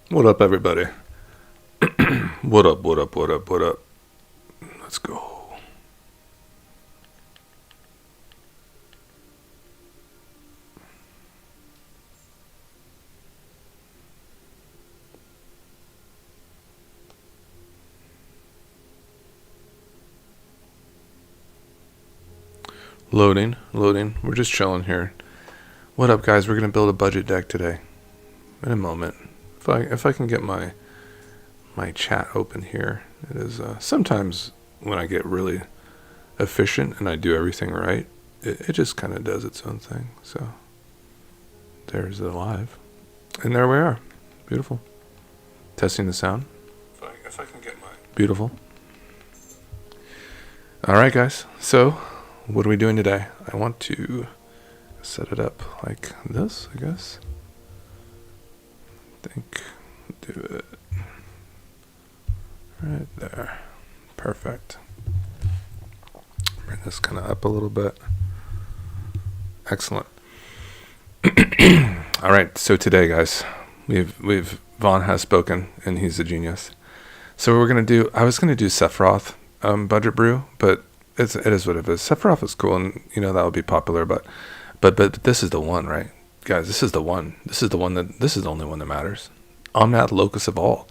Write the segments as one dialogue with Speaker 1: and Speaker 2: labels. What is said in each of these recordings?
Speaker 1: What up, everybody? What up, what up, what up, what up? Let's go. Loading. We're just chilling here. What up, guys? We're gonna build a budget deck today. In a moment. If I can get my chat open here. It is sometimes when I get really efficient and I do everything right, it just kind of does its own thing. So there's the live, and there we are. Beautiful. Testing the sound. If I can get my beautiful. All right, guys. So what are we doing today? I want to set it up like this, I guess. Do it right there. Perfect. Bring this kind of up a little bit. Excellent. All right, so today, guys, we've Vaughn has spoken, and he's a genius. So we're gonna do. I was gonna do Sephiroth budget brew, but it is what it is. Sephiroth is cool, and that would be popular. But this is the one, right, guys? This is the one. This is the only one that matters. Omnath, Locus of all,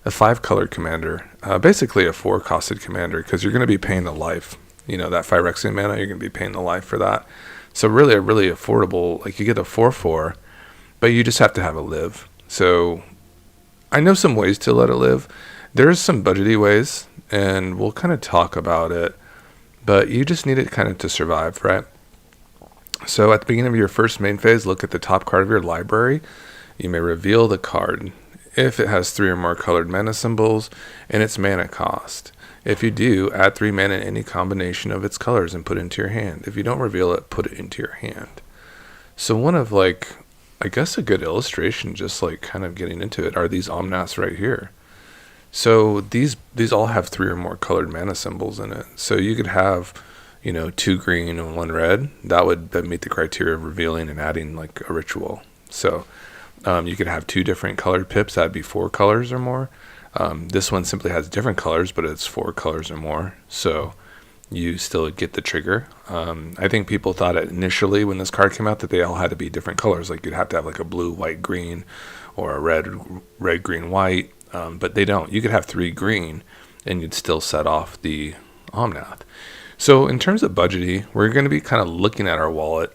Speaker 1: a 5-colored commander, basically a 4-costed commander, because you're gonna be paying the life. That Phyrexian mana, you're gonna be paying the life for that. So really affordable. Like you get a 4/4, but you just have to have it live. So I know some ways to let it live. There's some budgety ways, and we'll kind of talk about it. But you just need it kind of to survive, right? So at the beginning of your first main phase, look at the top card of your library. You may reveal the card if it has 3 or more colored mana symbols and its mana cost. If you do, add 3 mana in any combination of its colors and put it into your hand. If you don't reveal it, put it into your hand. So one of I guess a good illustration, just like kind of getting into it, are these Omnaths right here. So these all have 3 or more colored mana symbols in it. So you could have, 2 green and 1 red. That would meet the criteria of revealing and adding like a ritual. So you could have 2 different colored pips. That'd be 4 colors or more. This one simply has different colors, but it's 4 colors or more. So you still get the trigger. I think people thought initially when this card came out that they all had to be different colors. Like you'd have to have like a blue, white, green, or a red, green, white. But they don't. You could have 3 green and you'd still set off the Omnath. So in terms of budgety, we're going to be kind of looking at our wallet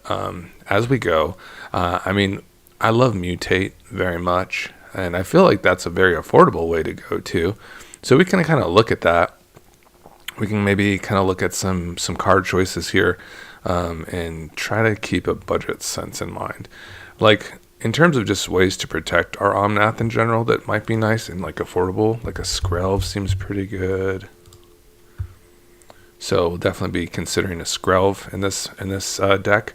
Speaker 1: as we go. I love Mutate very much, and I feel like that's a very affordable way to go too. So we can kind of look at that. We can maybe kind of look at some card choices here and try to keep a budget sense in mind. Like in terms of just ways to protect our Omnath in general that might be nice and like affordable, like a Skrelv seems pretty good. So we'll definitely be considering a Skrelv in this deck.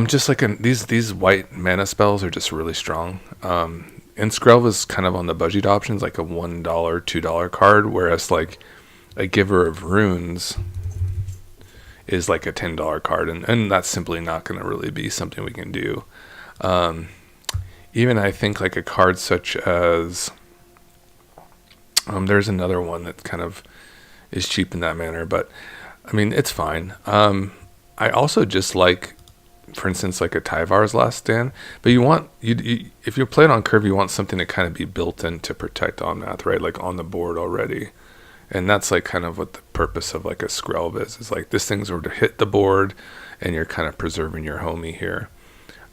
Speaker 1: Just like these white mana spells are just really strong. And Skrelv is kind of on the budget options, like a $1, $2 card, whereas like a Giver of Runes is like a $10 card, and that's simply not going to really be something we can do. Even I think like a card such as there's another one that kind of is cheap in that manner, but I mean it's fine. I also just like, for instance, like a Tyvar's Last Stand, but if you play it on curve, you want something to kind of be built in to protect Omnath, right? Like on the board already. And that's like kind of what the purpose of like a Skrelv is like this thing's over to hit the board and you're kind of preserving your homie here.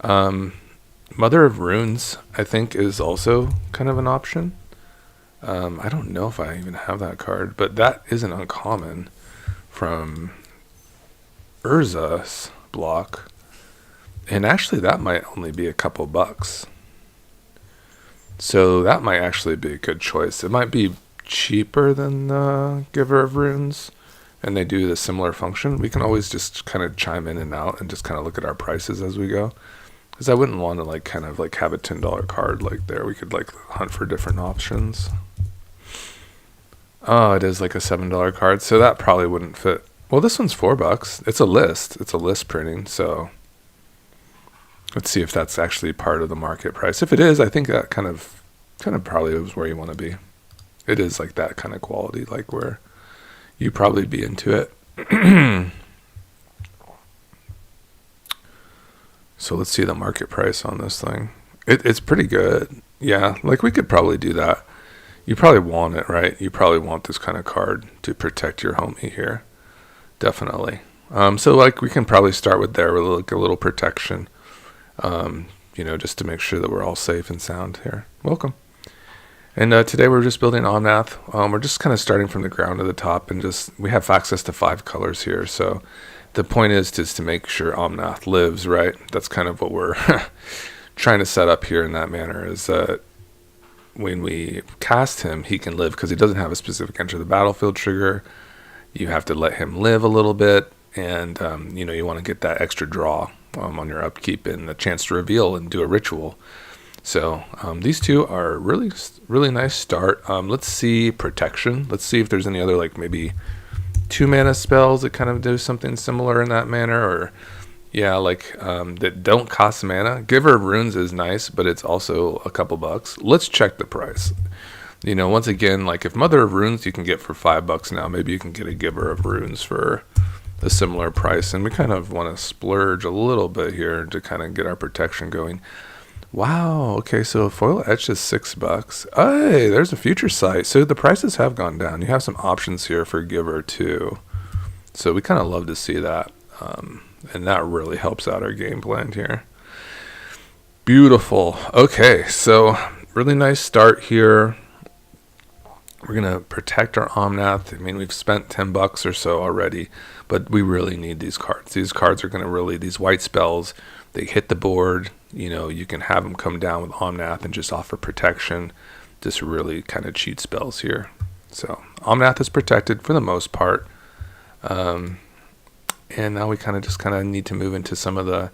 Speaker 1: Mother of Runes, I think, is also kind of an option. I don't know if I even have that card, but that isn't uncommon from Urza's block. And actually that might only be a couple bucks. So that might actually be a good choice. It might be cheaper than the Giver of Runes, and they do the similar function. We can always just kind of chime in and out and just kind of look at our prices as we go. Because I wouldn't want to like kind of like have a $10 card like there. We could like hunt for different options. Oh, it is like a $7 card, so that probably wouldn't fit. Well, this one's $4. It's a list. It's a list printing, so let's see if that's actually part of the market price. If it is, I think that kind of kind of probably is where you want to be. It is like that kind of quality, like where you probably be into it. So let's see the market price on this thing. It's pretty good. Yeah, like we could probably do that. You probably want it, right? You probably want this kind of card to protect your homie here. Definitely. So like we can probably start with there with like a little protection, just to make sure that we're all safe and sound here. Welcome. And today we're just building Omnath. We're just kind of starting from the ground to the top, and we have access to 5 colors here. So the point is to make sure Omnath lives, right? That's kind of what we're trying to set up here in that manner, is that when we cast him, he can live because he doesn't have a specific enter the battlefield trigger. You have to let him live a little bit, and you want to get that extra draw on your upkeep and the chance to reveal and do a ritual. So these two are really, really nice start. Let's see protection. Let's see if there's any other like maybe 2 mana spells that kind of do something similar in that manner, or that don't cost mana. Giver of Runes is nice, but it's also a couple bucks. Let's check the price. Once again, like if Mother of Runes you can get for $5 now, maybe you can get a Giver of Runes for a similar price, and we kind of want to splurge a little bit here to kind of get our protection going. Wow, okay, so foil etch is $6. Hey, there's a future sight. So the prices have gone down. You have some options here for Giver too. So we kind of love to see that. And that really helps out our game plan here. Beautiful. Okay, so really nice start here. We're going to protect our Omnath. I mean, we've spent $10 or so already, but we really need these cards. These cards are going to really, these white spells, they hit the board. You can have them come down with Omnath and just offer protection. Just really kind of cheat spells here. So Omnath is protected for the most part. And now we kind of need to move into some of the,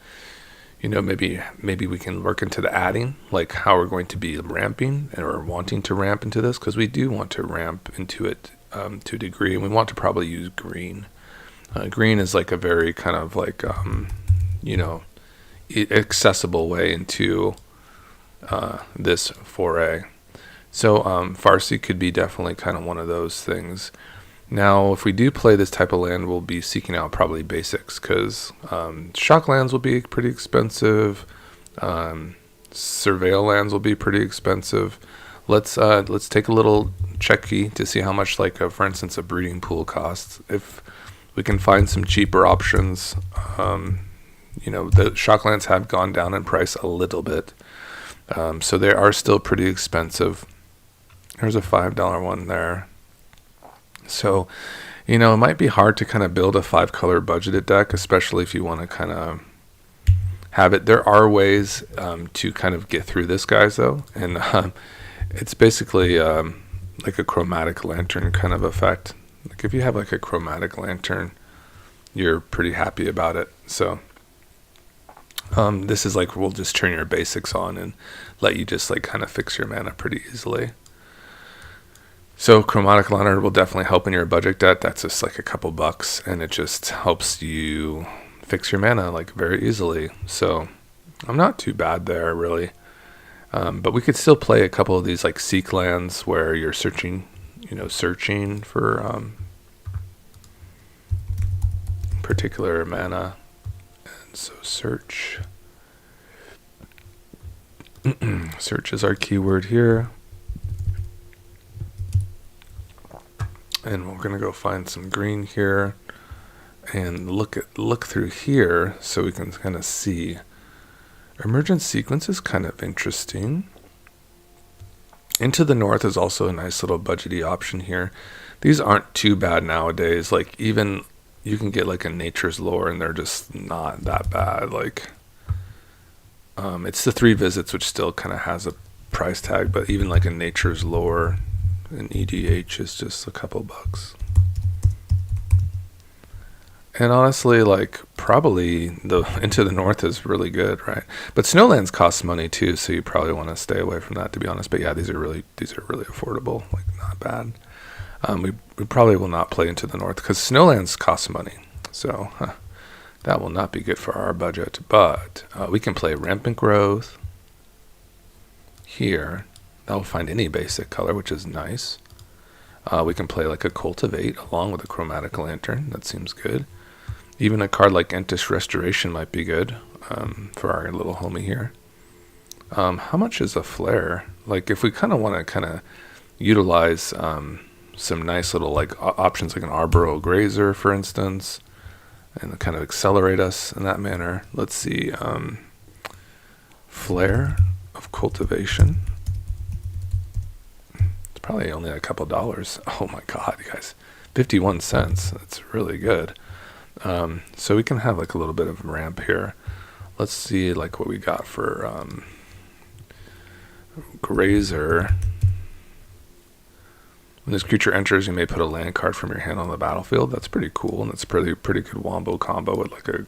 Speaker 1: maybe we can work into the adding, like how we're going to be ramping or wanting to ramp into this, because we do want to ramp into it to a degree, and we want to probably use green. Green is like a very kind of like, accessible way into this foray. So Farsi could be definitely kind of one of those things. Now, if we do play this type of land, we'll be seeking out probably basics, because shock lands will be pretty expensive. Surveil lands will be pretty expensive. Let's take a little checky to see how much, for instance, a breeding pool costs. If we can find some cheaper options, the shock lands have gone down in price a little bit, so they are still pretty expensive. There's a $5 one there. So, it might be hard to kind of build a 5-color budgeted deck, especially if you want to kind of have it. There are ways to kind of get through this, guys, though. And it's basically like a chromatic lantern kind of effect. Like if you have like a chromatic lantern, you're pretty happy about it. So this is like, we'll just turn your basics on and let you just like kind of fix your mana pretty easily. So Chromatic Lantern will definitely help in your budget deck. That's just like a couple bucks, and it just helps you fix your mana like very easily. So I'm not too bad there really. But we could still play a couple of these like seek lands where you're searching for particular mana. And so search. Search is our keyword here. And we're going to go find some green here and look through here so we can kind of see. Emergent Sequence is kind of interesting. Into the North is also a nice little budgety option here. These aren't too bad nowadays. Like even you can get like a Nature's Lore and they're just not that bad. Like it's the 3 visits, which still kind of has a price tag, but even like a Nature's Lore and EDH is just a couple bucks. And honestly, like probably the Into the North is really good, right? But Snowlands cost money too, so you probably want to stay away from that, to be honest. But yeah, these are really affordable, like not bad. We probably will not play Into the North because Snowlands cost money, so that will not be good for our budget. But we can play Rampant Growth here. I'll find any basic color, which is nice. We can play like a Cultivate along with a Chromatic Lantern. That seems good. Even a card like Entish Restoration might be good for our little homie here. How much is a Flare? Like if we kind of want to kind of utilize some nice little like options like an Arboro Grazer, for instance, and kind of accelerate us in that manner. Let's see. Flare of Cultivation. It's probably only a couple dollars. Oh my god, you guys. 51 cents. That's really good. So we can have like a little bit of ramp here. Let's see like what we got for Grazer. When this creature enters, you may put a land card from your hand on the battlefield. That's pretty cool, and it's pretty good wombo combo with like a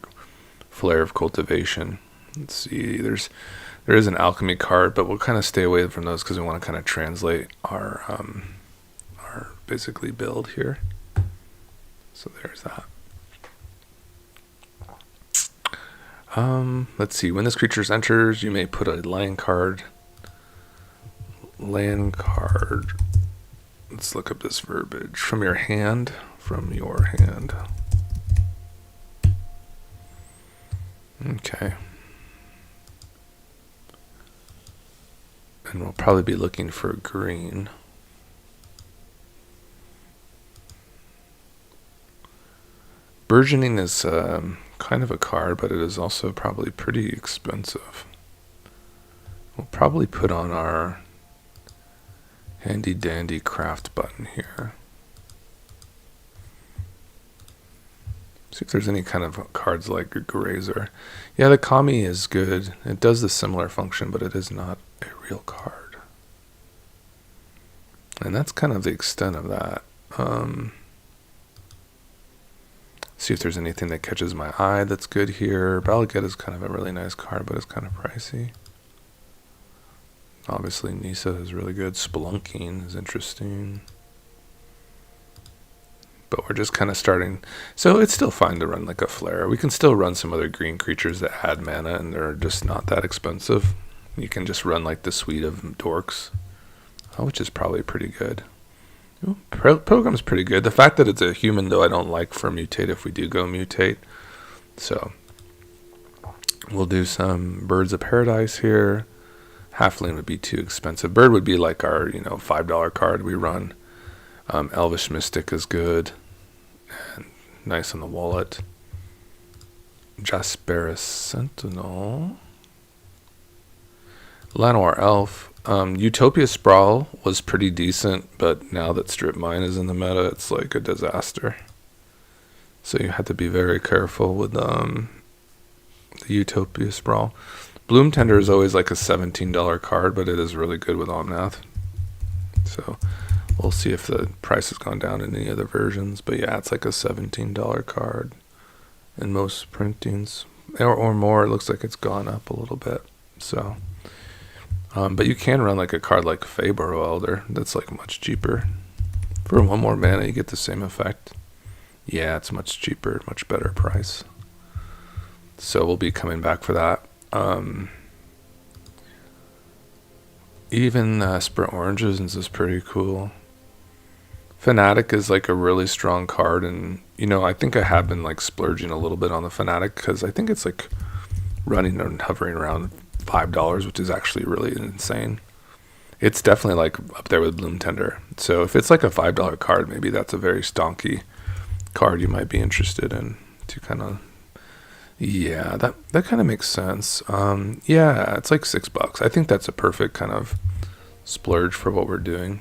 Speaker 1: Flare of Cultivation. Let's see, there is an alchemy card, but we'll kind of stay away from those because we want to kind of translate our basically build here. So there's that. Let's see, when this creature enters, you may put a land card. Let's look up this verbiage. From your hand. Okay. And we'll probably be looking for green. Burgeoning is kind of a card, but it is also probably pretty expensive. We'll probably put on our handy dandy craft button here. See if there's any kind of cards like a Grazer. Yeah, the Kami is good. It does the similar function, but it is not a real card. And that's kind of the extent of that. See if there's anything that catches my eye that's good here. Balaget is kind of a really nice card, but it's kind of pricey. Obviously, Nisa is really good. Spelunking is interesting. But we're just kind of starting. So it's still fine to run like a Flare. We can still run some other green creatures that add mana, and they're just not that expensive. You can just run like the suite of Dorks, which is probably pretty good. Ooh, Pilgrim's pretty good. The fact that it's a human, though, I don't like for Mutate if we do go Mutate. So we'll do some Birds of Paradise here. Halfling would be too expensive. Bird would be like our, $5 card we run. Elvish Mystic is good and nice on the wallet. Jasperis Sentinel. Llanowar Elf. Utopia Sprawl was pretty decent, but now that Strip Mine is in the meta, it's like a disaster. So you have to be very careful with the Utopia Sprawl. Bloom Tender is always like a $17 card, but it is really good with Omnath. So we'll see if the price has gone down in any other versions. But yeah, it's like a $17 card in most printings. Or more, it looks like it's gone up a little bit. So, but you can run like a card like Feybarrow Elder. That's like much cheaper. For one more mana, you get the same effect. Yeah, it's much cheaper, much better price. So we'll be coming back for that. Even Sprint Oranges is pretty cool. Fnatic is like a really strong card, and I think I have been like splurging a little bit on the Fnatic because I think it's like running and hovering around $5, which is actually really insane. It's definitely like up there with Bloom Tender. So if it's like a $5 card, maybe that's a very stonky card you might be interested in to kind of. Yeah, that kind of makes sense. Yeah, it's like $6. I think that's a perfect kind of splurge for what we're doing.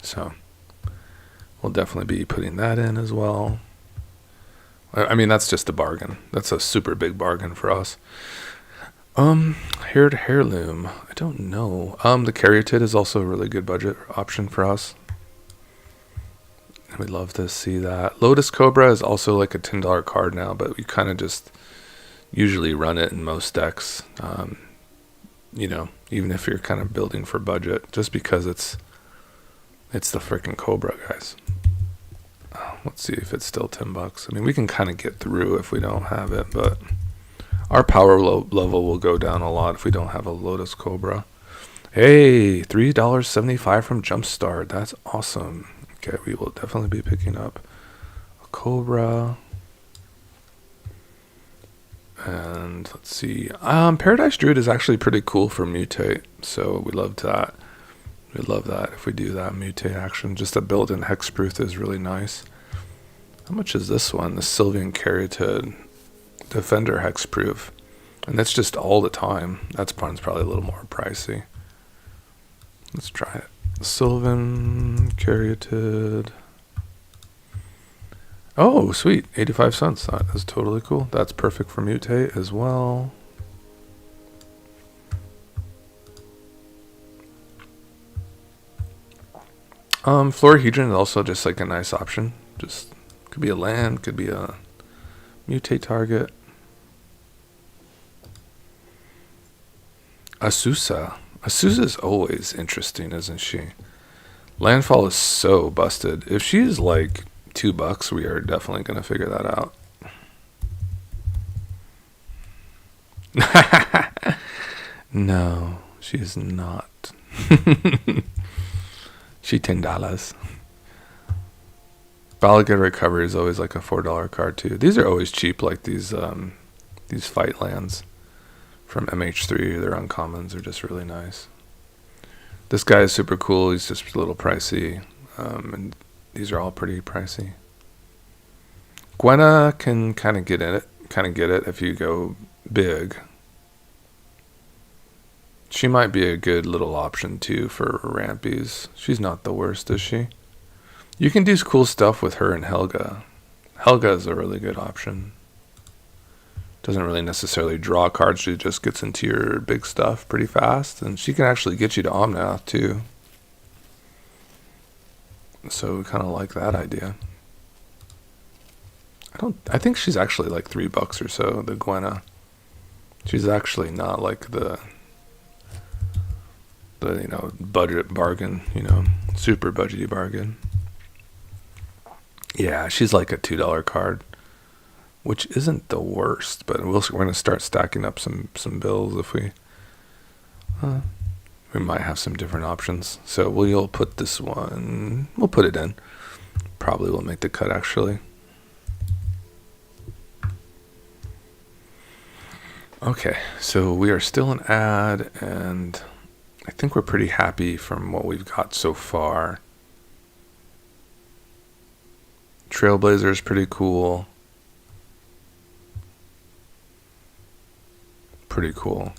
Speaker 1: So we'll definitely be putting that in as well. I mean, that's just a bargain. That's a super big bargain for us. Haired Heirloom. I don't know. The Caryatid is also a really good budget option for us. We'd love to see that. Lotus Cobra is also like a $10 card now, but we kind of just usually run it in most decks. Even if you're kind of building for budget, just because it's the freaking Cobra, guys. Let's see if it's still $10. I mean, we can kind of get through if we don't have it, but Our power level will go down a lot if we don't have a Lotus Cobra. Hey, $3.75 from Jumpstart. That's awesome. Okay, we will definitely be picking up a Cobra. And let's see. Paradise Druid is actually pretty cool for mutate, so we love that. We love that if we do that mutate action. Just a built-in hexproof is really nice. How much is this one? The Sylvian Caryatid Defender hexproof. And that's just all the time. That's probably a little more pricey. Let's try it. Sylvan Caryatid. Oh, sweet. 85 cents. That is totally cool. That's perfect for mutate as well. Florahedron is also just like a nice option. Just could be a land, could be a mutate target. Asusa. Asusa is always interesting, isn't she? Landfall is so busted. If she's like $2, we are definitely going to figure that out. No, she is not. She $10. Balaga Recovery is always like a $4 card too. These are always cheap, like these fight lands from MH3. They're uncommons. They're just really nice. This guy is super cool. He's just a little pricey, and these are all pretty pricey. Gwenna can kind of get it if you go big. She might be a good little option too for rampies. She's not the worst, is she? You can do cool stuff with her and Helga. Helga is a really good option. Doesn't really necessarily draw cards. She just gets into your big stuff pretty fast. And she can actually get you to Omnath too. So we kind of like that idea. I think she's actually like $3 or so, the Gwenna. She's actually not like the budget bargain, super budgety bargain. Yeah, she's like a $2 card, which isn't the worst, but we're going to start stacking up some bills if we might have some different options. So we'll put this one, we'll put it in. Probably will make the cut actually. Okay, so we are still an ad, and I think we're pretty happy from what we've got so far. Trailblazer is pretty cool. Pretty cool.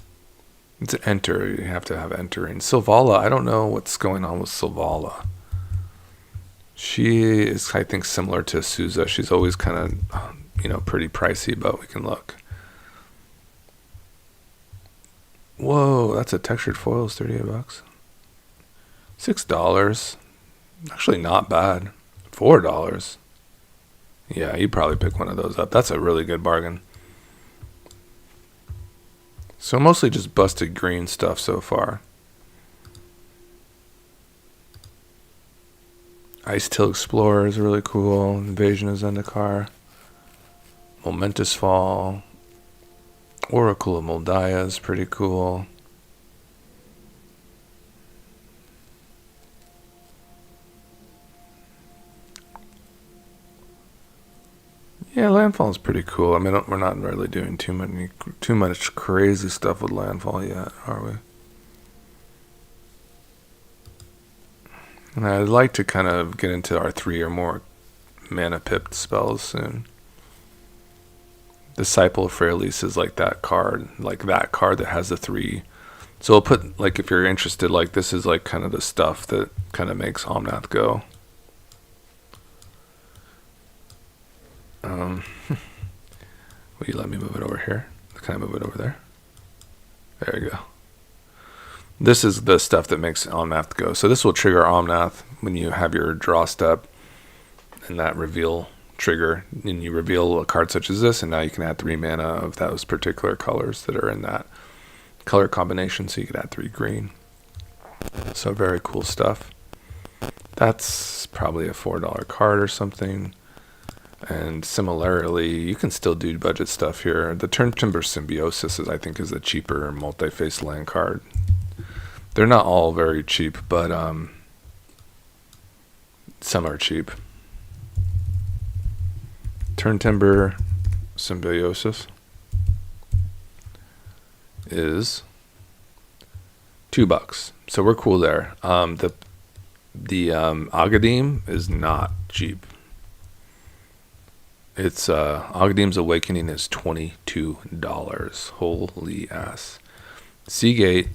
Speaker 1: It's an enter. You have to have entering. Sylvala, I don't know what's going on with Sylvala. She is, I think, similar to Souza. She's always kind of, pretty pricey, but we can look. Whoa, that's a textured foil, is $38. $6. Actually not bad. $4. Yeah, you'd probably pick one of those up. That's a really good bargain. So mostly just busted green stuff so far. Ice Till Explorer is really cool. Invasion of Zendikar. Momentous Fall. Oracle of Moldiah is pretty cool. Yeah, Landfall is pretty cool. I mean, we're not really doing too much crazy stuff with Landfall yet, are we? And I'd like to kind of get into our 3 or more mana pipped spells soon. Disciple of Freyalise is like that card that has the 3. So I'll put, like, if you're interested, like, this is like kind of the stuff that kind of makes Omnath go. Will you let me move it over here? Can I move it over there? There you go. This is the stuff that makes Omnath go. So this will trigger Omnath when you have your draw step and that reveal trigger, and you reveal a card such as this, and now you can add 3 mana of those particular colors that are in that color combination, so you could add 3 green. So very cool stuff. That's probably a $4 card or something. And similarly, you can still do budget stuff here. The Turn Timber Symbiosis is, I think, is the cheaper multi-face land card. They're not all very cheap, but some are cheap. Turn Timber Symbiosis is $2, so we're cool there. The Agadim is not cheap. It's Agadim's Awakening is $22. Holy ass. Seagate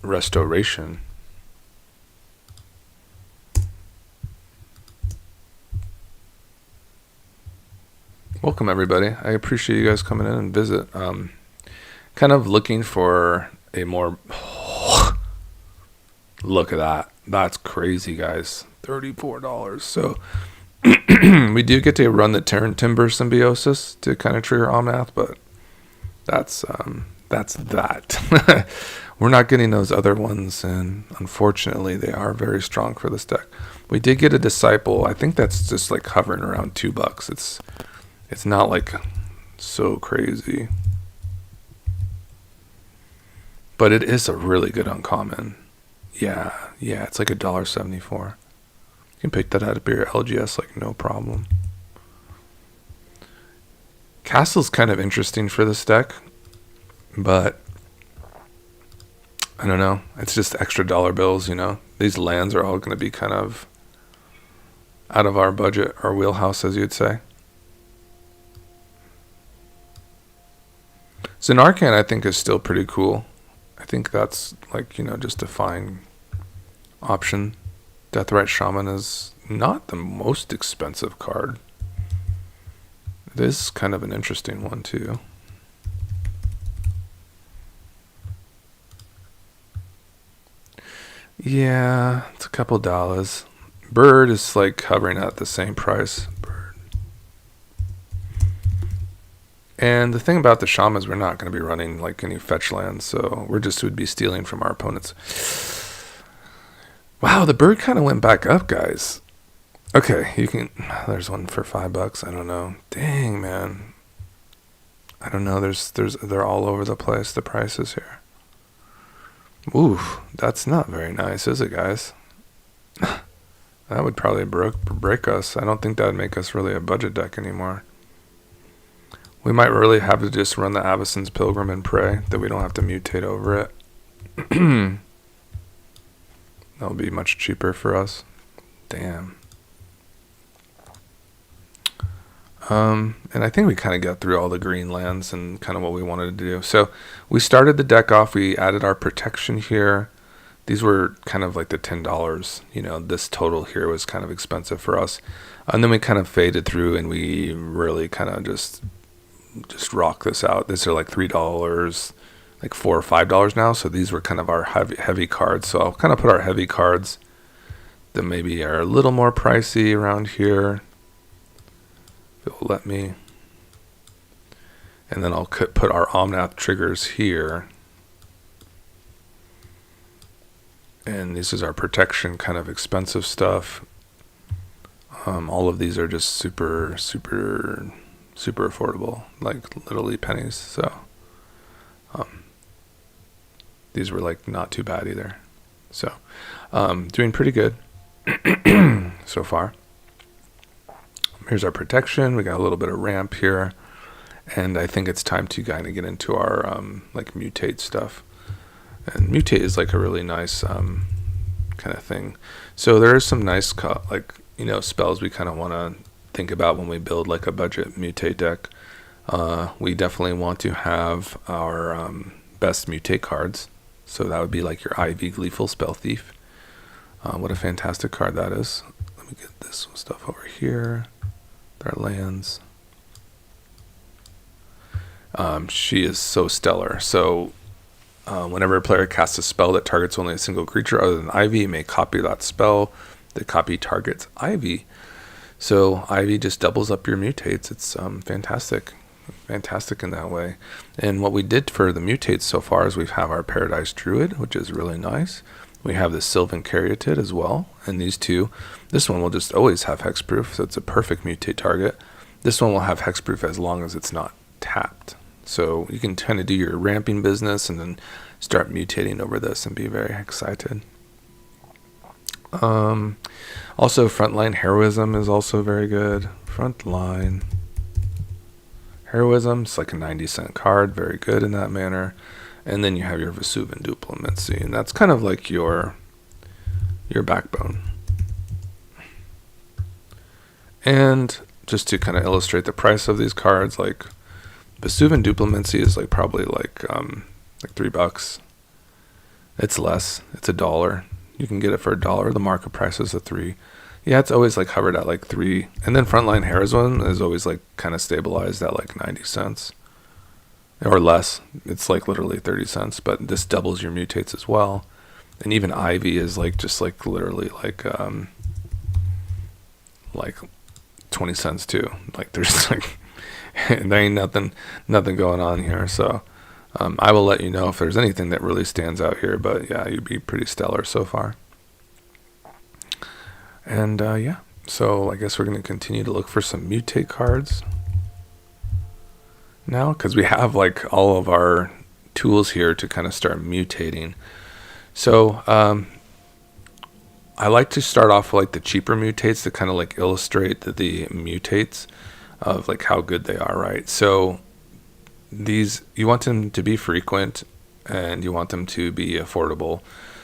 Speaker 1: Restoration welcome everybody. I appreciate you guys coming in and visit. Kind of looking for a more look at that. That's crazy, guys. $34. So we do get to run the Terran Timber Symbiosis to kind of trigger Omnath, but that's that. We're not getting those other ones, and unfortunately they are very strong for this deck. We did get a Disciple. I think that's just like hovering around $2. It's not like so crazy, but it is a really good uncommon. Yeah, it's like $1.74. You can pick that out of your LGS like no problem. Castle's kind of interesting for this deck, but I don't know. It's just extra dollar bills, you know. These lands are all going to be kind of out of our budget, our wheelhouse, as you'd say. Xenarcan, I think, is still pretty cool. I think that's like, you know, just a fine option. Deathrite Shaman is not the most expensive card. It is kind of an interesting one too. Yeah, it's a couple dollars. Bird is like hovering at the same price. Bird. And the thing about the Shaman is we're not going to be running like any fetch lands, so we're just would be stealing from our opponents. Wow, the bird kind of went back up, guys. Okay, you can. There's one for $5. I don't know. Dang, man. I don't know. They're all over the place. The prices here. Ooh, that's not very nice, is it, guys? That would probably break us. I don't think that would make us really a budget deck anymore. We might really have to just run the Avacyn's Pilgrim and pray that we don't have to mutate over it. That'll be much cheaper for us. Damn. And I think we kind of got through all the green lands and kind of what we wanted to do. So we started the deck off. We added our protection here. These were kind of like the $10. You know, this total here was kind of expensive for us. And then we kind of faded through and we really kind of just rock this out. These are like $3, like $4 or $5 now. So these were kind of our heavy cards. So I'll kind of put our heavy cards that maybe are a little more pricey around here. If it will let me. And then I'll put our Omnath triggers here. And this is our protection, kind of expensive stuff. All of these are just super affordable, like literally pennies. So these were like not too bad either. So doing pretty good so far. Here's our protection. We got a little bit of ramp here, and I think it's time to kind of get into our like mutate stuff. And mutate is like a really nice kind of thing. So there are some nice like, you know, spells we kind of want to think about when we build like a budget mutate deck. We definitely want to have our best mutate cards. So that would be like your Ivy Gleeful Spell Thief. What a fantastic card that is. Let me get this stuff over here. Our lands. She is so stellar. So whenever a player casts a spell that targets only a single creature other than Ivy, it may copy that spell. The copy targets Ivy. So Ivy just doubles up your mutates. It's fantastic in that way. And what we did for the mutates so far is we have our Paradise Druid, which is really nice. We have the Sylvan Caryatid as well, and these two, this one will just always have hexproof, so it's a perfect mutate target. This one will have hexproof as long as it's not tapped. So you can kind of do your ramping business and then start mutating over this and be very excited. Also, Frontline Heroism is also very good. Frontline Heroism, it's like a 90-cent card, very good in that manner. And then you have your Vesuvan Duplimancy, and that's kind of like your backbone. And just to kind of illustrate the price of these cards, like Vesuvan Duplimancy is like probably like $3. It's less. It's $1. You can get it for $1. The market price is $3. Yeah, it's always like hovered at like $3. And then Frontline Heroism is always like kind of stabilized at like 90 cents or less. It's like literally 30 cents, but this doubles your mutates as well. And even Ivy is like just like literally like 20 cents too. Like there's like there ain't nothing going on here. So I will let you know if there's anything that really stands out here, but yeah, you'd be pretty stellar so far. And yeah, so I guess we're going to continue to look for some mutate cards now, because we have like all of our tools here to kind of start mutating. So I like to start off with like the cheaper mutates to kind of like illustrate the mutates of like how good they are, right? So these, you want them to be frequent and you want them to be affordable.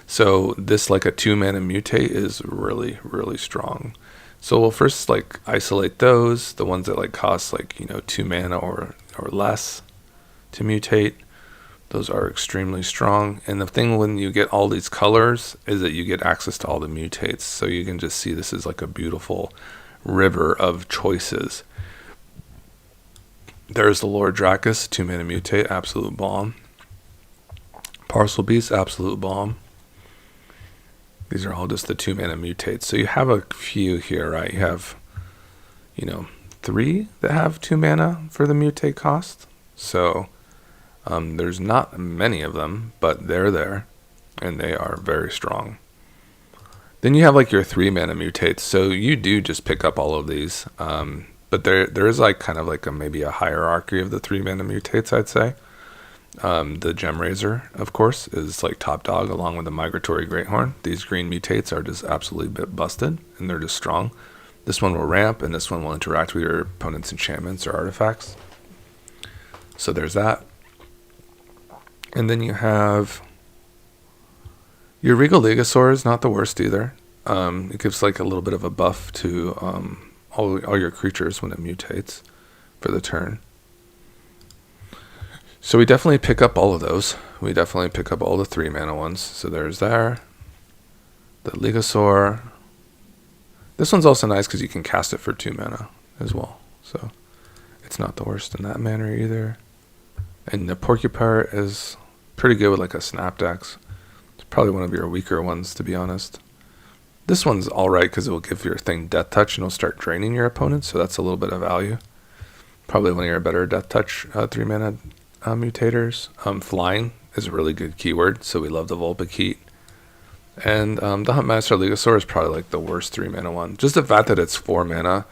Speaker 1: So this like a 2-mana mutate is really, really strong. So we'll first like isolate those, the ones that like cost like, 2 mana or less to mutate. Those are extremely strong. And the thing when you get all these colors is that you get access to all the mutates. So you can just see this is like a beautiful river of choices. There's the Lord Dracus, 2-mana mutate, absolute bomb. Parcel Beast, absolute bomb. These are all just the 2-mana mutates. So you have a few here, right? You have, 3 that have 2 mana for the mutate cost. So there's not many of them, but they're there, and they are very strong. Then you have like your 3-mana mutates. So you do just pick up all of these, but there is like kind of like maybe a hierarchy of the 3-mana mutates, I'd say. The Gem Razor, of course, is like top dog along with the Migratory Greathorn. These green mutates are just absolutely busted, and they're just strong. This one will ramp, and this one will interact with your opponent's enchantments or artifacts. So there's that. And then you have your Regal Legosaur is not the worst either. It gives like a little bit of a buff to all your creatures when it mutates for the turn. So we definitely pick up all of those. We definitely pick up all the 3-mana ones. So there's there. The Legosaur. This one's also nice because you can cast it for 2 mana as well. So it's not the worst in that manner either. And the Porcupine is pretty good with like a Snapdax. It's probably one of your weaker ones, to be honest. This one's alright because it will give your thing Death Touch and it'll start draining your opponent. So that's a little bit of value. Probably one of your better Death Touch 3-mana mutators. Flying is a really good keyword, so we love the Vulpikeet. And the Huntmaster Legosaur is probably like the worst 3-mana one. Just the fact that it's 4 mana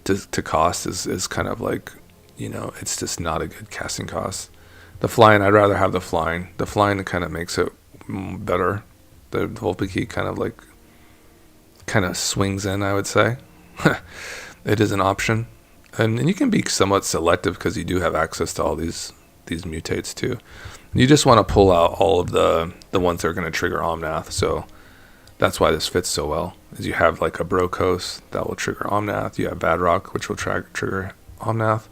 Speaker 1: to cost is kind of like, it's just not a good casting cost. The Flying, I'd rather have the Flying. The Flying kind of makes it better. The Vulpikeet kind of swings in, I would say. It is an option. And you can be somewhat selective because you do have access to all these mutates too. You just want to pull out all of the ones that are going to trigger Omnath. So that's why this fits so well. Is you have like a Brokos that will trigger Omnath. You have Vadrock, which will trigger Omnath.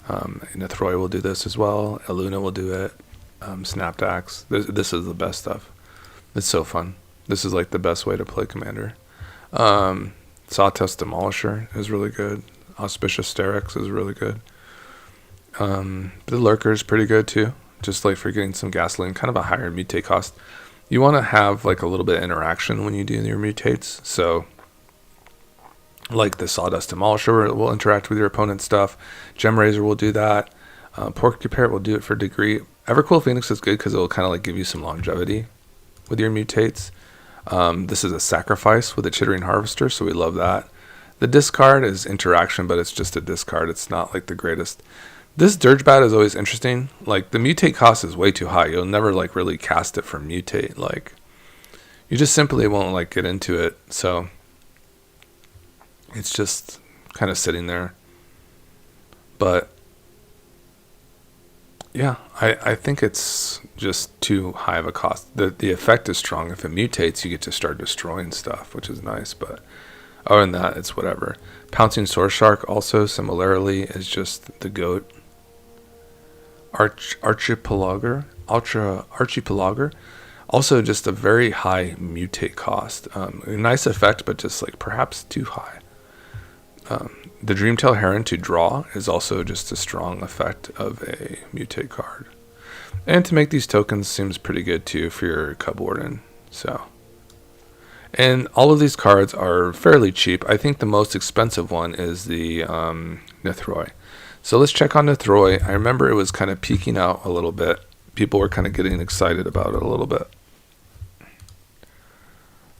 Speaker 1: Nethroi will do this as well. Eluna will do it. Snapdax. This is the best stuff. It's so fun. This is like the best way to play Commander. Sawtooth Demolisher is really good. Auspicious Sterex is really good. The Lurker is pretty good too, just like for getting some gasoline, kind of a higher mutate cost. You want to have like a little bit of interaction when you do your mutates. So like the Sawdust Demolisher will interact with your opponent's stuff. Gem Razor will do that. Porcupine will do it for degree. Evercool Phoenix is good because it will kind of like give you some longevity with your mutates. This is a sacrifice with a Chittering Harvester, so we love that. The discard is interaction, but it's just a discard. It's not like the greatest. This Dirgebat is always interesting. Like, the mutate cost is way too high. You'll never like really cast it for mutate. Like, you just simply won't like get into it. So it's just kind of sitting there. But yeah, I think it's just too high of a cost. The effect is strong. If it mutates, you get to start destroying stuff, which is nice. But other than that, it's whatever. Pouncing Sword Shark also similarly is just the GOAT. Archipelager, also just a very high mutate cost. A nice effect, but just like perhaps too high. The Dreamtail Heron to draw is also just a strong effect of a mutate card. And to make these tokens seems pretty good too for your Cub Warden. So, and all of these cards are fairly cheap. I think the most expensive one is the Nethroi. So let's check on Nethroi. I remember it was kind of peaking out a little bit. People were kind of getting excited about it a little bit.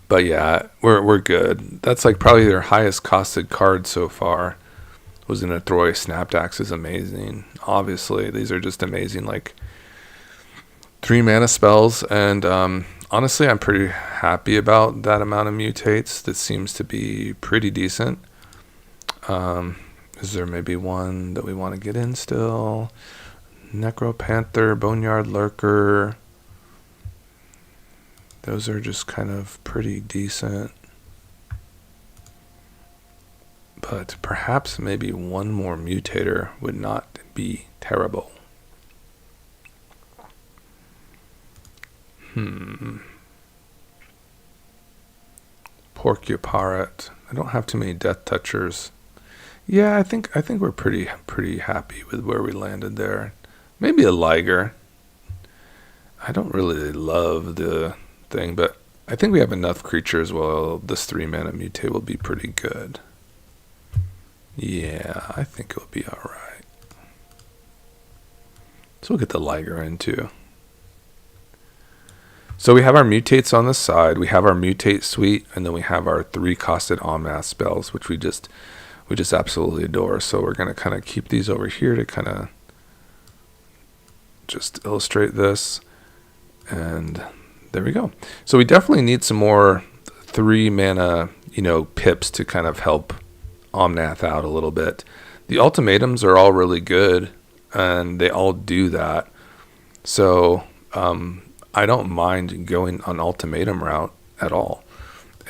Speaker 1: But yeah, we're good. That's like probably their highest costed card so far. Was in Nethroi. Snapped Axe is amazing. Obviously, these are just amazing, like 3 mana spells. And honestly, I'm pretty happy about that amount of mutates. That seems to be pretty decent. Is there maybe one that we want to get in still? Necropanther, Boneyard Lurker. Those are just kind of pretty decent. But perhaps maybe one more mutator would not be terrible. Porcupirate. I don't have too many Death Touchers. Yeah, I think we're pretty happy with where we landed there. Maybe a Liger. I don't really love the thing, but I think we have enough creatures. Well, this 3 mana mutate will be pretty good. Yeah, I think it'll be alright. So we'll get the Liger in too. So we have our mutates on the side, we have our mutate suite, and then we have our 3 costed Omnath spells, which we just absolutely adore. So we're going to kind of keep these over here to kind of just illustrate this. And there we go. So we definitely need some more 3 mana, pips to kind of help Omnath out a little bit. The ultimatums are all really good, and they all do that. So I don't mind going on ultimatum route at all.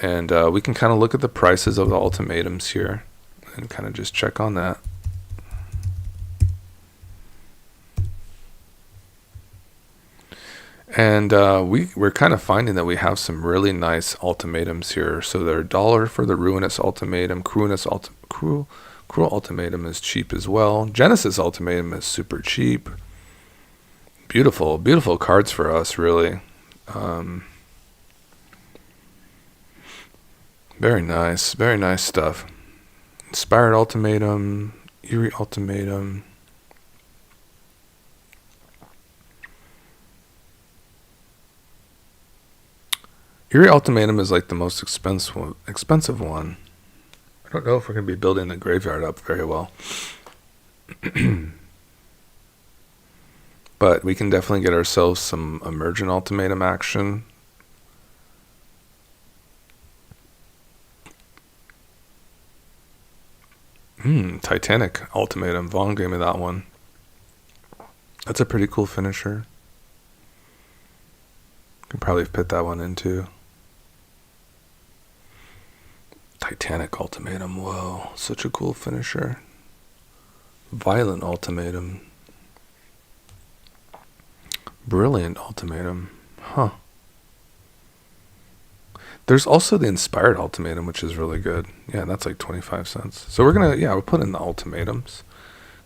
Speaker 1: And we can kind of look at the prices of the ultimatums here and kind of just check on that. And we're kind of finding that we have some really nice ultimatums here. So they're $1 for the Ruinous Ultimatum. Cruel Ultimatum is cheap as well. Genesis Ultimatum is super cheap. Beautiful cards for us, really. Very nice stuff. Inspired Ultimatum, Eerie Ultimatum. Eerie Ultimatum is like the most expensive one. I don't know if we're going to be building the graveyard up very well. But we can definitely get ourselves some Emergent Ultimatum action. Titanic Ultimatum. Vaughn gave me that one. That's a pretty cool finisher. Can probably fit that one into. Titanic Ultimatum. Whoa, such a cool finisher. Violent Ultimatum. Brilliant Ultimatum. Huh. There's also the Inspired Ultimatum, which is really good. Yeah, that's like 25 cents. So we'll put in the ultimatums.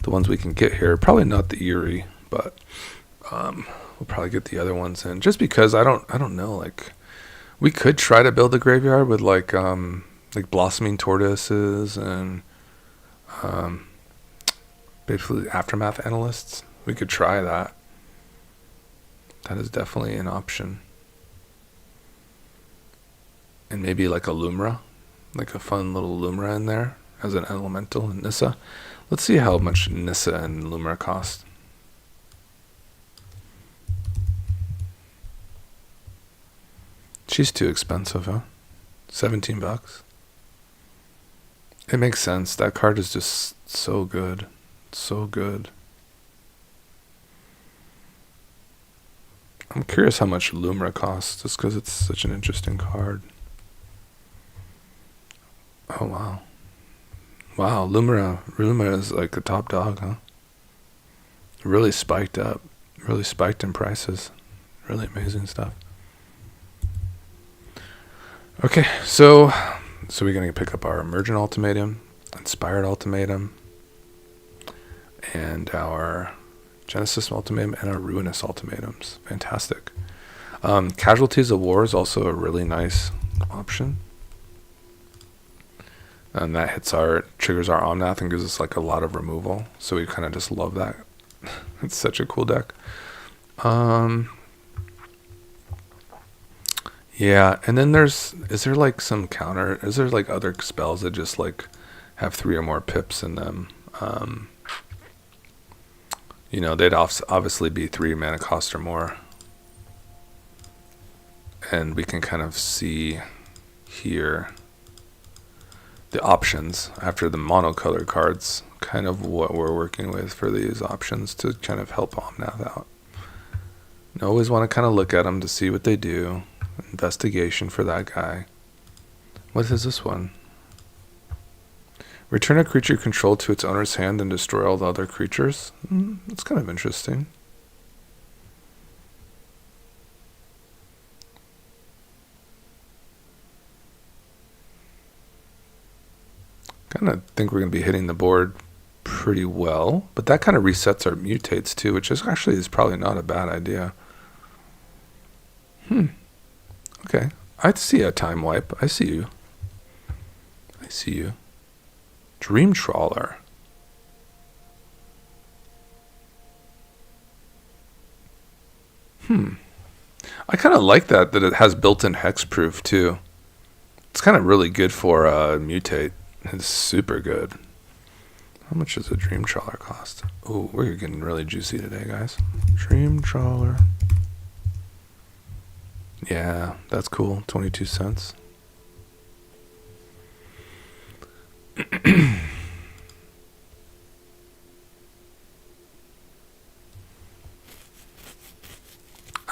Speaker 1: The ones we can get here. Probably not the Eerie, but we'll probably get the other ones in. Just because I don't know, like we could try to build a graveyard with like Blossoming Tortoises and basically Aftermath Analysts. We could try that. That is definitely an option. And maybe like a Lumra, like a fun little Lumra in there as an elemental and Nissa. Let's see how much Nissa and Lumra cost. She's too expensive, huh? 17 bucks. It makes sense. That card is just so good. So good. I'm curious how much Lumra costs, just because it's such an interesting card. Oh, wow. Wow, Lumra is like a top dog, huh? Really spiked up. Really spiked in prices. Really amazing stuff. Okay, so we're going to pick up our Emergent Ultimatum, Inspired Ultimatum, and our Genesis Ultimatum, and our Ruinous Ultimatums. Fantastic. Casualties of War is also a really nice option. And that triggers our Omnath and gives us like a lot of removal. So we kind of just love that. It's such a cool deck. Yeah, and then is there like some counter? Is there like other spells that just like have 3 or more pips in them? They'd obviously be 3 mana cost or more. And we can kind of see here the options after the monocolor cards, kind of what we're working with for these options to kind of help Omnath out. You always want to kind of look at them to see what they do. Investigation for that guy. What is this one? Return a creature controlled to its owner's hand and destroy all the other creatures. That's kind of interesting. Kind of think we're going to be hitting the board pretty well, but that kind of resets our mutates too, which is probably not a bad idea. Okay, I see a time wipe. I see you. Dream Trawler. I kind of like that it has built-in hexproof too. It's kind of really good for mutate. It's super good. How much does a Dream Trawler cost? Oh, we're getting really juicy today, guys. Dream Trawler. Yeah, that's cool. 22 cents.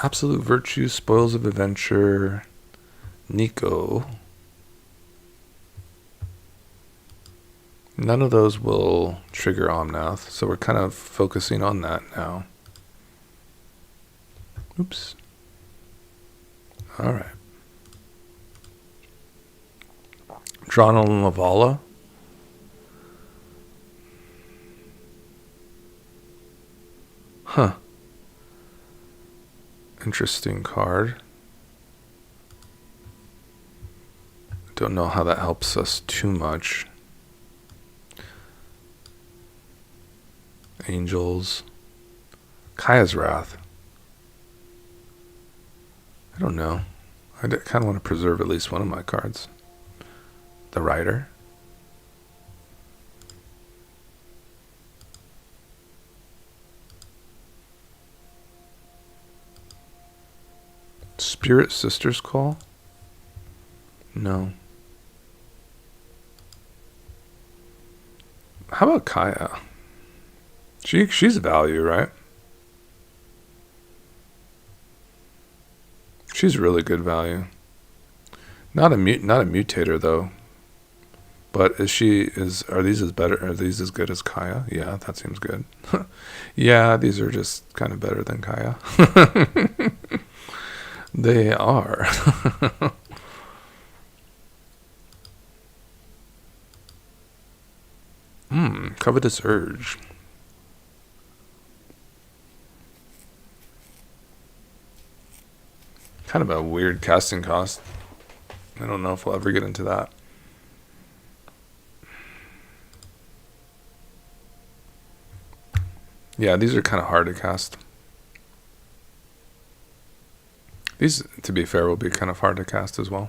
Speaker 1: Absolute Virtue, Spoils of Adventure, Nico. None of those will trigger Omnath, so we're kind of focusing on that now. Oops. Alright. Drawn Lavala. Huh. Interesting card. Don't know how that helps us too much. Angels. Kaya's Wrath. I don't know. I kind of want to preserve at least one of my cards. The Rider. Spirit Sister's Call? No. How about Kaya? She's value, right? She's really good value. Not a mutator though. But are these as good as Kaya? Yeah, that seems good. Yeah, these are just kind of better than Kaya. They are. Covetous Urge. Kind of a weird casting cost. I don't know if we'll ever get into that. Yeah, these are kind of hard to cast. These, to be fair, will be kind of hard to cast as well.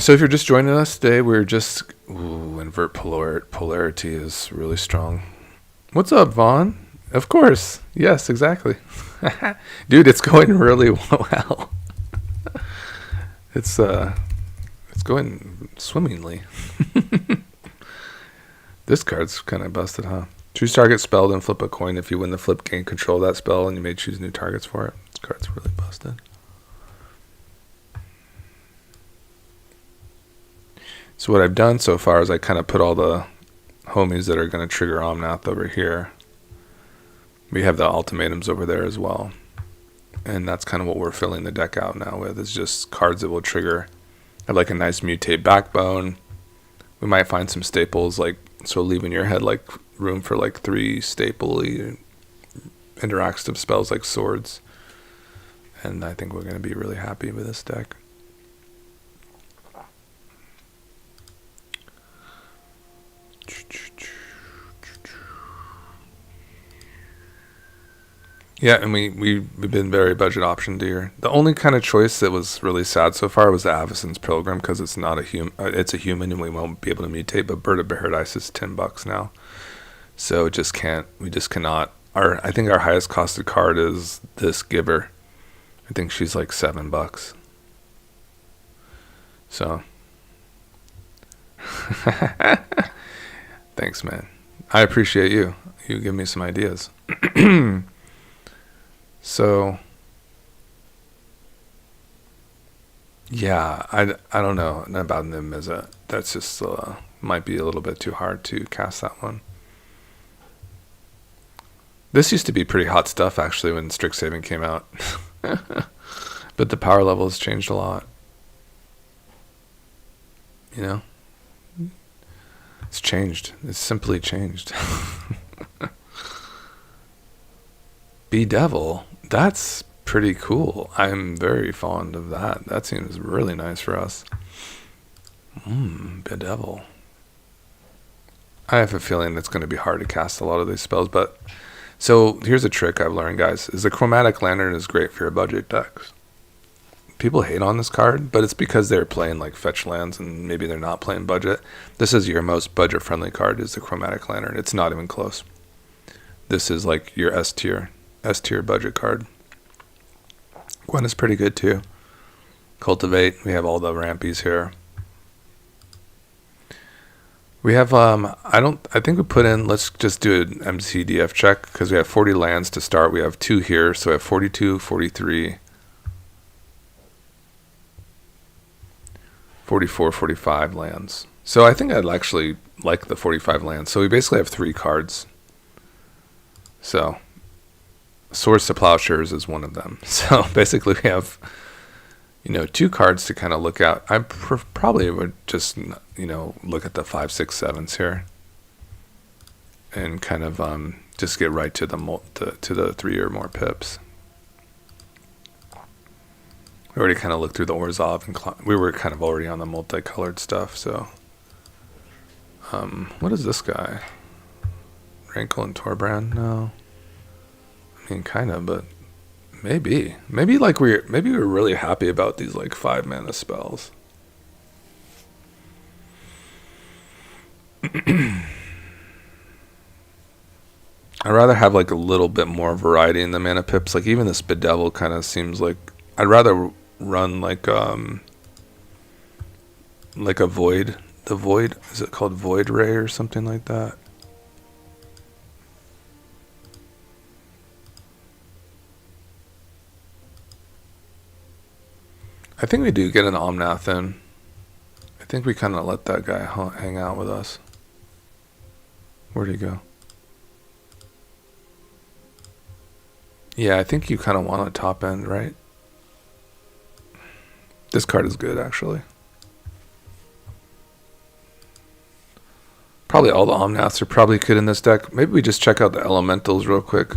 Speaker 1: So if you're just joining us today, we're just... Ooh, invert polarity is really strong. What's up, Vaughn? Of course. Yes, exactly. Dude, it's going really well. It's going swimmingly. This card's kind of busted, huh? Choose target spell, then flip a coin. If you win the flip, gain control of that spell, and you may choose new targets for it. This card's really busted. So what I've done so far is I kind of put all the homies that are going to trigger Omnath over here. We have the ultimatums over there as well. And that's kind of what we're filling the deck out now with, is just cards that will trigger. I have like a nice mutate backbone. We might find some staples, like, so leave in your head like room for like 3 staple-y interactive spells like swords. And I think we're going to be really happy with this deck. Yeah, and we've been very budget optioned here. The only kind of choice that was really sad so far was the Avacyn's Pilgrim, because it's not a human. It's a human, and we won't be able to mutate. But Bird of Paradise is $10 now, so it just can't. We just cannot. I think our highest costed card is this Giver. I think she's like $7. So, thanks, man. I appreciate you. You give me some ideas. So, yeah, I don't know about Nimmiza. That's just might be a little bit too hard to cast that one. This used to be pretty hot stuff, actually, when Strixhaven came out. But the power level has changed a lot. You know? It's changed. It's simply changed. Bedevil. That's pretty cool. I'm very fond of that. That seems really nice for us. Bedevil. I have a feeling it's going to be hard to cast a lot of these spells, but... So, here's a trick I've learned, guys, is the Chromatic Lantern is great for your budget decks. People hate on this card, but it's because they're playing, like, fetch lands, and maybe they're not playing budget. This is your most budget-friendly card, is the Chromatic Lantern. It's not even close. This is, like, your S-tier budget card. Gwen is pretty good too. Cultivate. We have all the rampies here. We have I think we put in, let's just do an MCDF check, because we have 40 lands to start. We have 2 here, so we have 42, 43, 44, 45 lands. So I think I'd actually like the 45 lands. So we basically have 3 cards. So Swords to Plowshares is one of them. So basically we have, 2 cards to kind of look at. I probably would just, look at the 5, 6, 7s here. And kind of just get right to the 3 or more pips. We already kind of looked through the Orzhov, and we were kind of already on the multicolored stuff, so. What is this guy? Rankle and Torbrand? No. I mean, kind of, but maybe we're really happy about these like 5 mana spells. I'd rather have like a little bit more variety in the mana pips. Like even this Bedevil kind of seems like I'd rather run like a Void. The Void, is it called Void Ray or something like that? I think we do get an Omnath in. I think we kind of let that guy hang out with us. Where'd he go? Yeah, I think you kind of want a top end, right? This card is good, actually. Probably all the Omnaths are probably good in this deck. Maybe we just check out the Elementals real quick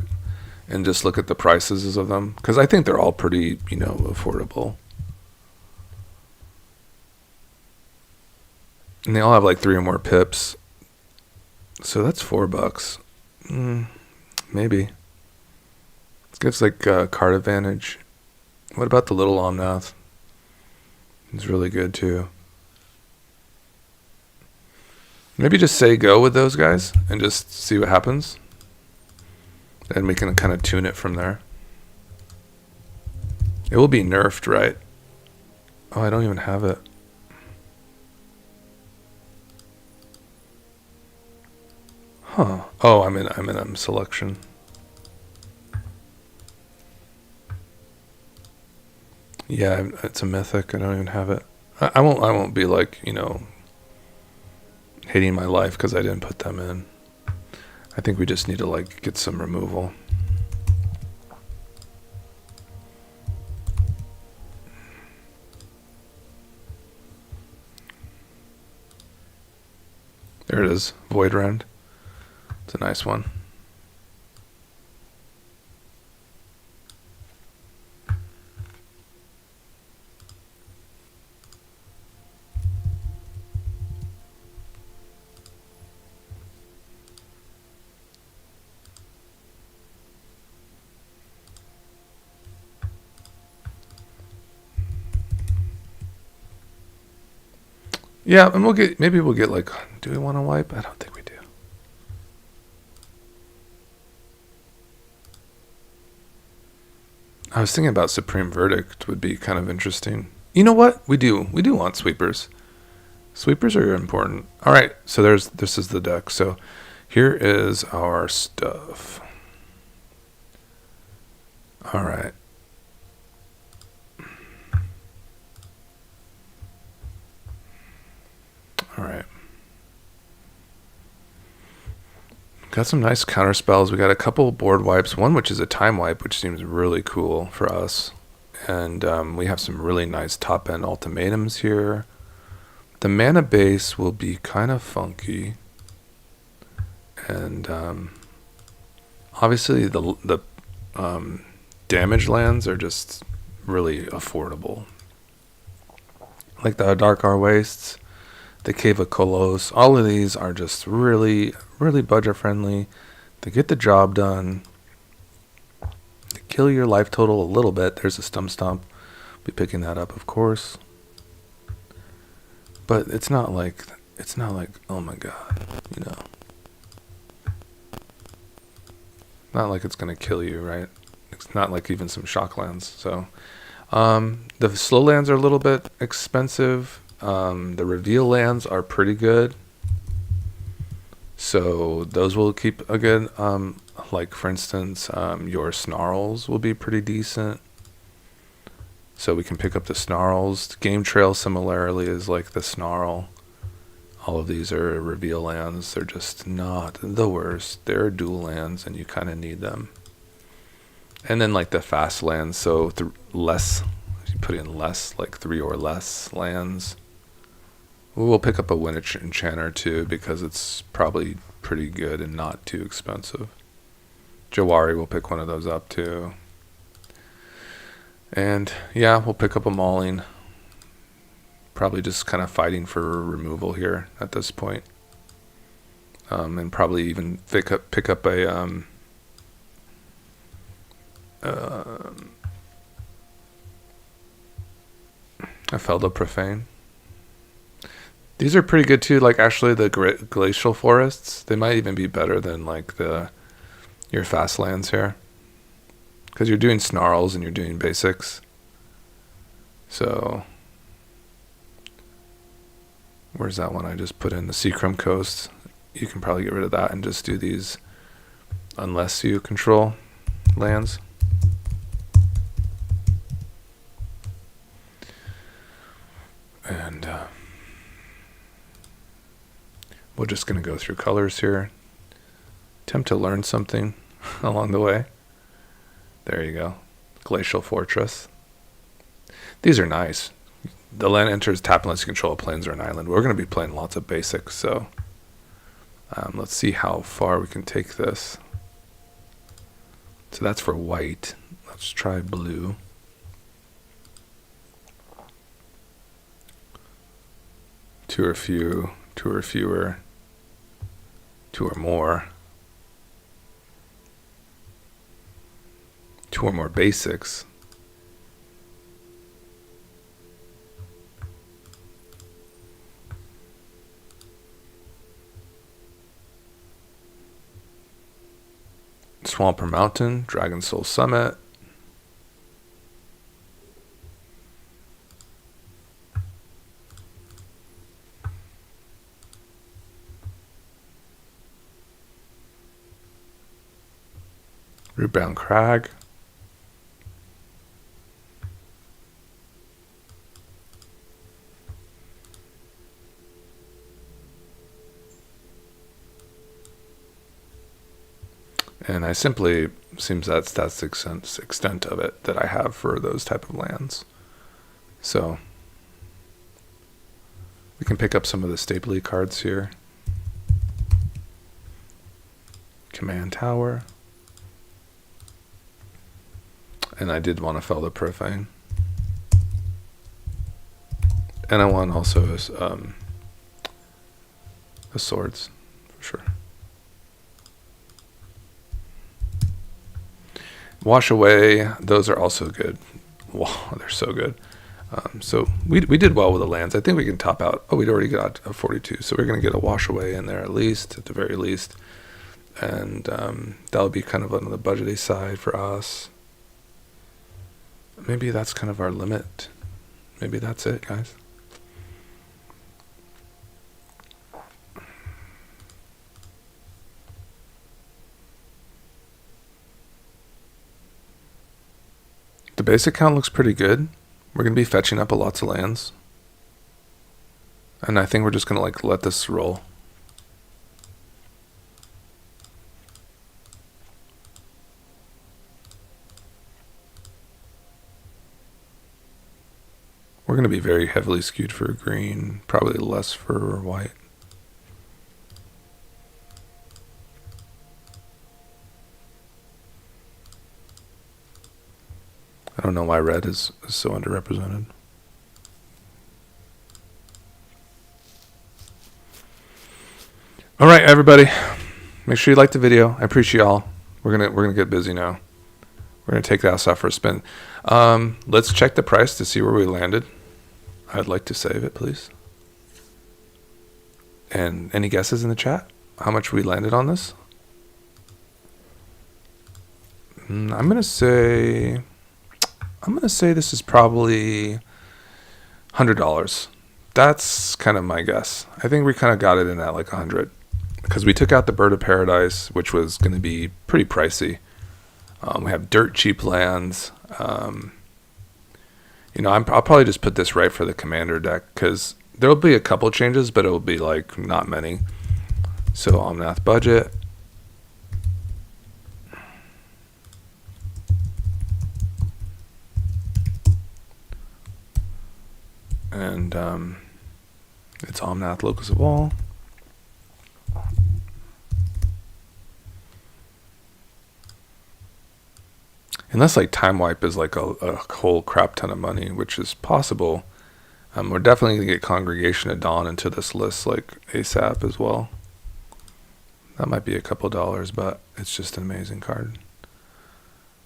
Speaker 1: and just look at the prices of them, because I think they're all pretty, affordable. And they all have like 3 or more pips. So that's $4. Maybe. It gives like card advantage. What about the little Omnath? It's really good too. Maybe just say go with those guys and just see what happens. And we can kind of tune it from there. It will be nerfed, right? Oh, I don't even have it. Huh. Oh, I'm in selection. Yeah, it's a mythic. I don't even have it. I won't be like, you know, hating my life because I didn't put them in. I think we just need to like get some removal. There it is, Void Rend. It's a nice one. Yeah, and maybe we'll get like, do we want to wipe? I don't think we do. I was thinking about Supreme Verdict would be kind of interesting. You know what? We do want sweepers. Sweepers are important. All right, so this is the deck. So here is our stuff. All right. All right. Got some nice counter spells. We got a couple board wipes. One which is a time wipe, which seems really cool for us. And we have some really nice top end ultimatums here. The mana base will be kind of funky. And obviously the damage lands are just really affordable. Like the Darkar Wastes, the Cave of Kolos, all of these are just really, really budget friendly. They get the job done. They kill your life total a little bit. There's a Stump. Be picking that up, of course. But it's not like, oh my god, you know. Not like it's gonna kill you, right? It's not like even some shock lands. So the slow lands are a little bit expensive. The reveal lands are pretty good. So those will keep a good, like for instance, your Snarls will be pretty decent. So we can pick up the Snarls. Game Trail similarly is like the Snarl. All of these are reveal lands. They're just not the worst. They're dual lands and you kind of need them. And then like the fast lands, so less, you put in less, like 3 or less lands. We'll pick up a Wind Enchanter too because it's probably pretty good and not too expensive. Jawari will pick one of those up too. And yeah, we'll pick up a Mauling. Probably just kind of fighting for removal here at this point. And probably even pick up a Felda Profane. These are pretty good too. Like actually the Glacial Forests, they might even be better than like your fast lands here. Because you're doing Snarls and you're doing basics. So where's that one I just put in? The Seacrum Coast. You can probably get rid of that and just do these unless you control lands. And we're just going to go through colors here. Attempt to learn something along the way. There you go. Glacial Fortress. These are nice. The land enters tap unless you control a plains or an island. We're going to be playing lots of basics, so let's see how far we can take this. So that's for white. Let's try blue. Two or fewer, two or more. Two or more basics. Swamper Mountain, Dragon Soul Summit. Rootbound Crag. And I simply, seems that's the extent of it that I have for those type of lands. So we can pick up some of the Stapley cards here. Command Tower. And I did want to Fell the Profane. And I want also a Swords, for sure. Wash Away, those are also good. Wow, they're so good. So we did well with the lands. I think we can top out. Oh, we'd already got a 42, so we're going to get a Wash Away in there at the very least. And that'll be kind of on the budgety side for us. Maybe that's kind of our limit. Maybe that's it, guys. The basic count looks pretty good. We're going to be fetching up lots of lands. And I think we're just going to let this roll. We're going to be very heavily skewed for green, probably less for white. I don't know why red is so underrepresented. All right, everybody, make sure you like the video. I appreciate y'all. We're gonna get busy now. We're gonna take that stuff for a spin. Let's check the price to see where we landed. I'd like to save it, please. And any guesses in the chat? How much we landed on this? I'm gonna say this is probably $100. That's kind of my guess. I think we kind of got it in at like 100 because we took out the Bird of Paradise, which was going to be pretty pricey. We have dirt cheap lands. I'll probably just put this right for the commander deck because there'll be a couple changes, but it will be like not many. So Omnath budget. And it's Omnath, Locus of all. Unless like Time Wipe is like a whole crap ton of money, which is possible. We're definitely going to get Congregation of Dawn into this list like ASAP as well. That might be a couple dollars, but it's just an amazing card.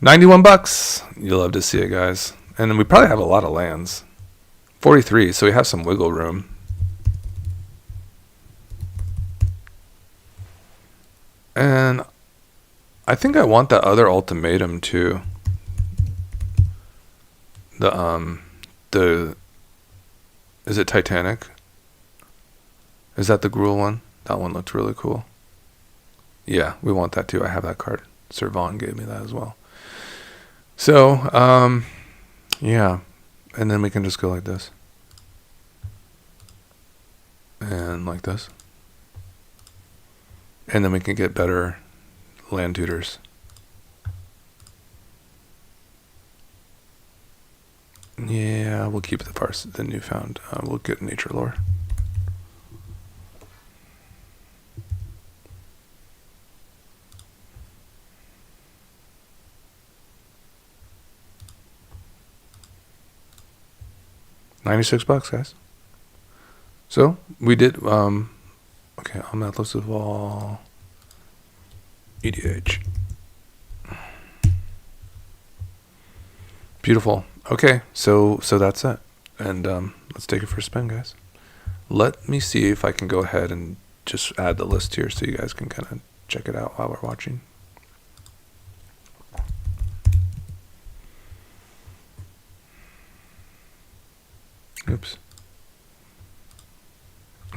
Speaker 1: $91. You'll love to see it, guys. And then we probably have a lot of lands. 43, so we have some wiggle room. And I think I want that other ultimatum too. Is it Titanic? Is that the Gruul one? That one looked really cool. Yeah, we want that too. I have that card. Sir Vaughn gave me that as well. So, yeah. And then we can just go like this. And like this. And then we can get better land tutors. Yeah, we'll keep the newfound. We'll get nature lore. $96, guys. So we did. Okay, on that list of all EDH. Beautiful. Okay, so that's it. And let's take it for a spin, guys. Let me see if I can go ahead and just add the list here so you guys can kind of check it out while we're watching.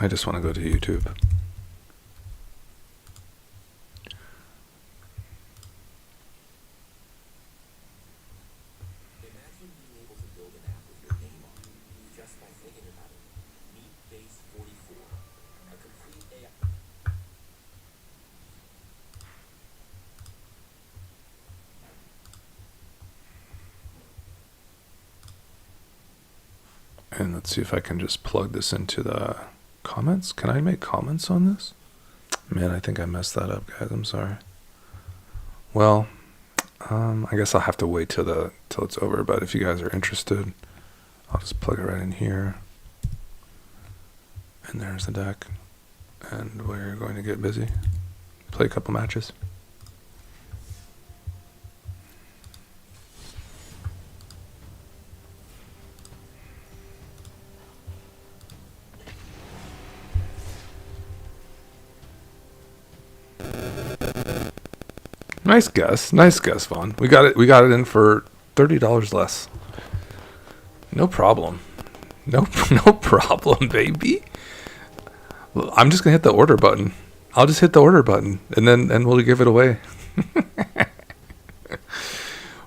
Speaker 1: I just want to go to YouTube. And let's see if I can just plug this into the comments. Can I make comments on this? Man, I think I messed that up, guys. I'm sorry. Well, I guess I'll have to wait till it's over. But if you guys are interested, I'll just plug it right in here. And there's the deck. And we're going to get busy. Play a couple matches. Nice guess, Vaughn. We got it in for $30 less. No problem. No problem, baby. I'm just gonna hit the order button. I'll just hit the order button, and we'll give it away.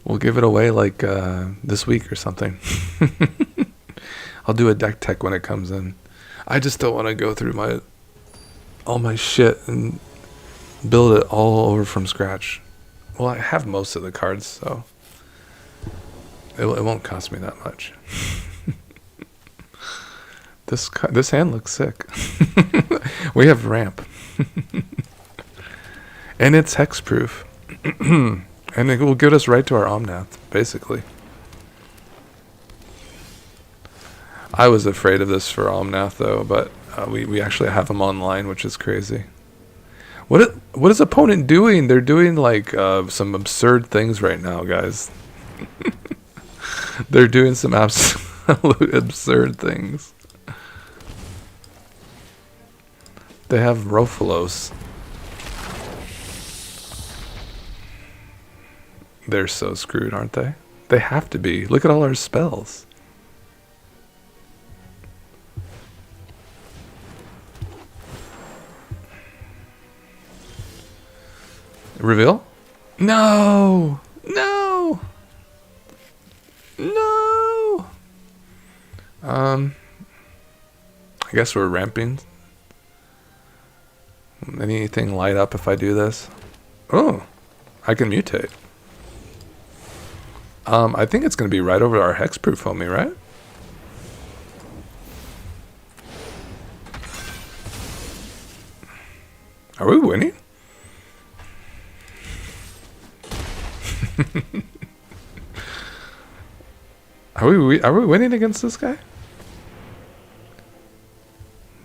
Speaker 1: We'll give it away like this week or something. I'll do a deck tech when it comes in. I just don't want to go through all my shit and build it all over from scratch. Well, I have most of the cards, so it won't cost me that much. This hand looks sick. We have ramp. And it's hexproof. And it will get us right to our Omnath, basically. I was afraid of this for Omnath, though, but we actually have them online, which is crazy. What is opponent doing? They're doing like some absurd things right now, guys. They're doing some absolute absurd things. They have Rofalos. They're so screwed, aren't they? They have to be. Look at all our spells. Reveal? No! No! No! I guess we're ramping. Anything light up if I do this? Oh, I can mutate. I think it's going to be right over our hexproof homie, right? Are we winning? Are we winning against this guy?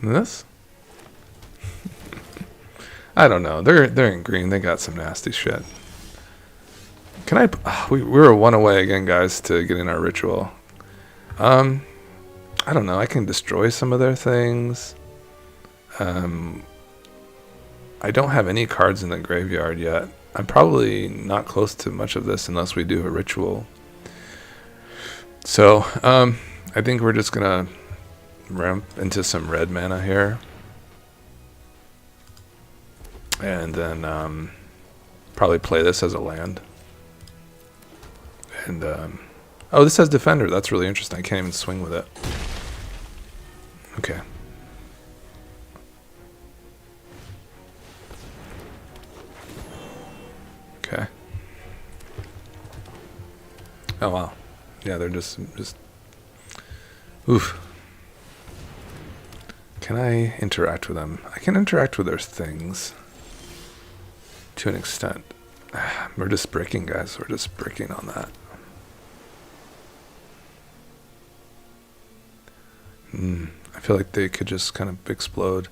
Speaker 1: This? I don't know. They're in green. They got some nasty shit. Can I? We were one away again, guys, to get in our ritual. I don't know. I can destroy some of their things. I don't have any cards in the graveyard yet. I'm probably not close to much of this unless we do a ritual. So, I think we're just gonna ramp into some red mana here. And then probably play this as a land. And oh, this has Defender. That's really interesting. I can't even swing with it. Okay. Okay. Oh wow. Yeah, they're just oof. Can I interact with them? I can interact with their things to an extent. We're just breaking, guys. We're just breaking on that. I feel like they could just kind of explode.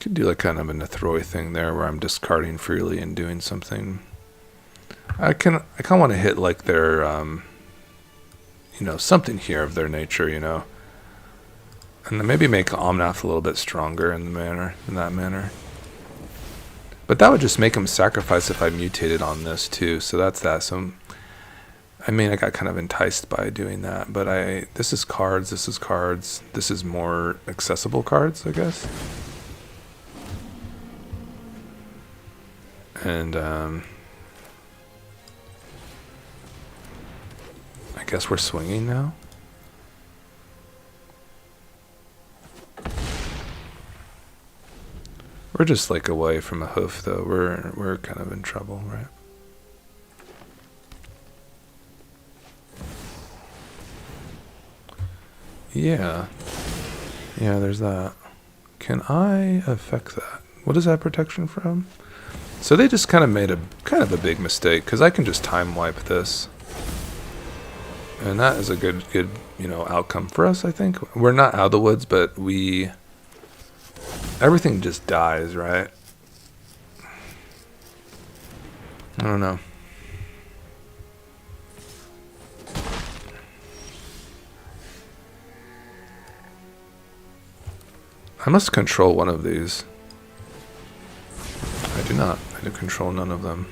Speaker 1: Could do like kind of a Nethroi thing there where I'm discarding freely and doing something. I kind of want to hit like their, you know, something here of their nature, you know. And then maybe make Omnath a little bit stronger in that manner. But that would just make him sacrifice if I mutated on this too. So that's that. So I mean, I got kind of enticed by doing that. But this is cards. This is cards. This is more accessible cards, I guess. And I guess we're swinging now. We're just like away from a hoof, though. We're kind of in trouble, right? Yeah. Yeah, there's that. Can I affect that? What is that protection from? So they just kind of made a big mistake, because I can just time wipe this. And that is a good, outcome for us, I think. We're not out of the woods, but everything just dies, right? I don't know. I must control one of these. I do not. I do control none of them.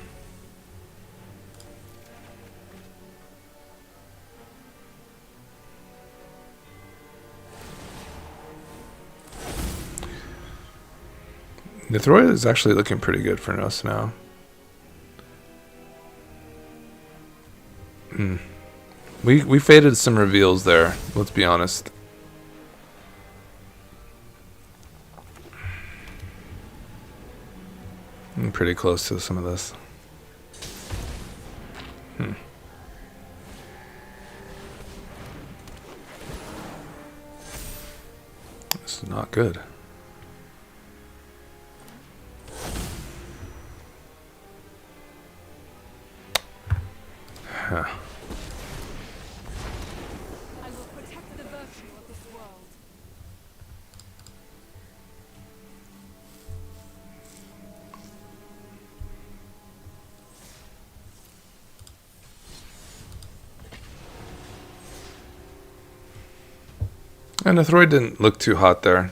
Speaker 1: Nithroid is actually looking pretty good for us now. We faded some reveals there, let's be honest. I'm pretty close to some of this. This is not good. Huh.
Speaker 2: I will protect the virtue of this world.
Speaker 1: And the Nithroid didn't look too hot there.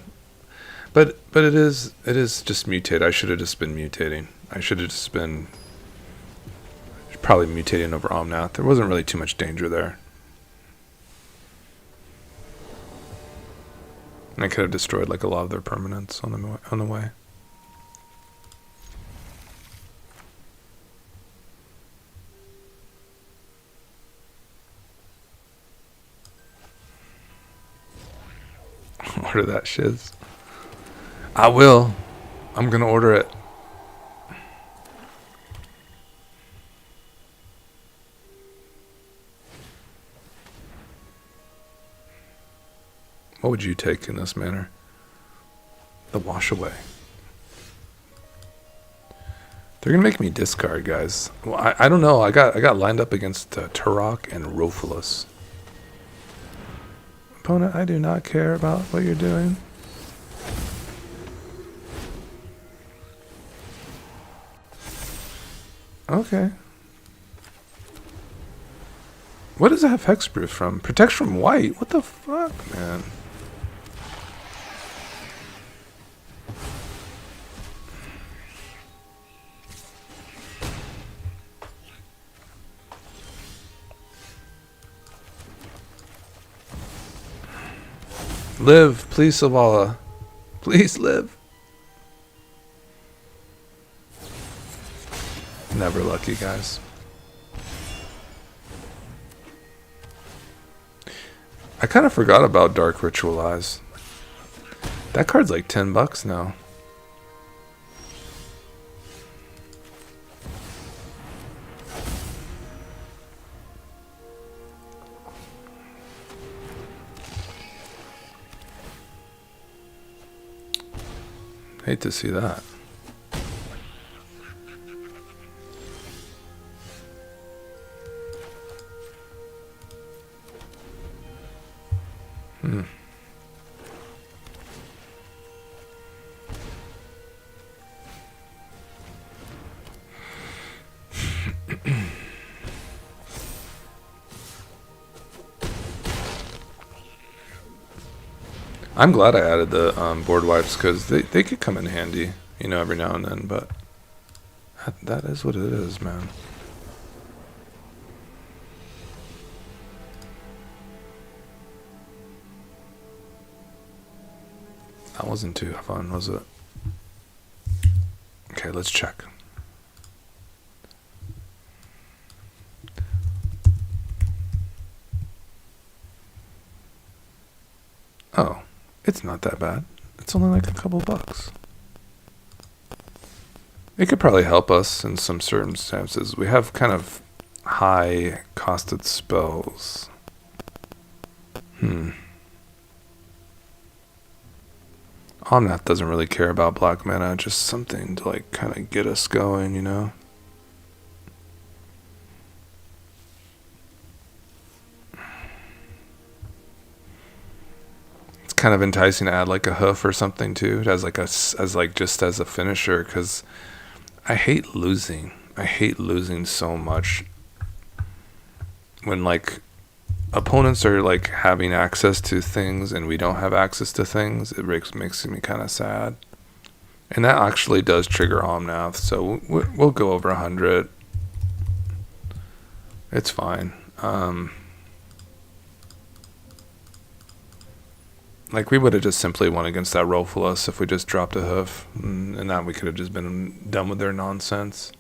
Speaker 1: But it is just mutate. I should have just been mutating. I should have just been probably mutating over Omnath. There wasn't really too much danger there. And I could have destroyed like a lot of their permanents on the way. Order that shiz. I will. I'm gonna order it. What would you take in this manner? The wash away. They're gonna make me discard, guys. Well, I don't know. I got lined up against Turok and Rophilus. Opponent, I do not care about what you're doing. Okay. What does that have hexproof from? Protects from white? What the fuck, man? Live, please, Savala. Please live. Never lucky, guys. I kind of forgot about Dark Ritualize. That card's like $10 now. Hate to see that. I'm glad I added the board wipes because they could come in handy, every now and then, but That is what it is, man. That wasn't too fun, was it? Okay, let's check. Oh, it's not that bad. It's only like a couple bucks. It could probably help us in some circumstances. We have kind of high costed spells. Omnath doesn't really care about black mana, just something to like kind of get us going, you know? It's kind of enticing to add like a hoof or something too, as like just as a finisher, because I hate losing. I hate losing so much when like opponents are like having access to things and we don't have access to things. It makes me kind of sad, and that actually does trigger Omnath. So we'll go over 100. It's fine. Like we would have just simply won against that Rolfulus if we just dropped a hoof, and that we could have just been done with their nonsense.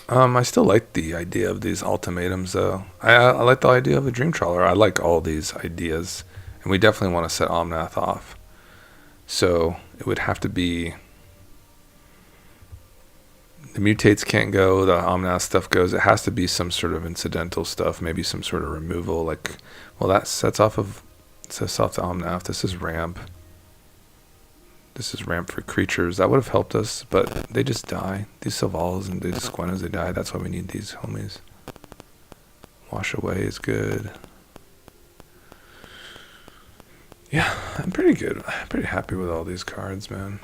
Speaker 1: I still like the idea of these ultimatums, though. I like the idea of a Dream Trawler. I like all these ideas, and we definitely want to set Omnath off. So it would have to be the mutates can't go, the Omnath stuff goes. It has to be some sort of incidental stuff, maybe some sort of removal. Like, well, that sets off the Omnath. This is ramp. This is ramp for creatures. That would have helped us, but they just die. These Sylvanas and these Squenas, they die. That's why we need these homies. Wash Away is good. Yeah, I'm pretty good. I'm pretty happy with all these cards, man.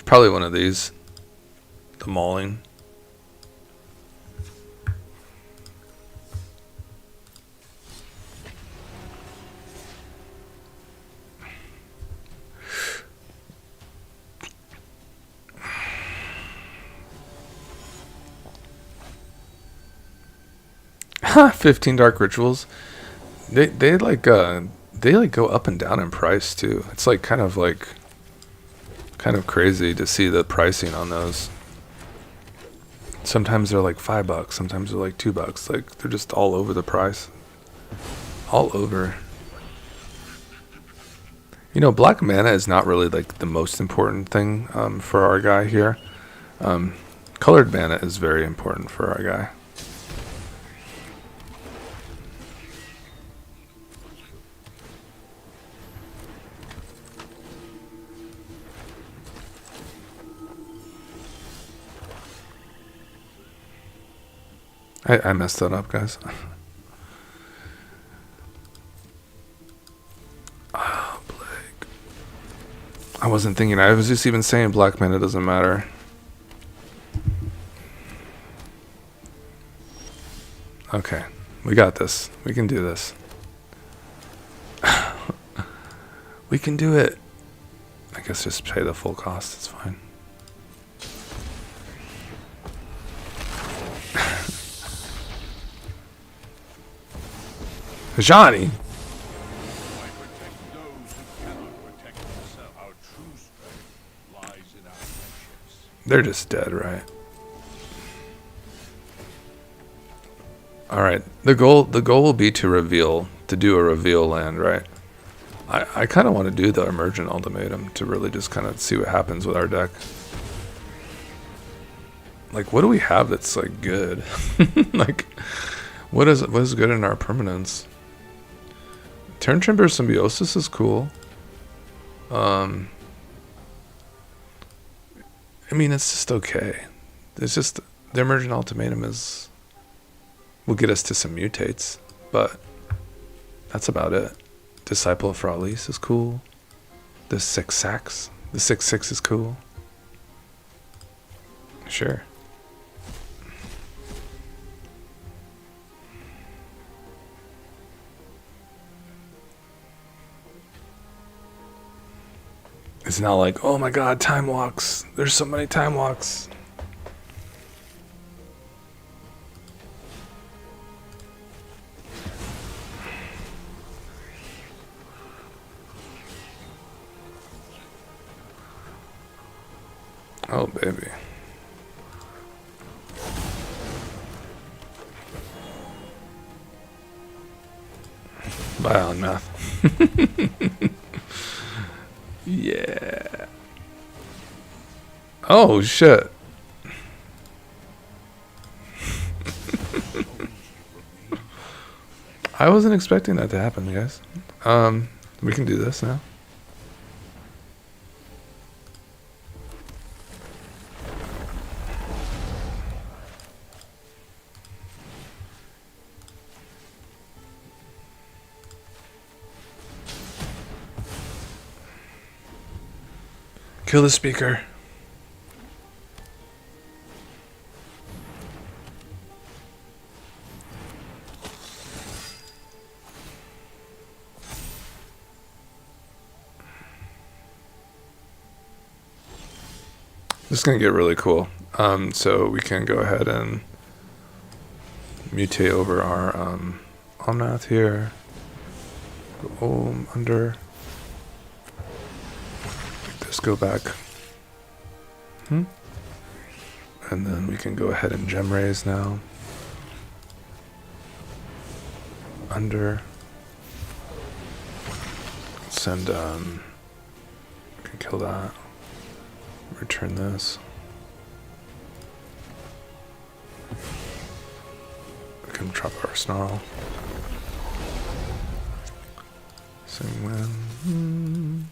Speaker 1: Probably one of these. The Mauling. Ha! 15 Dark Rituals. They like go up and down in price too. It's like kind of crazy to see the pricing on those. Sometimes they're like $5, sometimes they're like $2. Like they're just all over the price. All over. You know, black mana is not really like the most important thing for our guy here. Colored mana is very important for our guy. I messed that up, guys. Oh, Blake. I wasn't thinking. I was just even saying black mana doesn't matter. Okay. We got this. We can do this. We can do it. I guess just pay the full cost. It's fine. Johnny. They're just dead, right? All right. The goal will be to do a reveal land, right? I kind of want to do the Emergent Ultimatum to really just kind of see what happens with our deck. Like, what do we have that's like good? Like, what is good in our permanents? Turn Chamber Symbiosis is cool. I mean, it's just okay. It's just the Emergent Ultimatum will get us to some mutates, but that's about it. Disciple of Fraulease is cool. The 6-6. The 6-6 is cool. Sure. It's not like, oh my god, time walks. There's so many time walks. Oh, baby. Bye, Omnath. Yeah. Oh, shit. I wasn't expecting that to happen, guys. We can do this now. Kill the speaker. This is going to get really cool. So we can go ahead and mutate over our Omnath here. Go under. Make this go back. And then we can go ahead and gem raise now. Under. Send, we can kill that. Return this. We can drop our snarl. Sing win.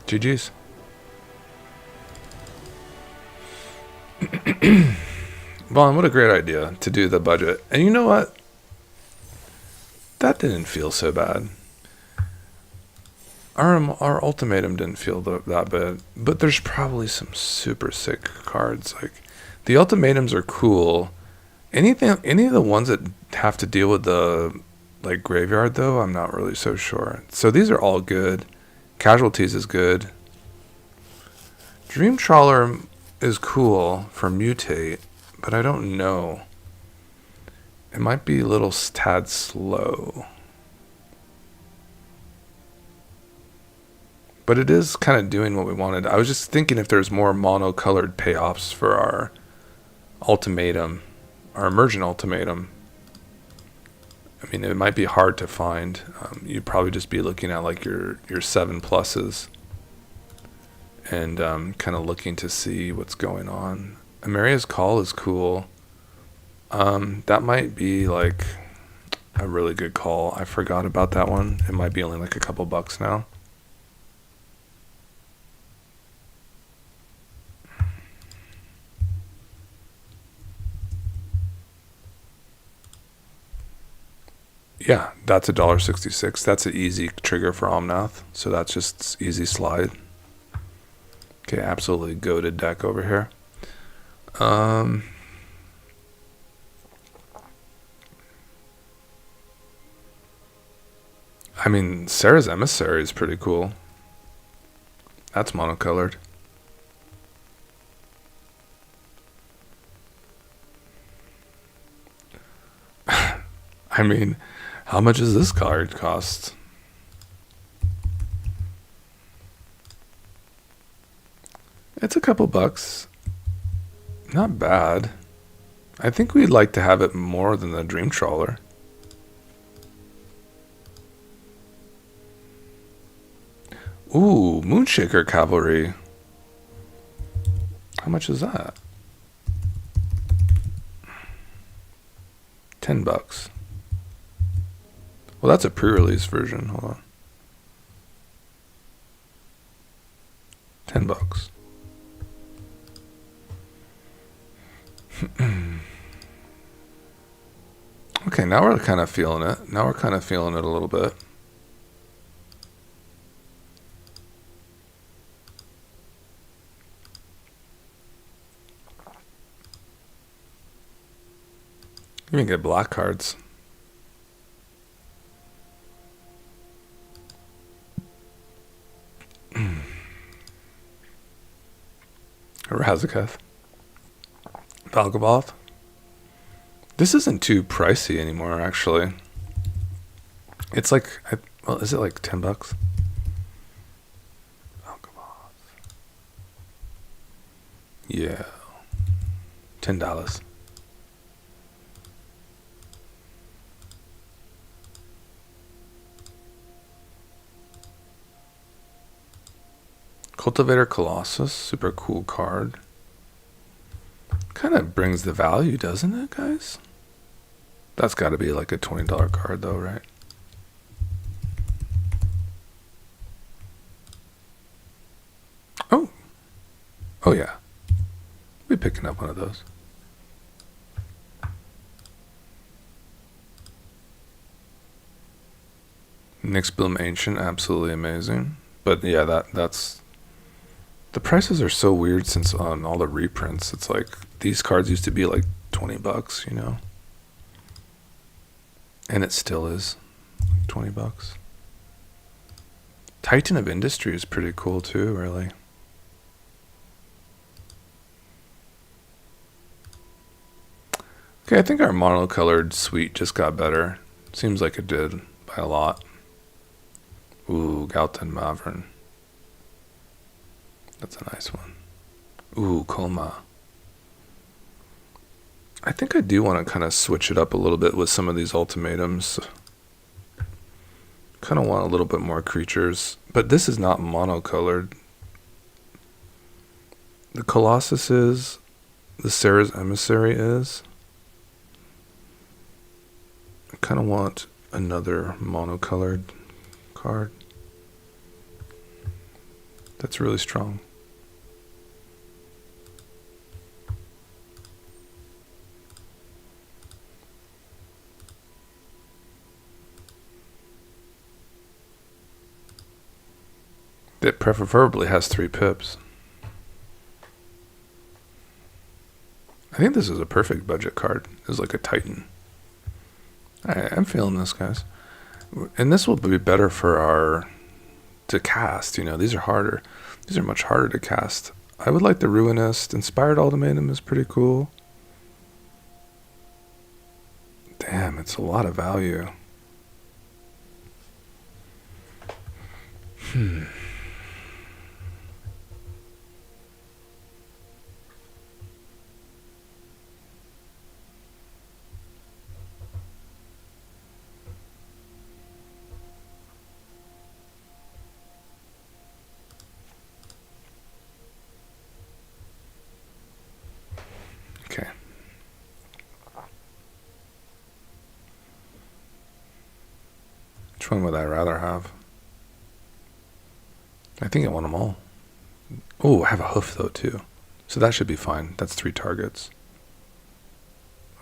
Speaker 1: GG's. Vaughn, what a great idea to do the budget. And you know what? That didn't feel so bad. Our ultimatum didn't feel that bad, but there's probably some super sick cards. Like the ultimatums are cool. Any of the ones that have to deal with the like graveyard though, I'm not really so sure. So these are all good. Casualties is good. Dream Trawler is cool for mutate, but I don't know. It might be a little tad slow. But it is kind of doing what we wanted. I was just thinking if there's more mono-colored payoffs for our ultimatum, our emergent ultimatum. I mean, it might be hard to find. You'd probably just be looking at like your 7+s and kind of looking to see what's going on. Amaria's Call is cool. That might be like a really good call. I forgot about that one. It might be only like a couple bucks now. Yeah, that's $1.66. That's an easy trigger for Omnath. So that's just easy slide. Okay, absolutely goated deck over here. I mean, Sarah's Emissary is pretty cool. That's monocolored. I mean, how much does this card cost? It's a couple bucks. Not bad. I think we'd like to have it more than the Dream Trawler. Ooh, Moonshaker Cavalry. How much is that? $10. Well, that's a pre-release version. Hold on. $10. Okay, now we're kind of feeling it. Now we're kind of feeling it a little bit. You can get black cards. Razaketh. Valgaboth. This isn't too pricey anymore, actually. It's like, well, is it like $10? Valgaboth. Yeah. $10. Cultivator Colossus, super cool card. Kind of brings the value, doesn't it, guys? That's got to be like a $20 card, though, right? Oh. Oh, yeah. We're picking up one of those. Nyxbloom Ancient, absolutely amazing. But yeah, that's... The prices are so weird since on all the reprints. It's like, these cards used to be like $20, you know? And it still is like $20. Titan of Industry is pretty cool too, really. Okay, I think our monocolored suite just got better. Seems like it did by a lot. Ooh, Galton Mavern. That's a nice one. Ooh, Kolma. I think I do want to kind of switch it up a little bit with some of these ultimatums. Kind of want a little bit more creatures. But this is not monocolored. The Colossus is. The Sarah's Emissary is. I kind of want another monocolored card. That's really strong. It preferably has 3 pips. I think this is a perfect budget card. It's like a Titan. I'm feeling this, guys. And this will be better for our... to cast, you know. These are harder. These are much harder to cast. I would like the Ruinist. Inspired Ultimatum is pretty cool. Damn, it's a lot of value. Okay. Which one would I rather have? I think I want them all. Oh, I have a hoof though too. So that should be fine. That's 3 targets.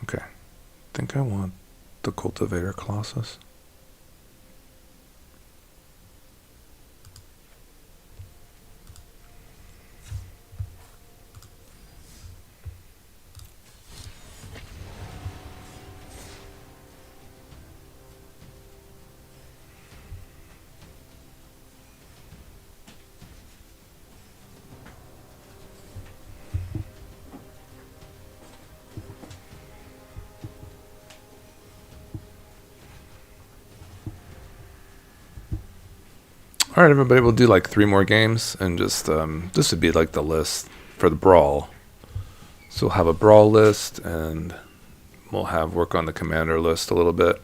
Speaker 1: Okay. I think I want the Cultivator Colossus. All right, everybody, we'll do like 3 more games, and just this would be like the list for the brawl. So we'll have a brawl list, and we'll have work on the commander list a little bit.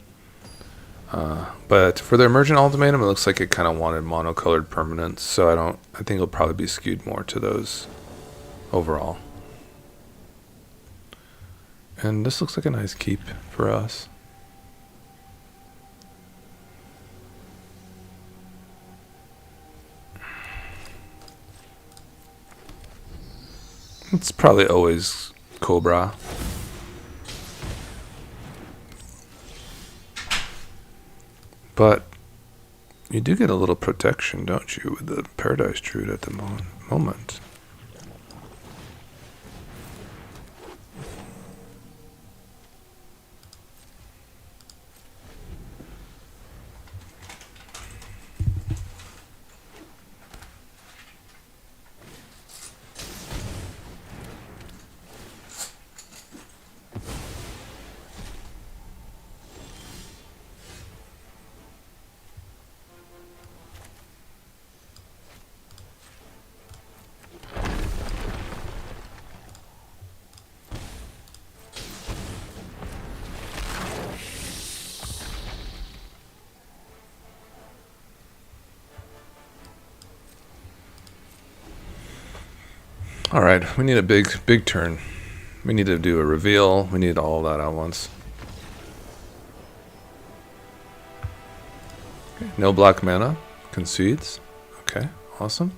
Speaker 1: But for the emergent ultimatum, it looks like it kind of wanted monocolored permanents, so I think it'll probably be skewed more to those overall. And this looks like a nice keep for us. It's probably always Cobra. But you do get a little protection, don't you, with the Paradise Druid at the moment. Alright, we need a big turn. We need to do a reveal. We need all that at once. Okay, no black mana. Concedes. Okay, awesome.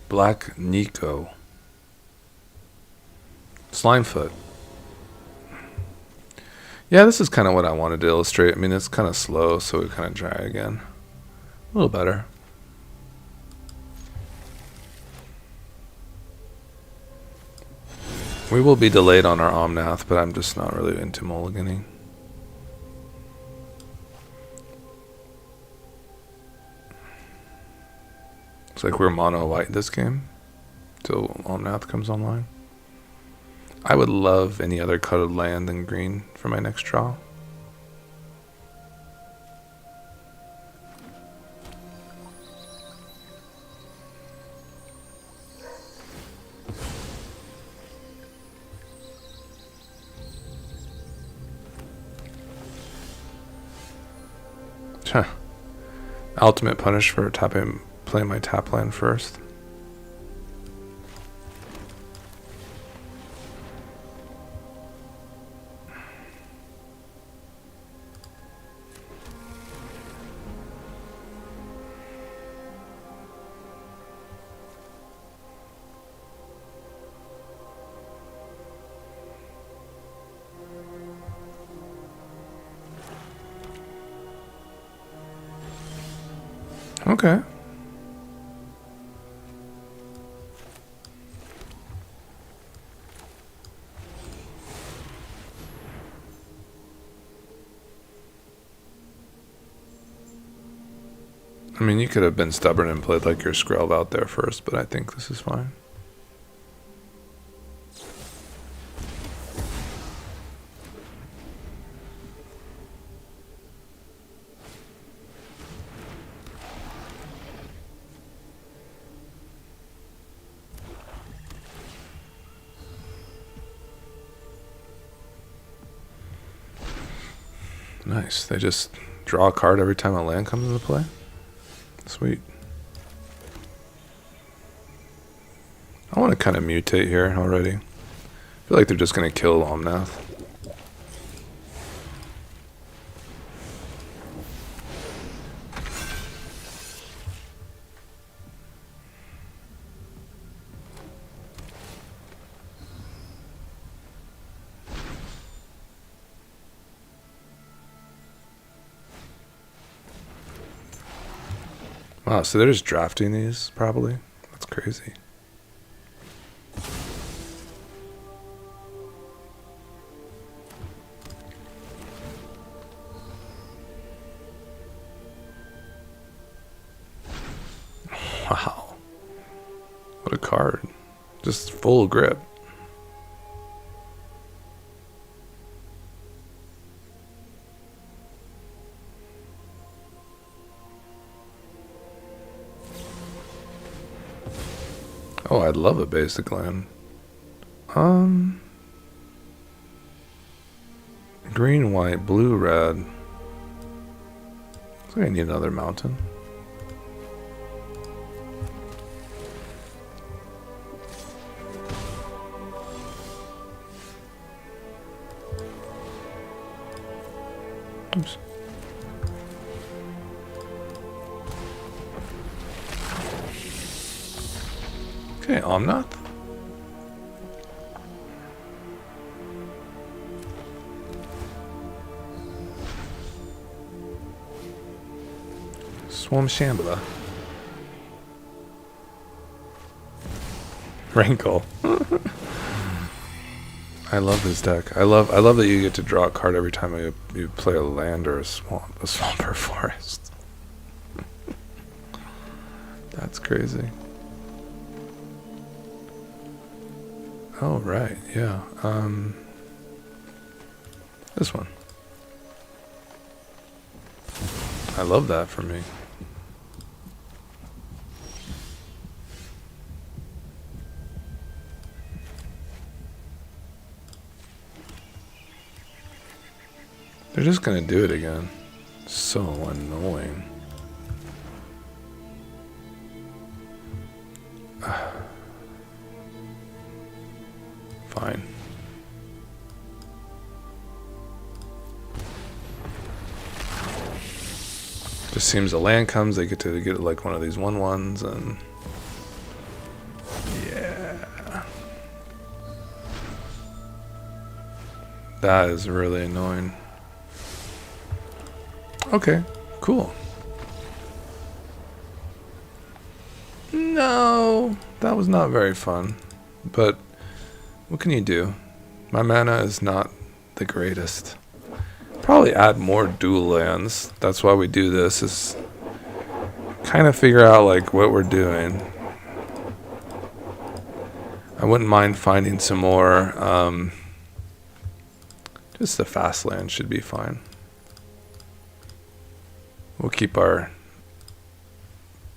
Speaker 1: Black Nico. Slimefoot. Yeah, this is kind of what I wanted to illustrate. I mean, it's kind of slow, so we kind of try again. A little better. We will be delayed on our Omnath, but I'm just not really into mulliganing. Looks like we're mono white this game till Omnath comes online. I would love any other colored land than green for my next draw. Ultimate punish for playing my tap land first. Okay. I mean, you could have been stubborn and played like your Skrelv out there first, but I think this is fine. Nice. They just draw a card every time a land comes into play. Sweet. I want to kind of mutate here already. I feel like they're just going to kill Omnath. Wow, so they're just drafting these, probably? That's crazy. Wow. What a card. Just full grip. Oh, I'd love a basic land. Green, white, blue, red. Looks like I need another mountain. Okay, Omnath. Swam Shambhala. Rankle. I love this deck. I love that you get to draw a card every time you play a land or a swamp or forest. That's crazy. Oh right, yeah. This one. I love that for me. They're just gonna do it again. So annoying. Fine. Just seems a land comes, they get to get like one of these 1/1s and yeah. That is really annoying. Okay, cool. No, that was not very fun. But what can you do? My mana is not the greatest. Probably add more dual lands. That's why we do this, is kind of figure out like what we're doing. I wouldn't mind finding some more. Just the fast land should be fine. We'll keep our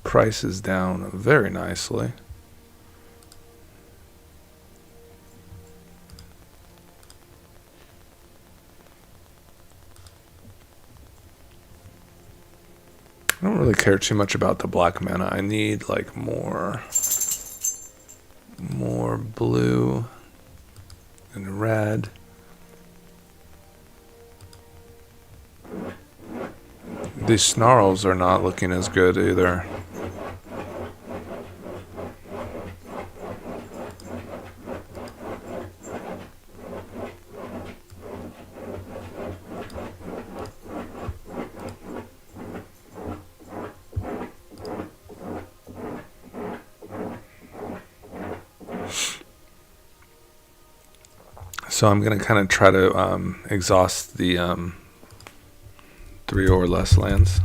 Speaker 1: prices down very nicely. I don't really care too much about the black mana. I need like more blue and red. These snarls are not looking as good either. So I'm going to kind of try to exhaust the 3 or less lands.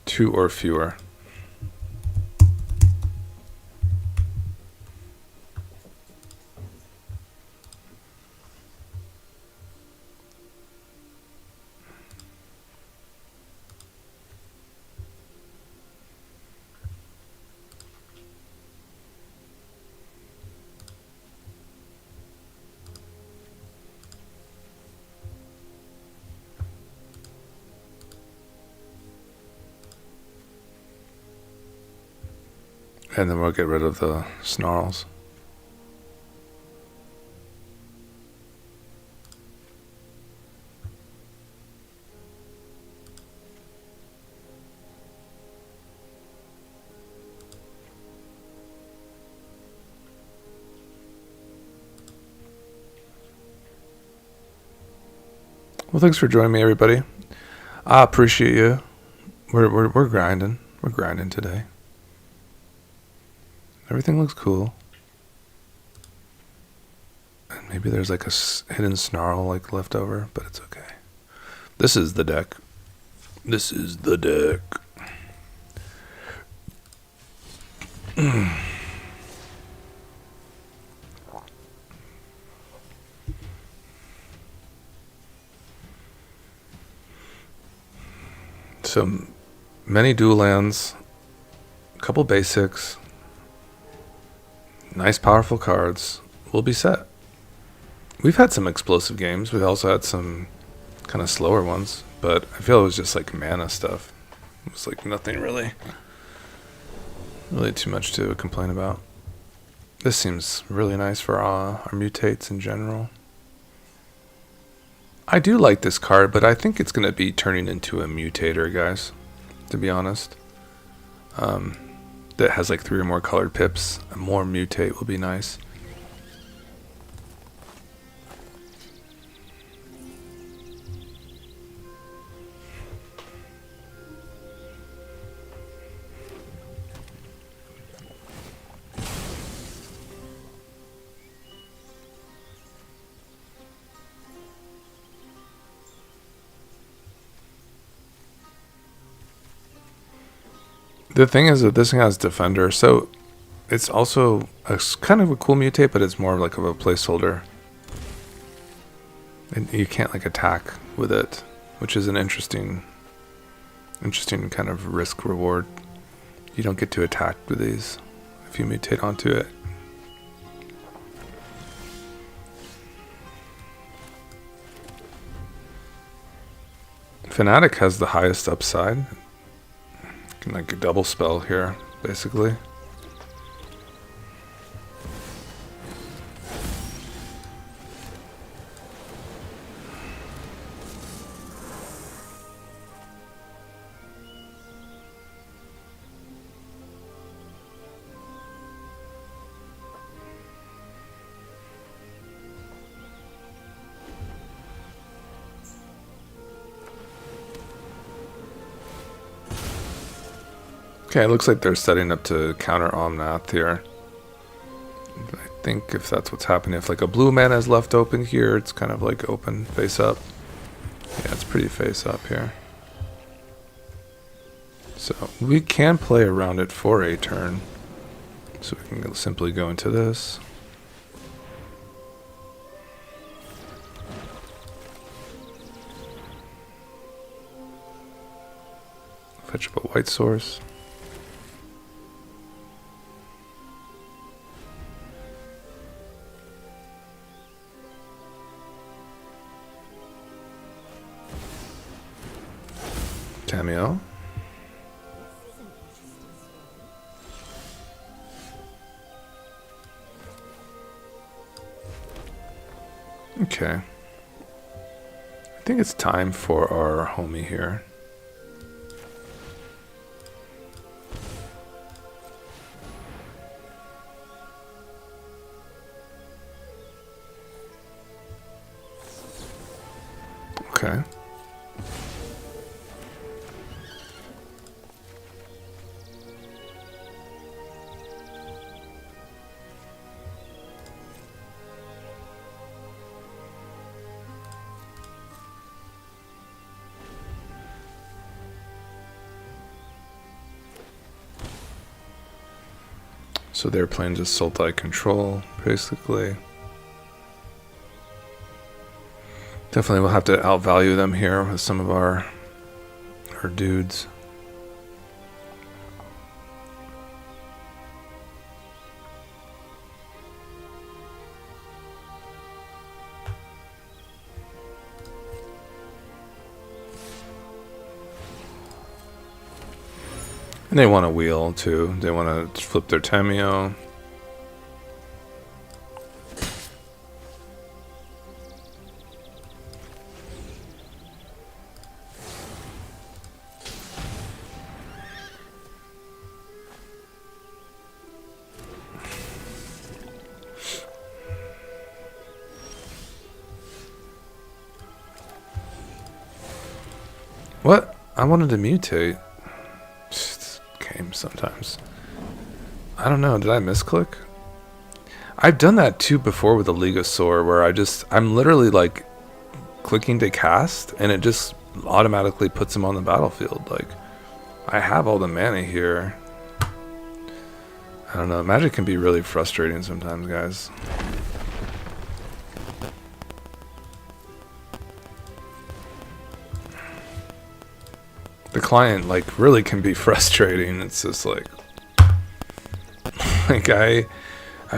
Speaker 1: Two or fewer. And then we'll get rid of the snarls. Well, thanks for joining me, everybody. I appreciate you. We're grinding. We're grinding today. Everything looks cool. And maybe there's like a hidden snarl like left over, but it's okay. This is the deck. This is the deck. So many dual lands, a couple basics, nice powerful cards. We'll be set. We've had some explosive games. We've also had some kind of slower ones, but I feel it was just like mana stuff. It was like nothing really too much to complain about. This seems really nice for our mutates in general. I do like this card, but I think it's going to be turning into a mutator, guys, to be honest. That has like 3 or more colored pips. A more mutate will be nice. The thing is that this thing has defender, so it's also kind of a cool mutate, but it's more like of a placeholder. And you can't like attack with it, which is an interesting kind of risk reward. You don't get to attack with these if you mutate onto it. Fnatic has the highest upside. Can like a double spell here, basically. Okay, it looks like they're setting up to counter Omnath here. I think if that's what's happening, if like a blue mana is left open here, it's kind of like open face up. Yeah, it's pretty face up here. So we can play around it for a turn. So we can simply go into this. Fetch up a white source. Cameo. Okay. I think it's time for our homie here. Okay. So they're playing just Sultai control, basically. Definitely we'll have to outvalue them here with some of our dudes. And they want to wheel too. They want to flip their Tameo. What? I wanted to mutate. Game sometimes. I don't know. Did I misclick? I've done that too before with the League of Soar, where I'm literally like clicking to cast, and it just automatically puts him on the battlefield. Like, I have all the mana here. I don't know. Magic can be really frustrating sometimes, guys. The client like really can be frustrating. It's just like I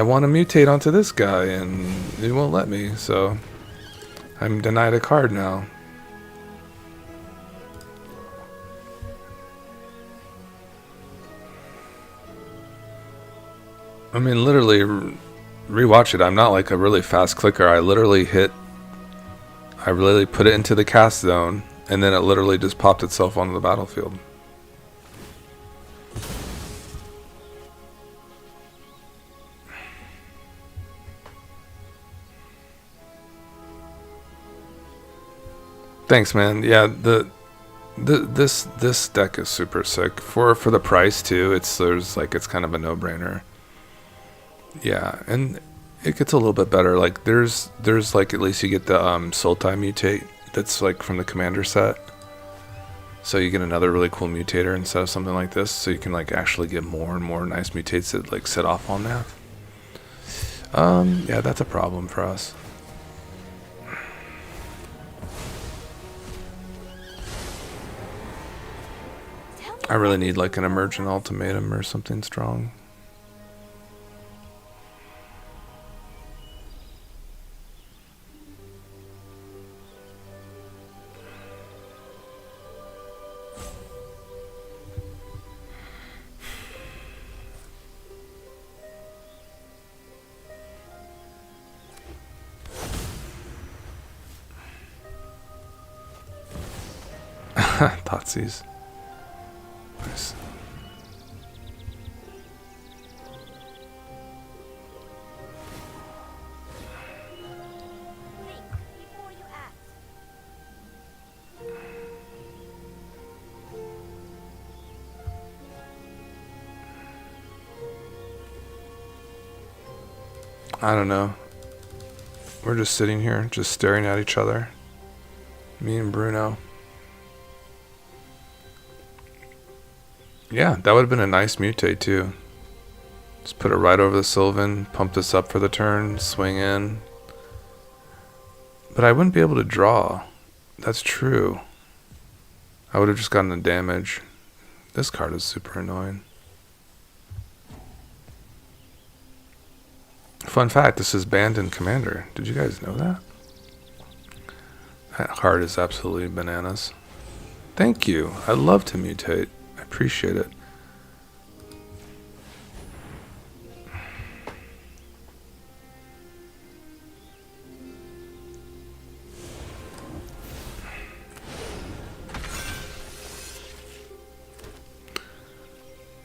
Speaker 1: want to mutate onto this guy and he won't let me, so I'm denied a card now. I mean, literally rewatch it. I'm not like a really fast clicker. I literally hit I literally put it into the cast zone, and then it literally just popped itself onto the battlefield. Thanks, man. Yeah, this deck is super sick for the price too. It's kind of a no-brainer. Yeah, and it gets a little bit better. Like there's like at least you get the Sultai mutate that's like from the commander set. So you get another really cool mutator instead of something like this. So you can like actually get more and more nice mutates that like set off Omnath. Yeah, that's a problem for us. I really need like an emergent ultimatum or something strong. Thoughtseize. Nice. I don't know. We're just sitting here, just staring at each other. Me and Bruno. Yeah, that would have been a nice mutate too. Just put it right over the Sylvan, pump this up for the turn, swing in. But I wouldn't be able to draw. That's true. I would have just gotten the damage. This card is super annoying. Fun fact, this is banned in Commander. Did you guys know that? That card is absolutely bananas. Thank you. I love to mutate. I appreciate it.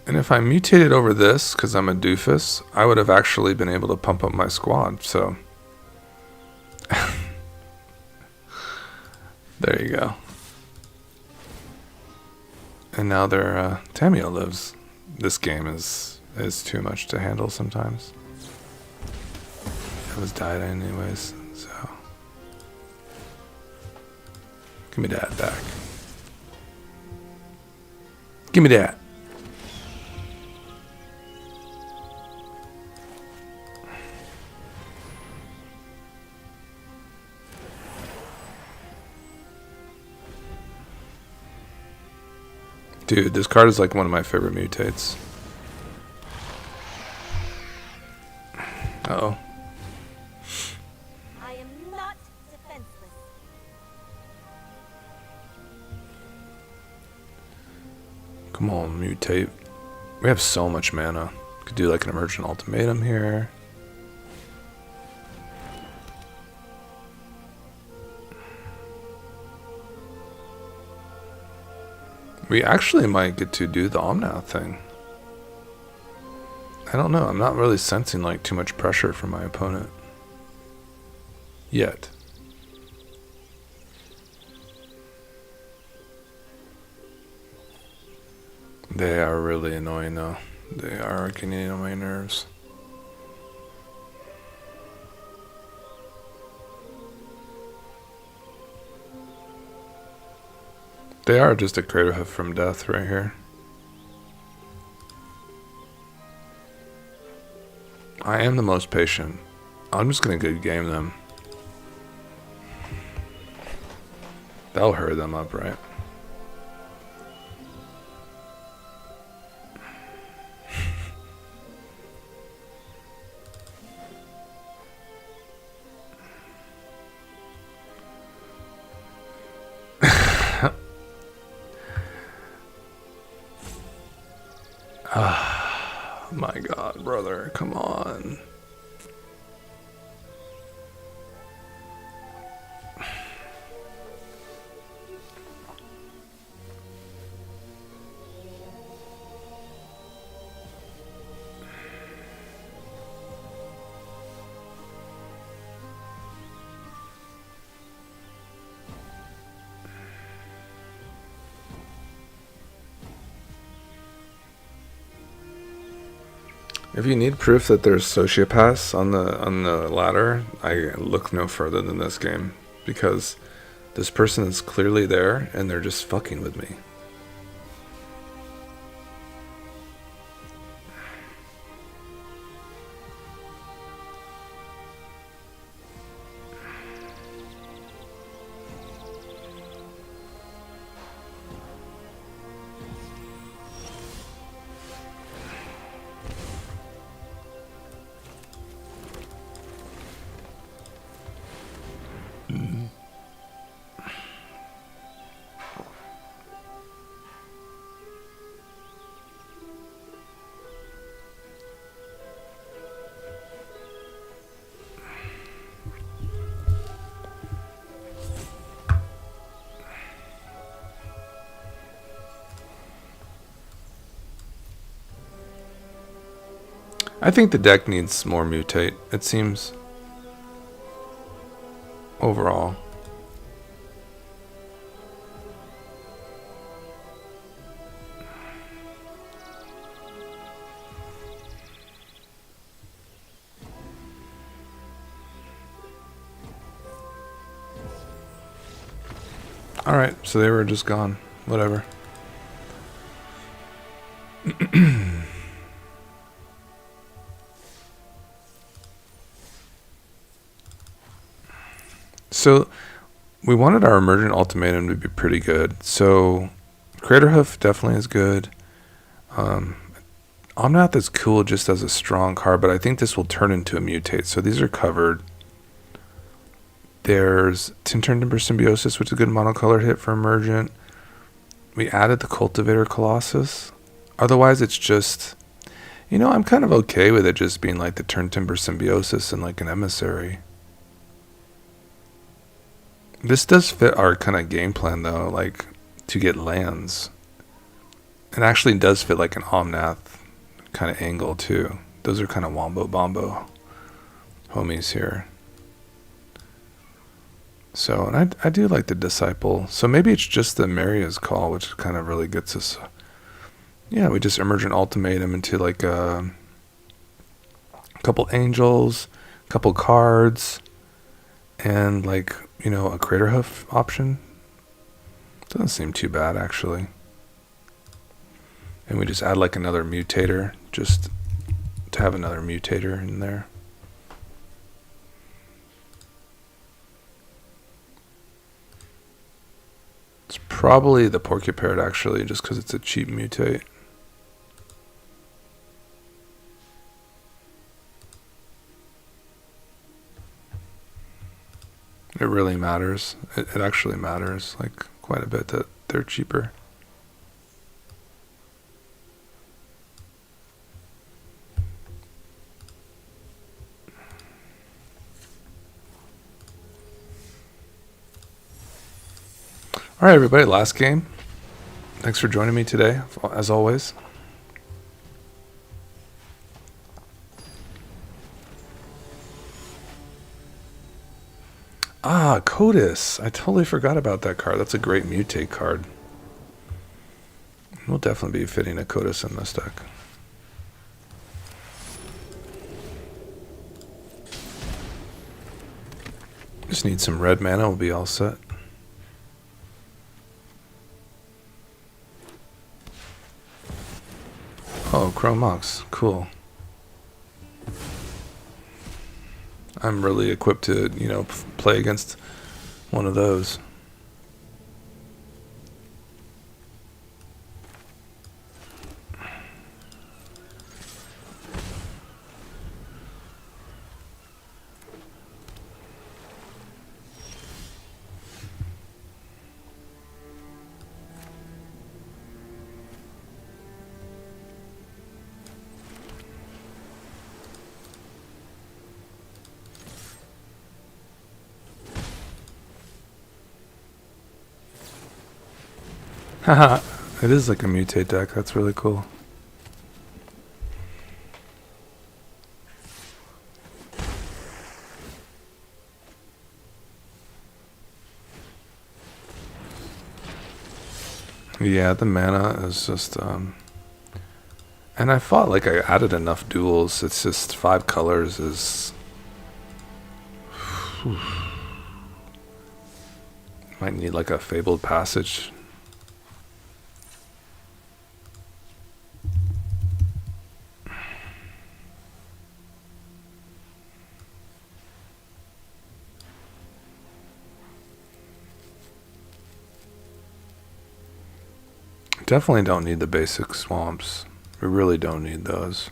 Speaker 1: And if I mutated over this, because I'm a doofus, I would have actually been able to pump up my squad, so. There you go. And now their Tamio lives. This game is too much to handle sometimes. I was died anyways, so. Give me that back. Give me that. Dude, this card is like one of my favorite mutates. Uh-oh.
Speaker 3: I am not defenseless.
Speaker 1: Come on, mutate. We have so much mana. Could do like an emergent ultimatum here. We actually might get to do the Omnath thing. I don't know. I'm not really sensing like too much pressure from my opponent. Yet. They are really annoying though. They are getting on my nerves. They are just a crater from death right here. I am the most patient. I'm just gonna good game them. That'll hurry them up, right? My God, brother, come on. If you need proof that there's sociopaths on the ladder, I look no further than this game, because this person is clearly there and they're just fucking with me. I think the deck needs more mutate, it seems. Overall. Alright, so they were just gone. Whatever. So, we wanted our Emergent Ultimatum to be pretty good. So, Craterhoof definitely is good. Omnath is cool just as a strong card, but I think this will turn into a mutate. So, these are covered. There's Tinturn Timber Symbiosis, which is a good monocolor hit for Emergent. We added the Cultivator Colossus. Otherwise, it's just... You know, I'm kind of okay with it just being like the Turn Timber Symbiosis and like an Emissary. This does fit our kind of game plan, though, like, to get lands. It actually does fit like an Omnath kind of angle, too. Those are kind of wombo-bombo homies here. So, and I do like the Disciple. So maybe it's just the Maria's Call, which kind of really gets us... Yeah, we just Emergent Ultimatum into like a couple Angels, a couple cards, and like... You know, a Craterhoof option. Doesn't seem too bad, actually. And we just add like another mutator, just to have another mutator in there. It's probably the Porcupine, actually, just because it's a cheap mutate. It really matters. It actually matters, like, quite a bit that they're cheaper. Alright, everybody, last game. Thanks for joining me today, as always. Ah, Codis. I totally forgot about that card. That's a great mutate card. We'll definitely be fitting a Codis in this deck. Just need some red mana. We'll be all set. Oh, Chrome Mox. Cool. I'm really equipped to, you know, play against one of those. Haha, it is like a mutate deck. That's really cool. Yeah, the mana is just And I thought like I added enough duels. It's just 5 colors is... Might need like a Fabled Passage. Definitely don't need the basic swamps. We really don't need those.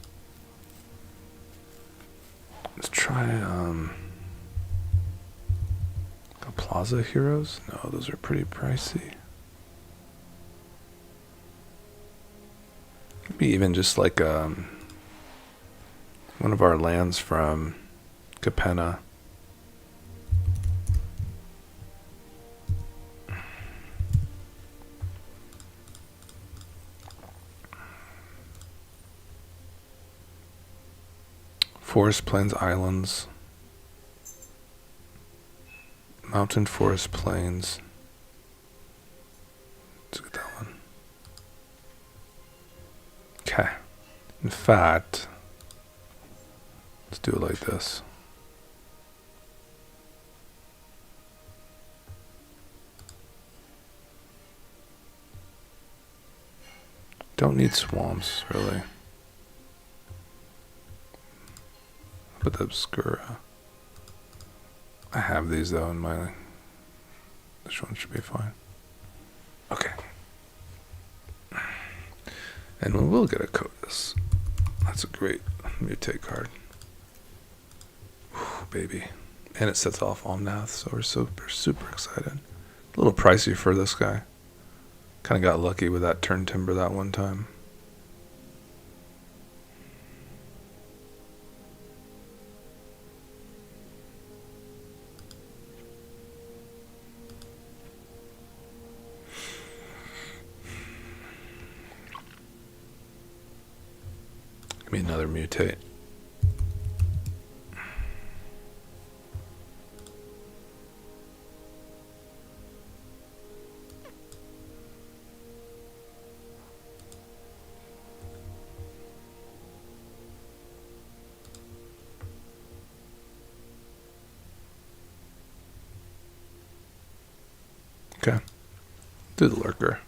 Speaker 1: Let's try Plaza Heroes? No, those are pretty pricey. Maybe even just like one of our lands from Capenna. Forest Plains Islands. Mountain Forest Plains. Let's get that one. Okay. In fact, let's do it like this. Don't need swamps, really. But the Obscura. I have these though in my... This one should be fine. Okay. And we will get a Codas. That's a great mutate card. Whew, baby. And it sets off Omnath, so we're super excited. A little pricey for this guy. Kind of got lucky with that turn timber that one time. Give me another mutate. Okay. Do the lurker.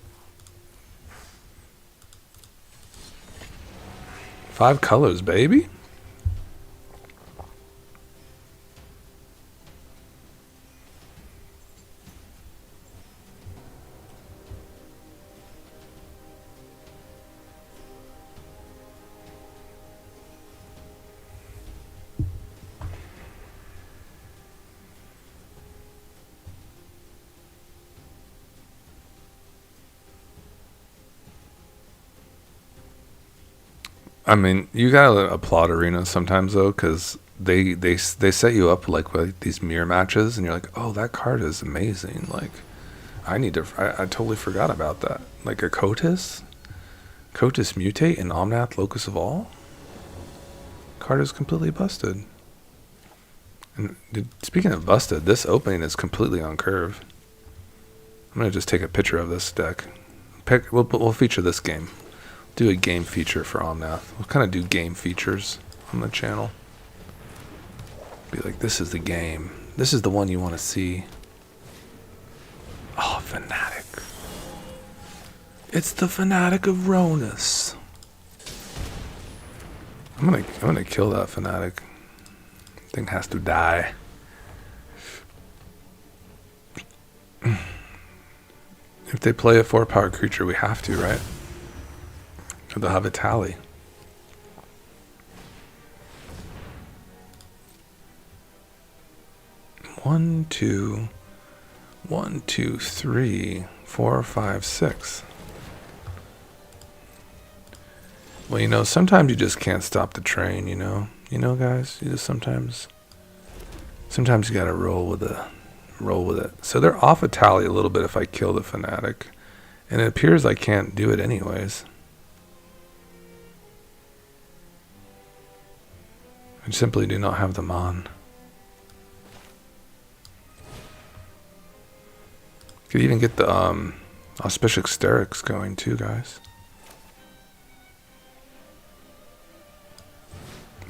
Speaker 1: 5 colors, baby. I mean, you gotta applaud Arena sometimes though, because they set you up like with these mirror matches, and you're like, oh, that card is amazing. Like, I need to. I totally forgot about that. Like a Cotis mutate in Omnath Locus of All. Card is completely busted. And speaking of busted, this opening is completely on curve. I'm gonna just take a picture of this deck. We'll feature this game. Do a game feature for Omnath. We'll kind of do game features on the channel. Be like, this is the game. This is the one you want to see. Oh, Fanatic. It's the Fanatic of Ronus. I'm gonna kill that Fanatic. Thing has to die. If they play a 4-power creature, we have to, right? They'll have a tally. One, two, 3, 4, 5, 6. Well, you know, sometimes you just can't stop the train, you know. You know, guys, you just sometimes you gotta roll with it. So they're off a tally a little bit if I kill the Fanatic. And it appears I can't do it anyways. I simply do not have them on. Could even get the Auspicious Sterix going too, guys.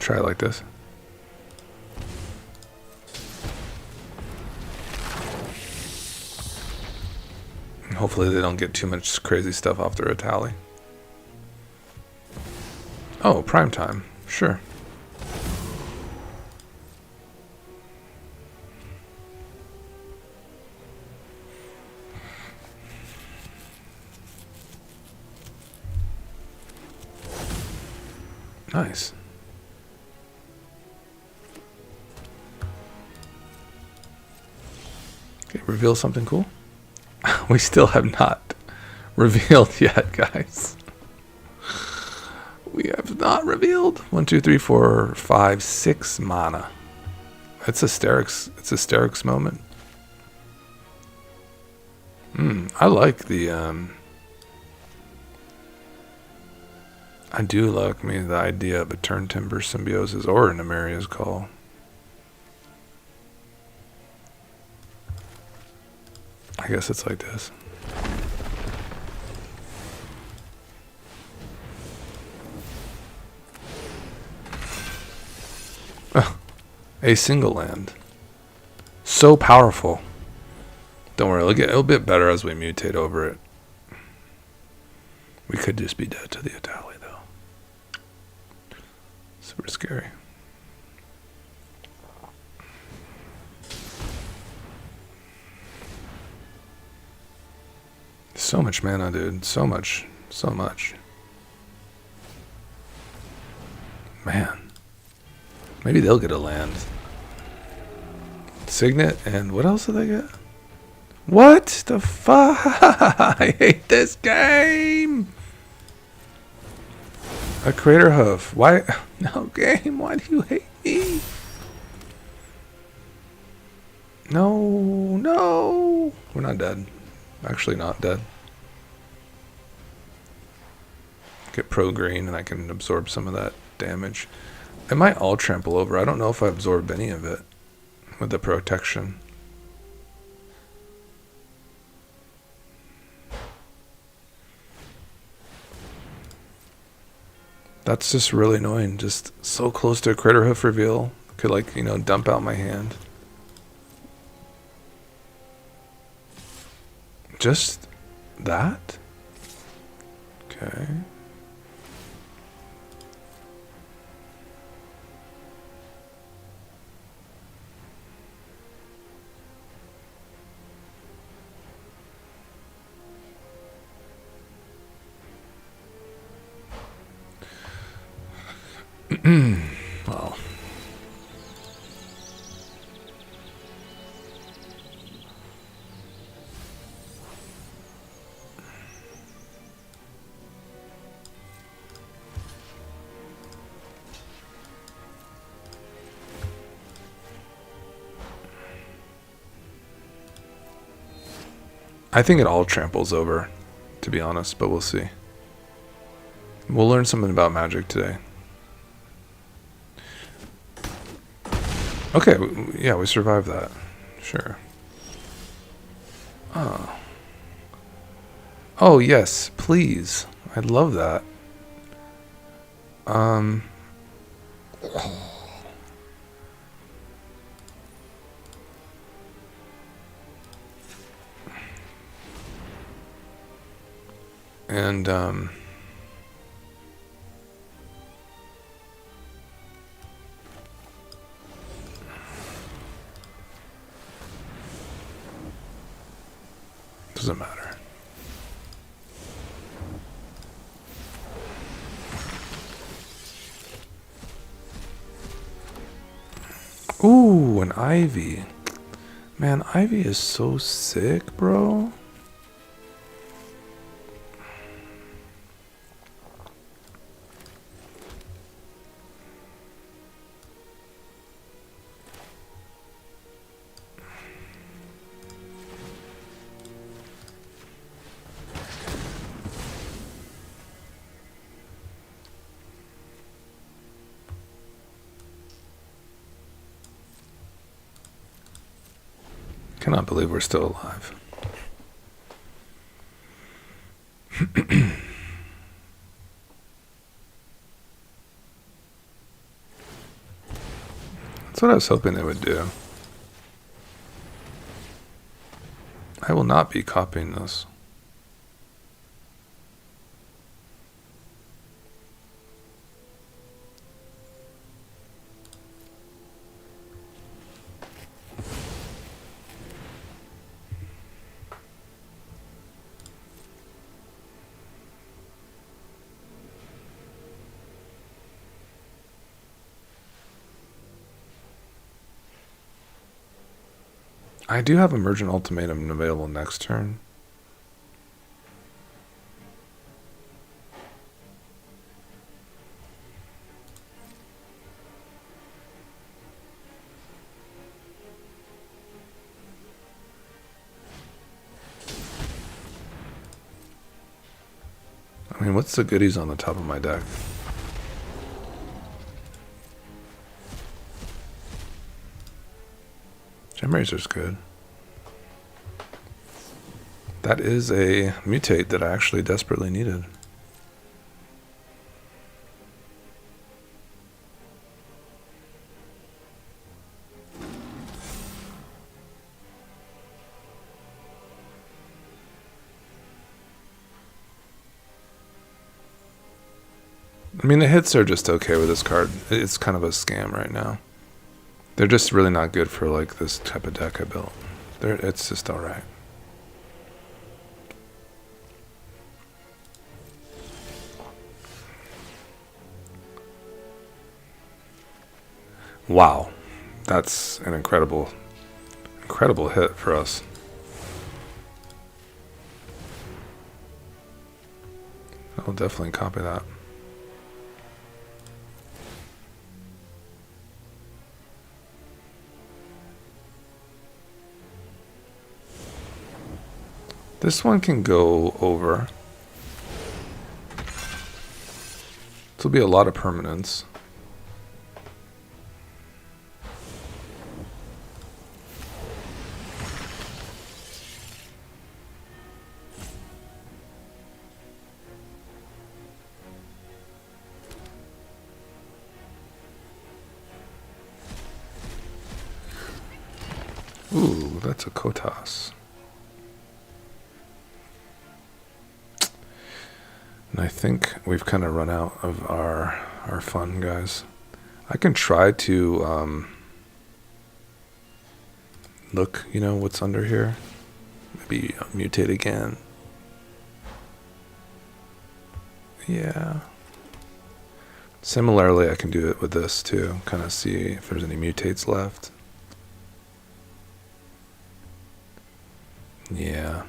Speaker 1: try it like this. And hopefully they don't get too much crazy stuff off their tally. Oh, prime time. Sure. Nice. Okay, reveal something cool. We still have not revealed yet, guys. We have not revealed. 1, 2, 3, 4, 5, 6 mana. It's hysterics. It's hysterics moment. I like the I do like me the idea of a turn timber symbiosis or an Amaria's Call. I guess it's like this. A single land. So powerful. Don't worry, it'll get better as we mutate over it. We could just be dead to the Itali, though. Super scary. So much mana, dude. So much. So much. Man. Maybe they'll get a land. Signet, and what else do they get? What the fuck? I hate this game. A crater hoof. Why? No game. Why do you hate me? No, no. We're not dead. Actually, not dead. Get pro green, and I can absorb some of that damage. It might all trample over. I don't know if I absorbed any of it with the protection. That's just really annoying. Just so close to a crater hoof reveal. Could, like, you know, dump out my hand. Just that? Okay. Well. I think it all tramples over, to be honest, but we'll see. We'll learn something about magic today. Okay, yeah, we survived that. Sure. Oh. Oh, yes, please. I'd love that. And, doesn't matter. Ooh, an Ivy. Man, Ivy is so sick, bro. Cannot believe we're still alive. That's what I was hoping they would do. I will not be copying this. I do have Emergent Ultimatum available next turn. I mean, what's the goodies on the top of my deck? Gem Razor's good. That is a mutate that I actually desperately needed. I mean, the hits are just okay with this card. It's kind of a scam right now. They're just really not good for like this type of deck I built. It's just alright. Wow. That's an incredible hit for us. I'll definitely copy that. This one can go over. This will be a lot of permanence. Ooh, that's a Kotas. And I think we've kind of run out of our fun, guys. I can try to look, you know, what's under here. Maybe mutate again. Yeah. Similarly, I can do it with this too. Kind of see if there's any mutates left. Yeah.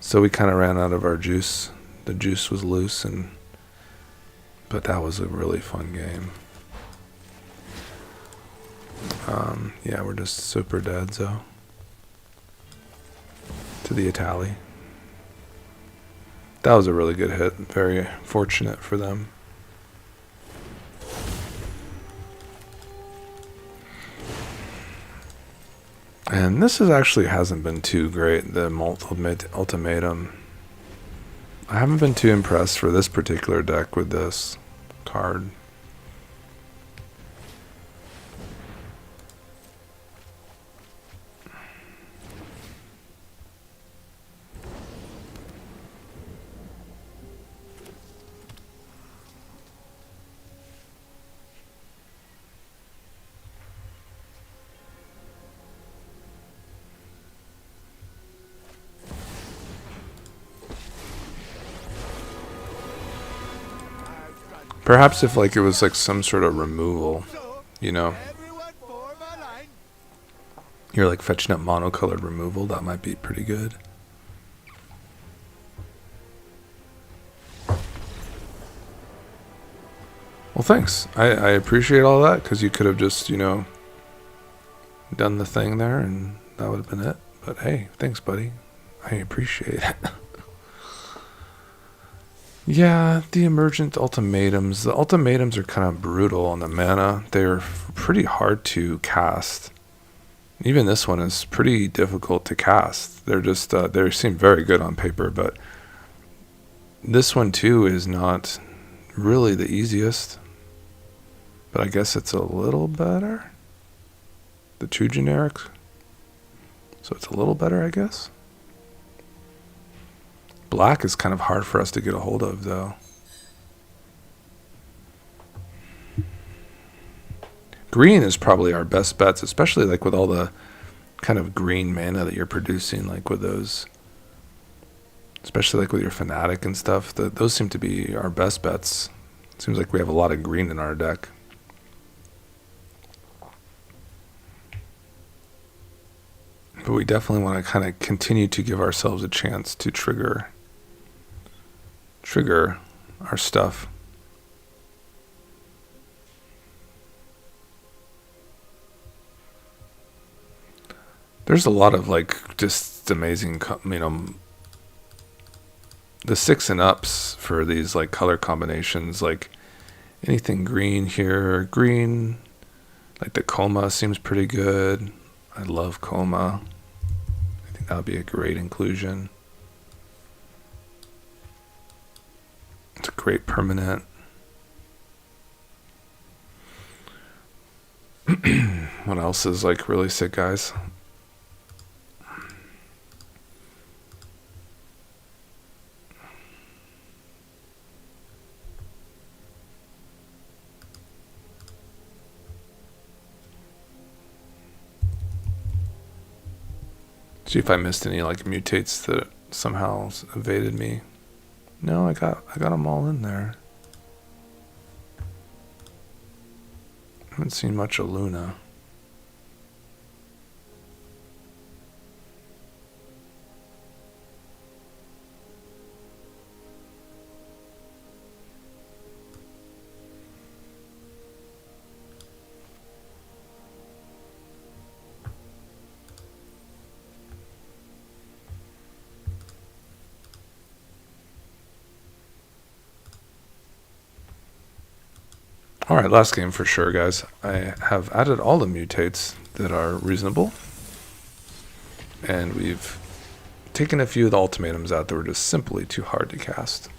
Speaker 1: So we kind of ran out of our juice. The juice was loose, but that was a really fun game. Yeah, we're just super dead, so. To the Itali. That was a really good hit. Very fortunate for them. And this actually hasn't been too great, the ultimatum. I haven't been too impressed for this particular deck with this card. Perhaps if like it was like some sort of removal, you know. You're like fetching up monocolored removal, that might be pretty good. Well, thanks. I appreciate all that, because you could have just, you know, done the thing there and that would have been it. But hey, thanks, buddy. I appreciate it. Yeah, the emergent ultimatums. The ultimatums are kind of brutal on the mana. They're pretty hard to cast. Even this one is pretty difficult to cast. They're just, they seem very good on paper, but this one too is not really the easiest. but I guess it's a little better. The 2 generic. So it's a little better, I guess. Black is kind of hard for us to get a hold of, though. Green is probably our best bets, especially like with all the kind of green mana that you're producing, like with those, especially like with your Fnatic and stuff. Those seem to be our best bets. Seems like we have a lot of green in our deck. But we definitely want to kind of continue to give ourselves a chance to trigger our stuff. There's a lot of like just amazing, the 6 and ups for these like color combinations, like anything green here, green, like the Coma seems pretty good. I love Coma. I think that would be a great inclusion. It's a great permanent. What else is like really sick, guys? See if I missed any like mutates that somehow evaded me. No, I got them all in there. Haven't seen much of Luna. Alright, last game for sure, guys. I have added all the mutates that are reasonable. And we've taken a few of the ultimatums out that were just simply too hard to cast.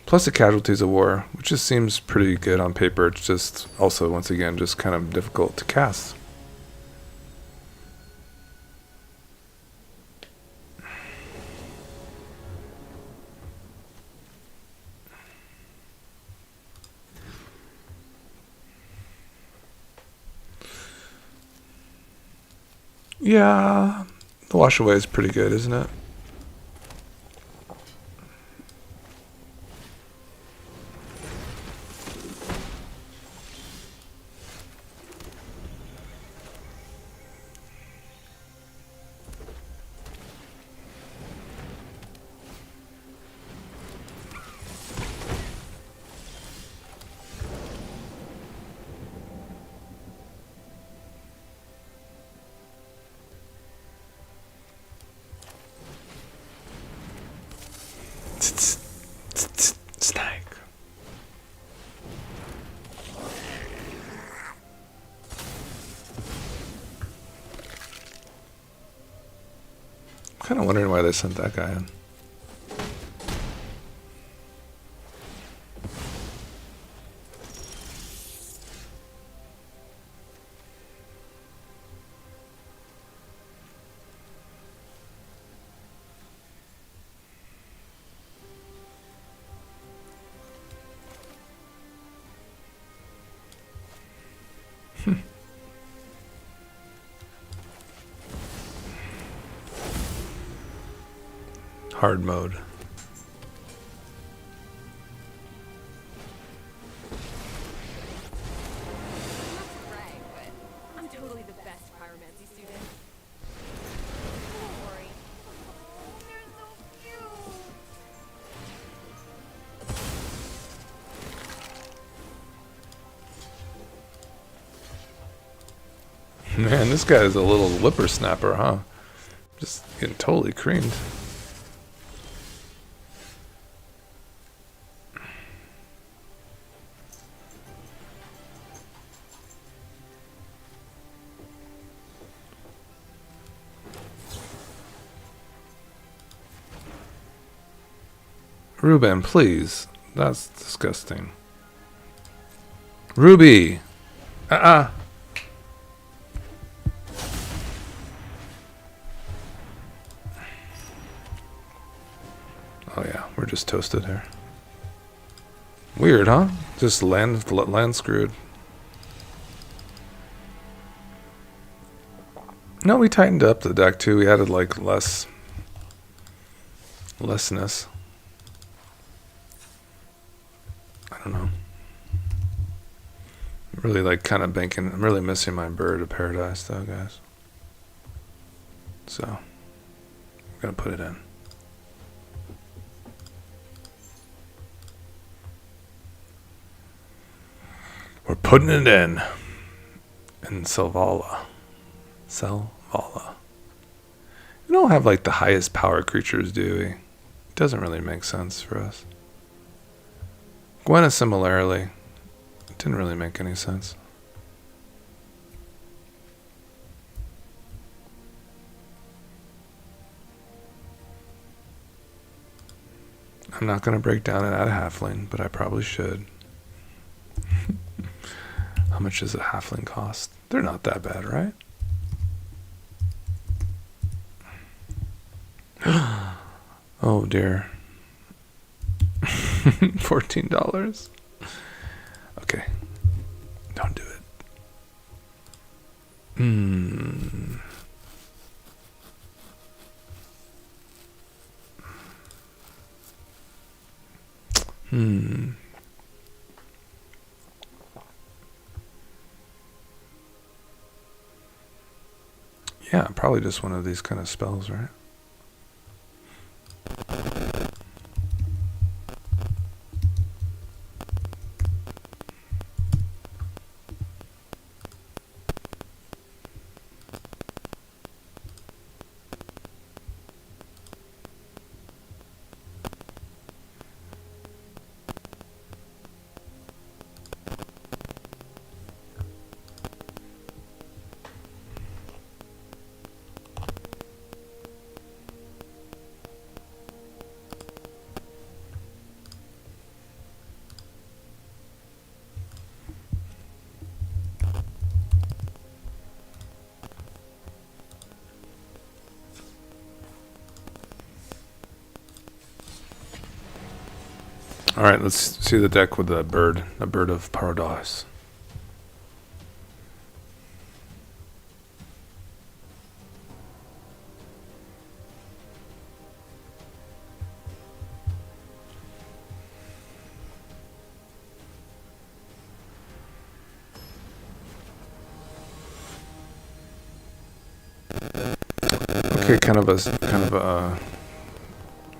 Speaker 1: Plus the casualties of war, which just seems pretty good on paper. It's just also, once again, just kind of difficult to cast. Yeah, the wash away is pretty good, isn't it? Snake. I'm kind of wondering why they sent that guy in. Hard mode.
Speaker 2: Not to brag, but I'm totally the best pyromancy student. Don't worry. Oh, they're so cute.
Speaker 1: Man, this guy is a little whippersnapper, huh? Just getting totally creamed. Ruben, please. That's disgusting. Ruby! Uh-uh! Oh yeah, we're just toasted here. Weird, huh? Just land screwed. No, we tightened up the deck too. We added like lessness. I don't know. I'm really like kind of banking. I'm really missing my bird of paradise though, guys. So I'm gonna put it in. We're putting it in Selvala. Selvala. We don't have like the highest power creatures, do we? It doesn't really make sense for us. Gwen is similarly. It didn't really make any sense. I'm not going to break down and add a halfling, but I probably should. How much does a halfling cost? They're not that bad, right? Oh dear. $14. Okay. Don't do it. Yeah, probably just one of these kind of spells, right? All right, let's see the deck with the bird of paradise. Okay, kind of a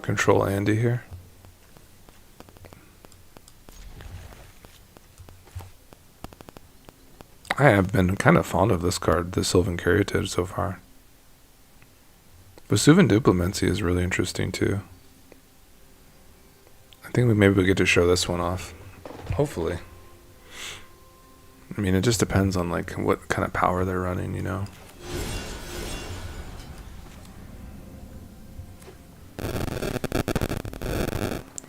Speaker 1: control Andy here. I have been kind of fond of this card, the Sylvan Caryatid, so far. Vesuvian Duplimancy is really interesting too. I think maybe we get to show this one off. Hopefully. I mean, it just depends on like what kind of power they're running, you know.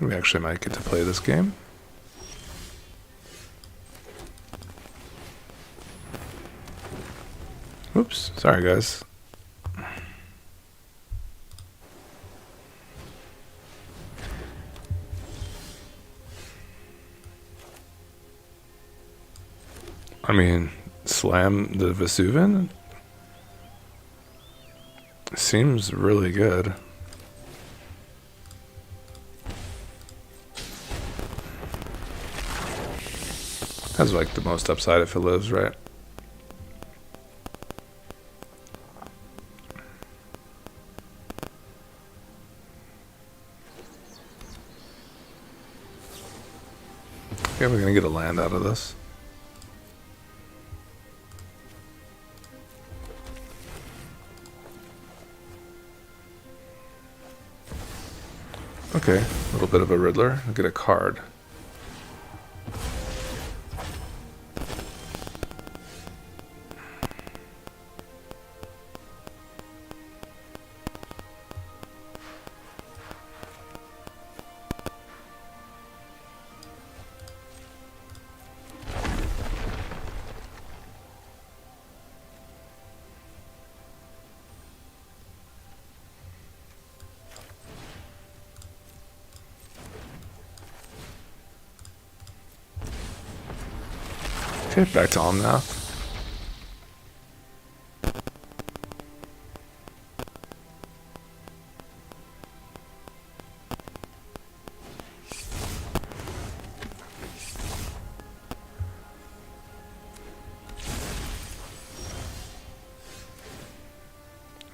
Speaker 1: We actually might get to play this game. Oops, sorry guys. I mean, slam the Vesuvian seems really good. Has like the most upside if it lives, right? Okay, we're gonna get a land out of this. Okay, a little bit of a Riddler. I'll get a card. Okay, back to Omnath.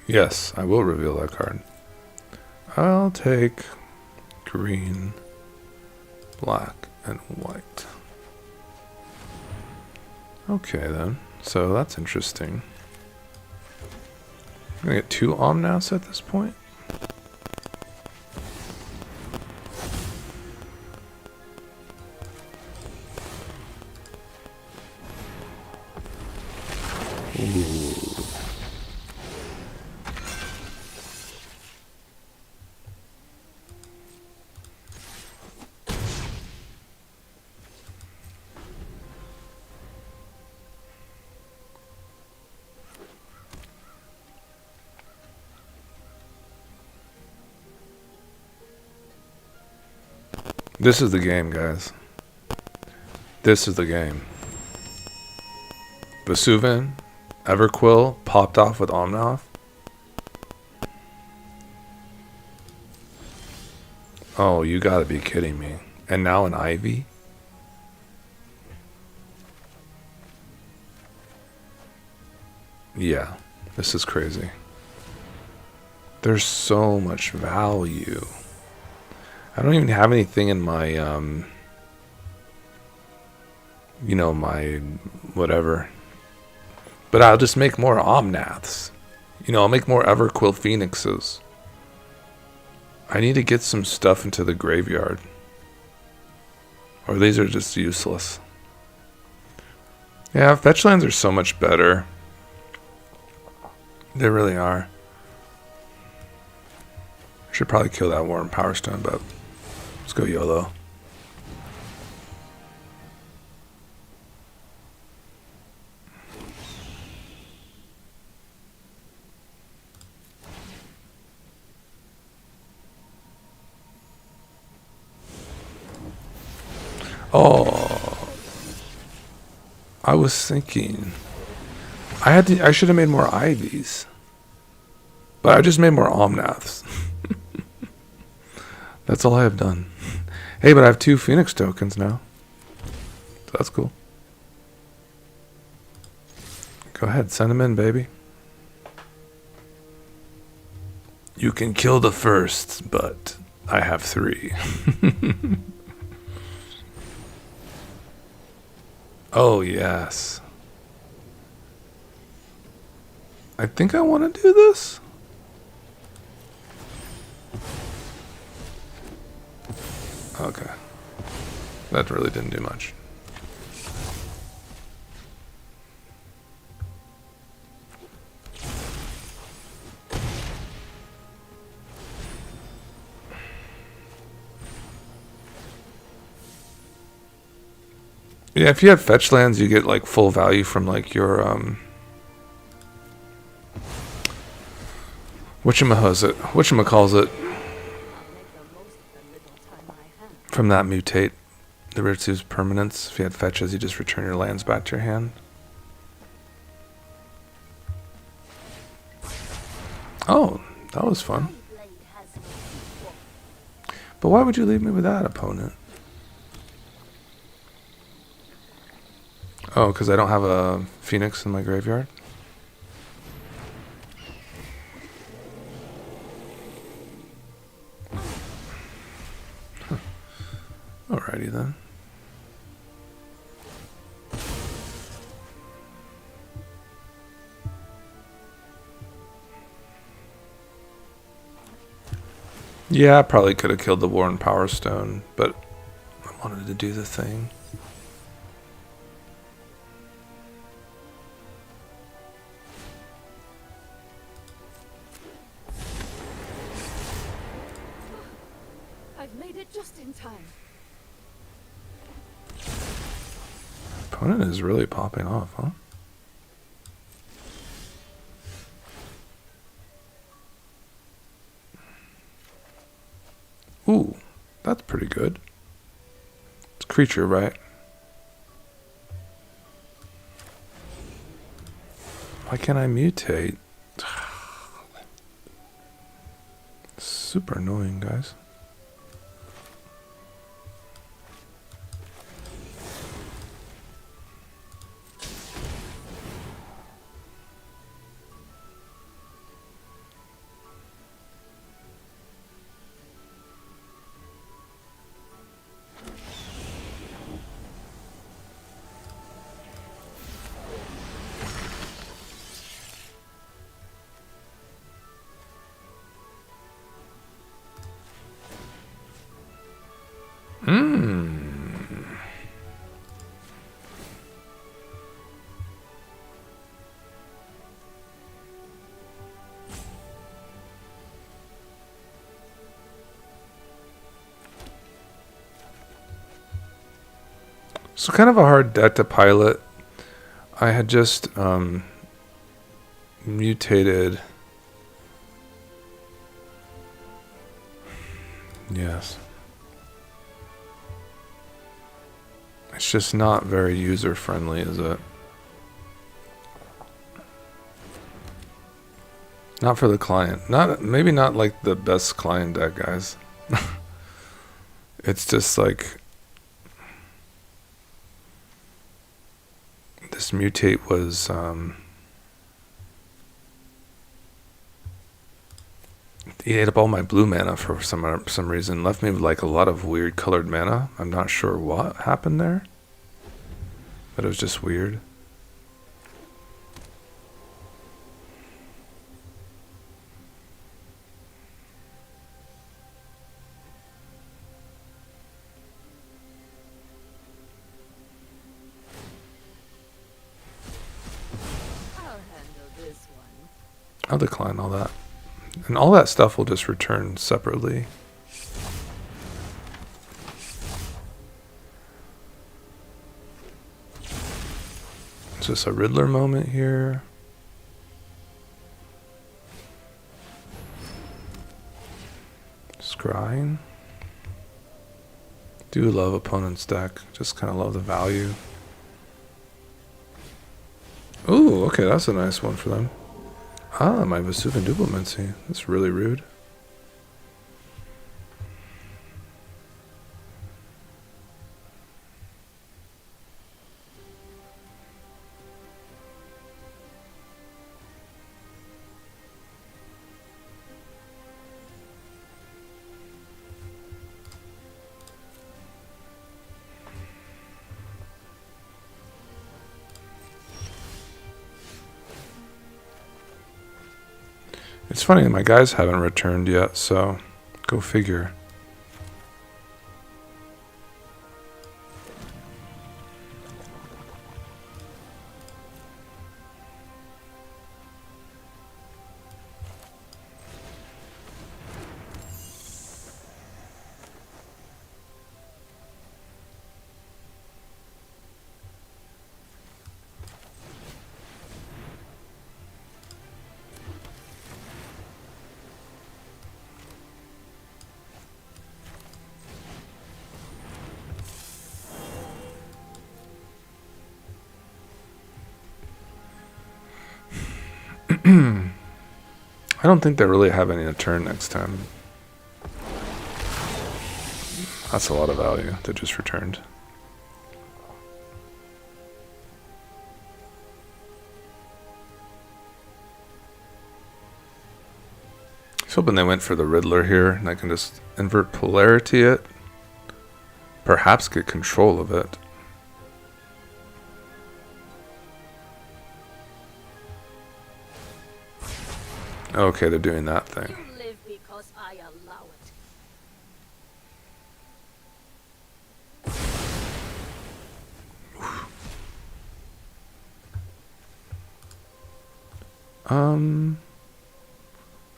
Speaker 1: Yes, I will reveal that card. I'll take green, black, and white. Okay then, so that's interesting. I'm gonna get 2 Omnaths at this point. Ooh. This is the game, guys. This is the game. Vesuvan, Everquill popped off with Omnath. Oh, you gotta be kidding me. And now an Ivy? Yeah, this is crazy. There's so much value. I don't even have anything in my, you know, my whatever. But I'll just make more Omnaths. You know, I'll make more Everquill Phoenixes. I need to get some stuff into the graveyard. Or these are just useless. Yeah, fetch lands are so much better. They really are. I should probably kill that Warren Power Stone, but let's go YOLO. Oh, I was thinking I should have made more Ivies, but I just made more Omnaths. That's all I have done. Hey, but I have 2 Phoenix tokens now, so that's cool. Go ahead, send them in, baby. You can kill the first, but I have 3. Oh, yes. I think I want to do this. Okay. That really didn't do much. Yeah, if you have fetch lands, you get like full value from like your whatchamacalls it from that mutate the Ritsu's permanence. If you had fetches, you just return your lands back to your hand. Oh, that was fun. But why would you leave me with that, opponent? Oh, because I don't have a Phoenix in my graveyard? Huh. Alrighty then. Yeah, I probably could have killed the Warren Power Stone, but I wanted to do the thing.
Speaker 2: I've made it just in time.
Speaker 1: Opponent is really popping off, huh? Ooh, that's pretty good. It's creature, right? Why can't I mutate? Super annoying, guys. So kind of a hard deck to pilot. I had just mutated. Yes. It's just not very user friendly, is it? Not for the client. Maybe not like the best client deck, guys. It's just like this mutate was he ate up all my blue mana for some reason. Left me with like a lot of weird colored mana. I'm not sure what happened there, but it was just weird.
Speaker 2: I'll handle this one.
Speaker 1: I'll decline all that. And all that stuff will just return separately. It's just a Riddler moment here. Scrying. Do love opponent's deck. Just kind of love the value. Ooh, okay, that's a nice one for them. Ah, my Vesuvian Duplimancy. That's really rude. It's funny, my guys haven't returned yet, so go figure. I don't think they really have any to turn next time. That's a lot of value that just returned. I was hoping they went for the Riddler here, and I can just invert polarity it. Perhaps get control of it. Okay, they're doing that thing.
Speaker 3: You live because I allow it.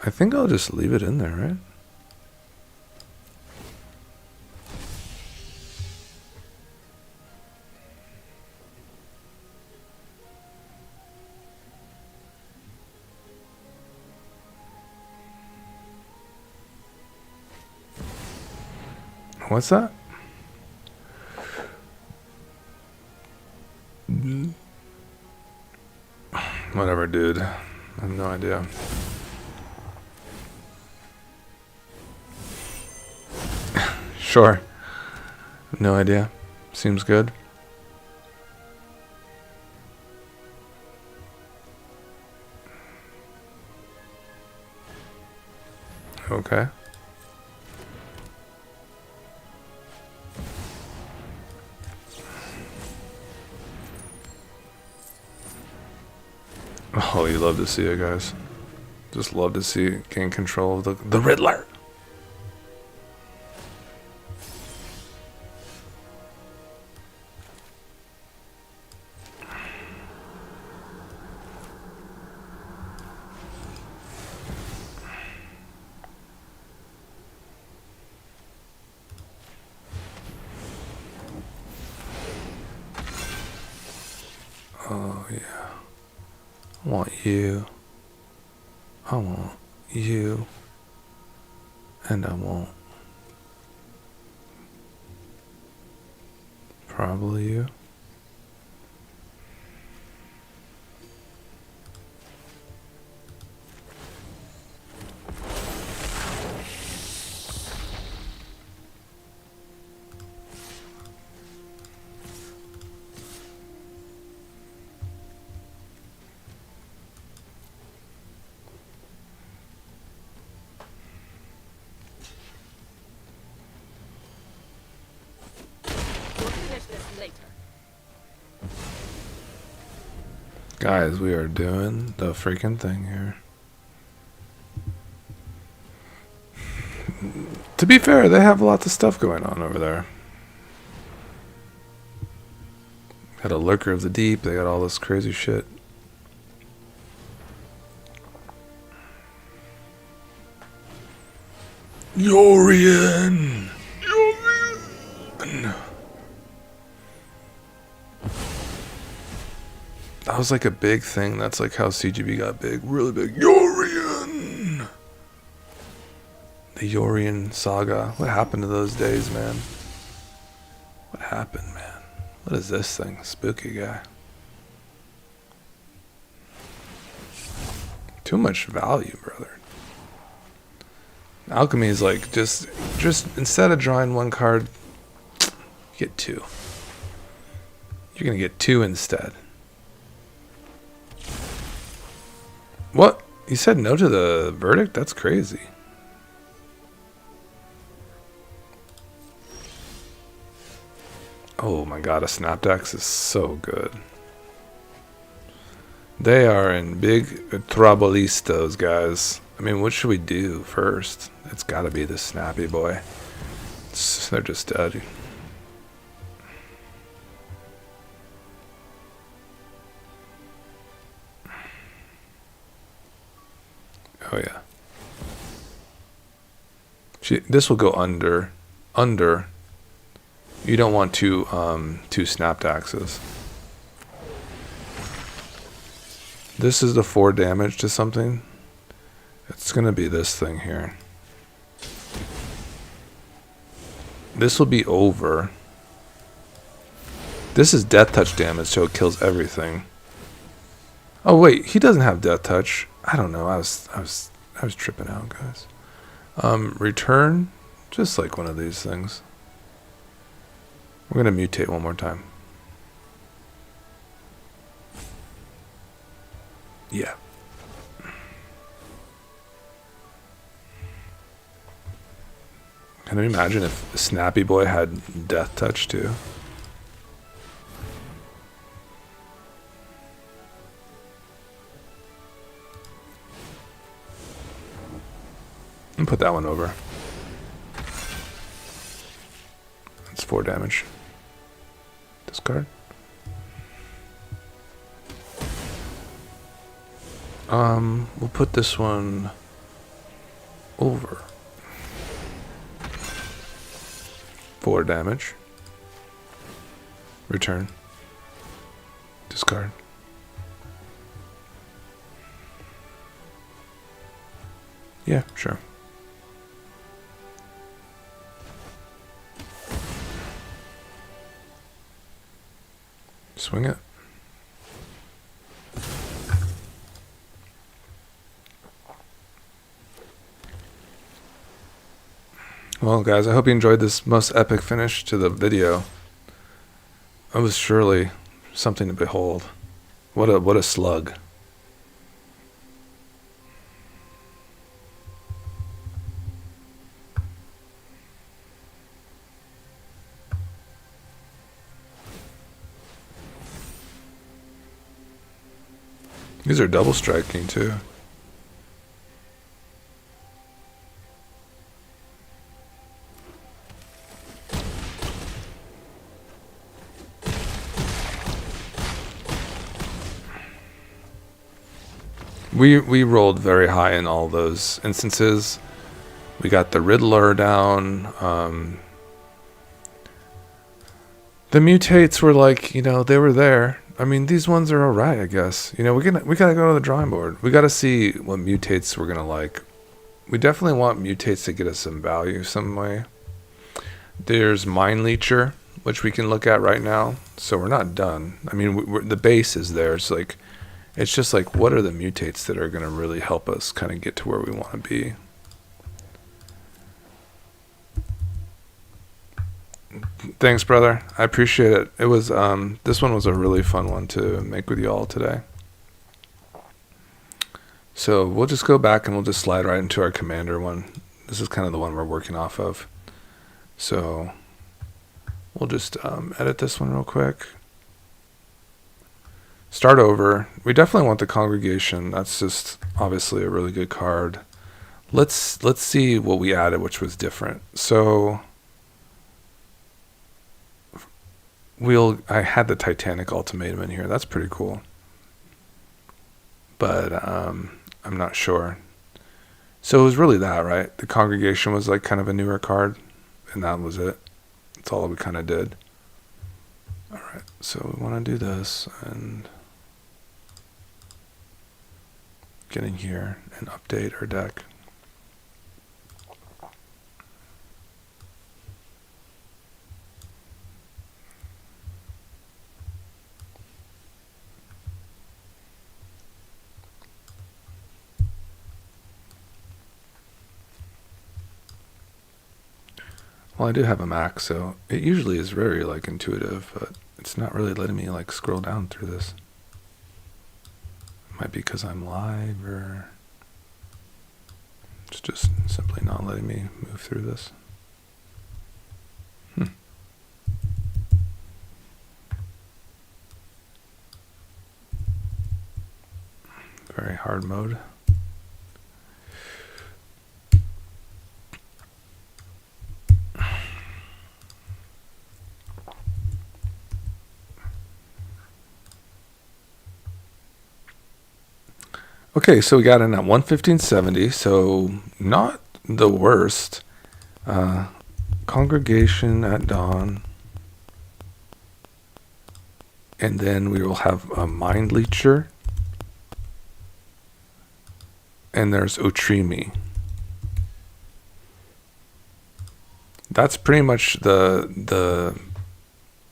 Speaker 1: I think I'll just leave it in there, right? What's that? Whatever, dude. have no idea. Sure. No idea. Seems good. Okay. Oh, you love to see it, guys. Just love to see it gain control of the Riddler. Oh, yeah. I want you. I want you. And I want probably you.
Speaker 3: We'll finish this later.
Speaker 1: Guys, we are doing the freaking thing here. To be fair, they have lots of stuff going on over there. Got a Lurker of the Deep, they got all this crazy shit. Yorian! Yorian! That was like a big thing. That's like how CGB got big. Really big. Yorian! The Yorian saga. What happened to those days, man? What happened, man? What is this thing? Spooky guy. Too much value, brother. Alchemy is like just instead of drawing one card, you get two. You're gonna get two instead. What? You said no to the verdict? That's crazy. Oh my god, a Snapdax is so good. They are in big troubles, those guys. I mean, what should we do first? It's gotta be the Snappy Boy. They're just dead. Oh yeah. This will go under. You don't want two Snapdaxes. This is the 4 damage to something. It's gonna be this thing here. This will be over. This is death touch damage, so it kills everything. Oh wait, he doesn't have death touch. I don't know. I was tripping out, guys. Return, just like one of these things. We're gonna mutate one more time. Yeah. Can you imagine if Snappy Boy had death touch too? And put that one over. That's 4 damage. Discard. We'll put this one over. 4 damage. Return. Discard. Yeah, sure. Swing it. Well, guys, I hope you enjoyed this most epic finish to the video. It was surely something to behold. What a slug. These are double striking too. We rolled very high in all those instances. We got the Riddler down. The mutates were like, you know, they were there. I mean, these ones are alright, I guess. You know, we gotta go to the drawing board. We gotta see what mutates we're gonna like. We definitely want mutates to get us some value some way. There's Mind Leecher, which we can look at right now. So we're not done. I mean, the base is there. It's like, it's just like, what are the mutates that are gonna really help us kind of get to where we want to be? Thanks, brother. I appreciate it. It was this one was a really fun one to make with you all today. So we'll just go back and we'll just slide right into our commander one. This is kind of the one we're working off of. So we'll just edit this one real quick. Start over. We definitely want the Congregation. That's just obviously a really good card. Let's see what we added, which was different. So I had the Titanic Ultimatum in here. That's pretty cool. But I'm not sure. So it was really that, right? The Congregation was like kind of a newer card, and that was it. That's all we kind of did. All right, so we want to do this and get in here and update our deck. Well, I do have a Mac, so it usually is very like intuitive, but it's not really letting me like scroll down through this. It might be because I'm live, or it's just simply not letting me move through this. Very hard mode. Okay, so we got in at 115.70, so not the worst. Congregation at dawn. And then we will have a Mind Leecher. And there's Otrimi. That's pretty much the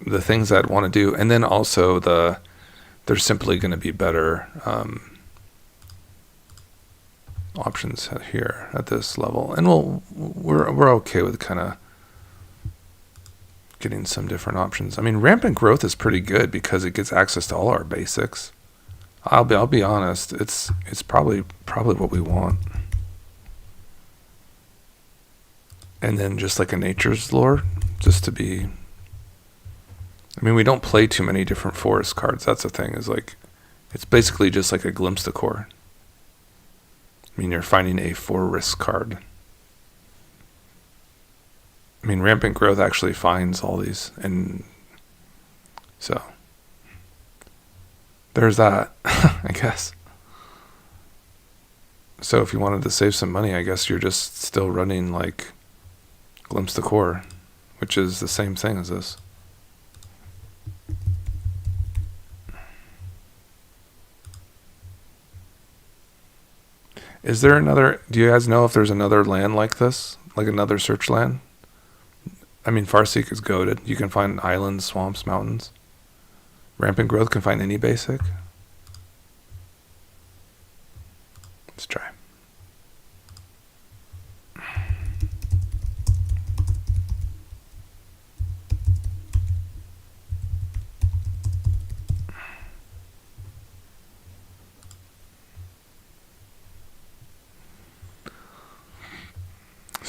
Speaker 1: things I'd want to do. And then also there's simply going to be better options here at this level, and we're okay with kind of getting some different options. I mean, Rampant Growth is pretty good because it gets access to all our basics. I'll be honest, it's probably what we want. And then just like a Nature's Lore, just to be. I mean, we don't play too many different forest cards. That's the thing. Is like, it's basically just like a Glimpse the Core. I mean, you're finding a 4-risk card. I mean, Rampant Growth actually finds all these, and so there's that, I guess. So if you wanted to save some money, I guess you're just still running like Glimpse the Core, which is the same thing as this. Is there another, do you guys know if there's another land like this? Like another search land? I mean, Farseek is goated. You can find islands, swamps, mountains. Rampant Growth can find any basic. Let's try.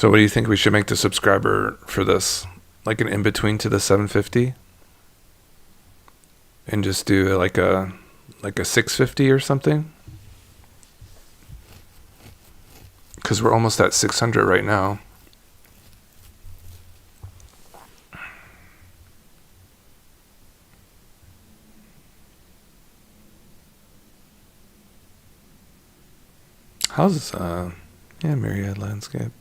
Speaker 1: So what do you think we should make the subscriber for this? Like an in-between to the 750? And just do like a 650 or something? Because we're almost at 600 right now. How's yeah, Myriad Landscape.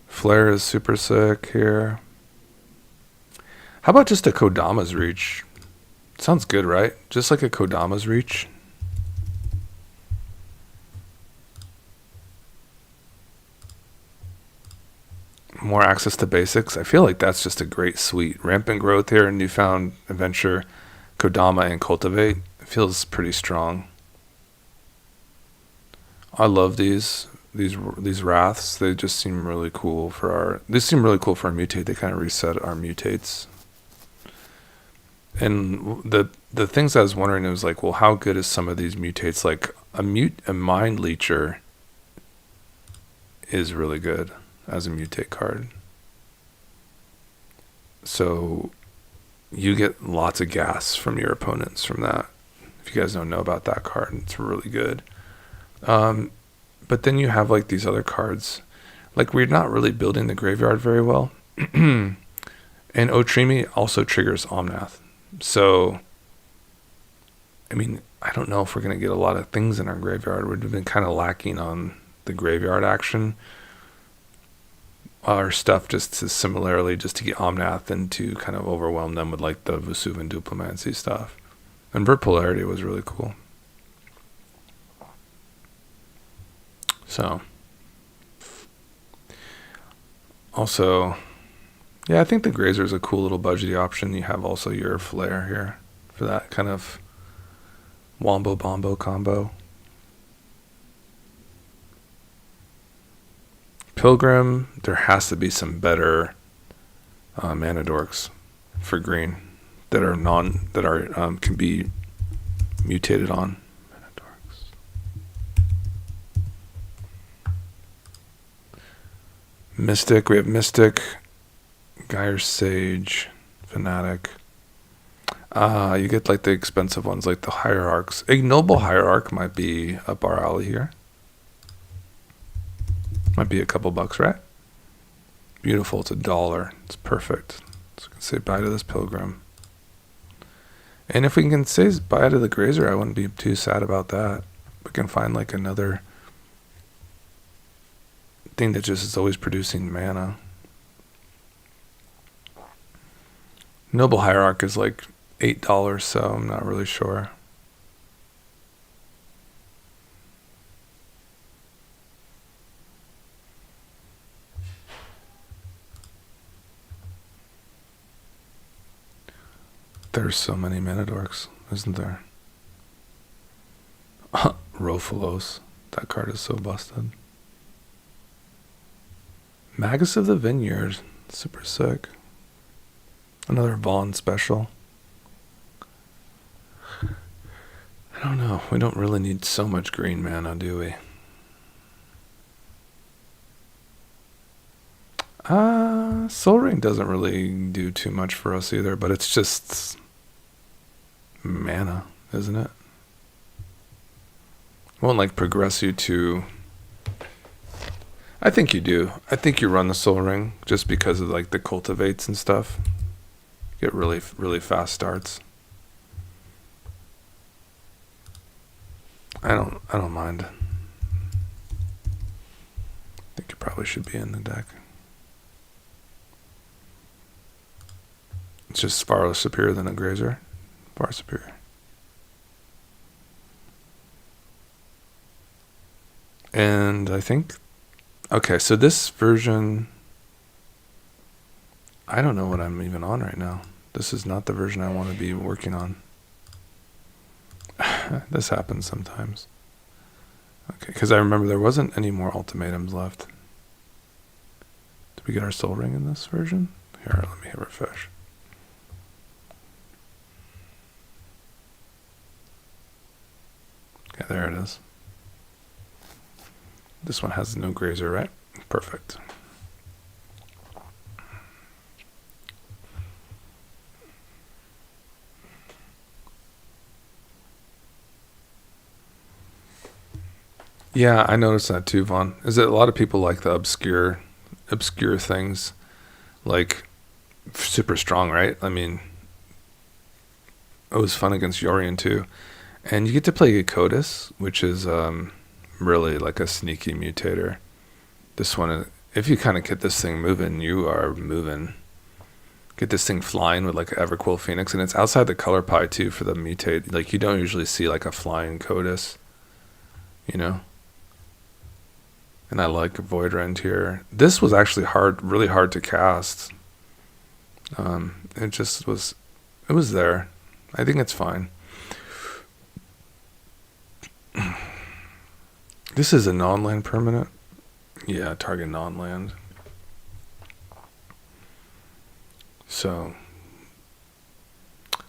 Speaker 1: Flare is super sick here. How about just a Kodama's Reach? Sounds good, right? Just like a Kodama's Reach. More access to basics. I feel like that's just a great suite. Rampant Growth here, Newfound Adventure, Kodama, and Cultivate. It feels pretty strong. I love these wraths. They just seem really cool for our. They seem really cool for our mutate. They kind of reset our mutates. And the things I was wondering, it was like, well, how good is some of these mutates? Like a Mind Leecher is really good as a mutate card. So you get lots of gas from your opponents from that. If you guys don't know about that card, it's really good. But then you have like these other cards. Like we're not really building the graveyard very well. And Otrimi also triggers Omnath. So, I mean, I don't know if we're going to get a lot of things in our graveyard. We've been kind of lacking on the graveyard action. Our stuff just to similarly just to get Omnath and to kind of overwhelm them with like the Vesuvian Diplomancy stuff. And Vert Polarity was really cool. So, also, yeah, I think the Grazer is a cool little budgety option. You have also your Flare here for that kind of Wombo Bombo combo. Pilgrim, there has to be some better mana dorks for green that are can be mutated on. Mana dorks. Mystic, we have Mystic, Gyre Sage, Fanatic. You get like the expensive ones, like the Hierarchs. Ignoble Hierarch might be up our alley here. Might be a couple bucks, right? Beautiful. It's $1. It's perfect. So we can say bye to this Pilgrim. And if we can say bye to the Grazer, I wouldn't be too sad about that. We can find like another thing that just is always producing mana. Noble Hierarch is like $8, so I'm not really sure. There's so many mana dorks, isn't there? Rofalos. That card is so busted. Magus of the Vineyard. Super sick. Another Vaughn special. I don't know. We don't really need so much green mana, do we? Soul Ring doesn't really do too much for us either, but it's just mana, isn't it? Won't like progress you to. I think you do. I think you run the Soul Ring just because of like the cultivates and stuff. Get really fast starts. I don't mind. I think it probably should be in the deck. It's just far superior than a Grazer. Far superior. And I think, okay, so this version, I don't know what I'm even on right now. This is not the version I want to be working on. This happens sometimes. Okay, because I remember there wasn't any more ultimatums left. Did we get our Soul Ring in this version? Here, let me hit refresh. Okay, there it is. This one has no Grazer, right? Perfect. Yeah, I noticed that too, Vaughn. Is that a lot of people like the obscure things, like super strong, right? I mean, it was fun against Yorion too, and you get to play Cotis, which is really like a sneaky mutator. This one, if you kind of get this thing moving, you are moving. Get this thing flying with like Everquill Phoenix, and it's outside the color pie too for the mutate. Like you don't usually see like a flying Cotis, you know. And I like Void Rend here. This was actually really hard to cast. It just was, it was there. I think it's fine. This is a non-land permanent. Yeah, target non-land. So,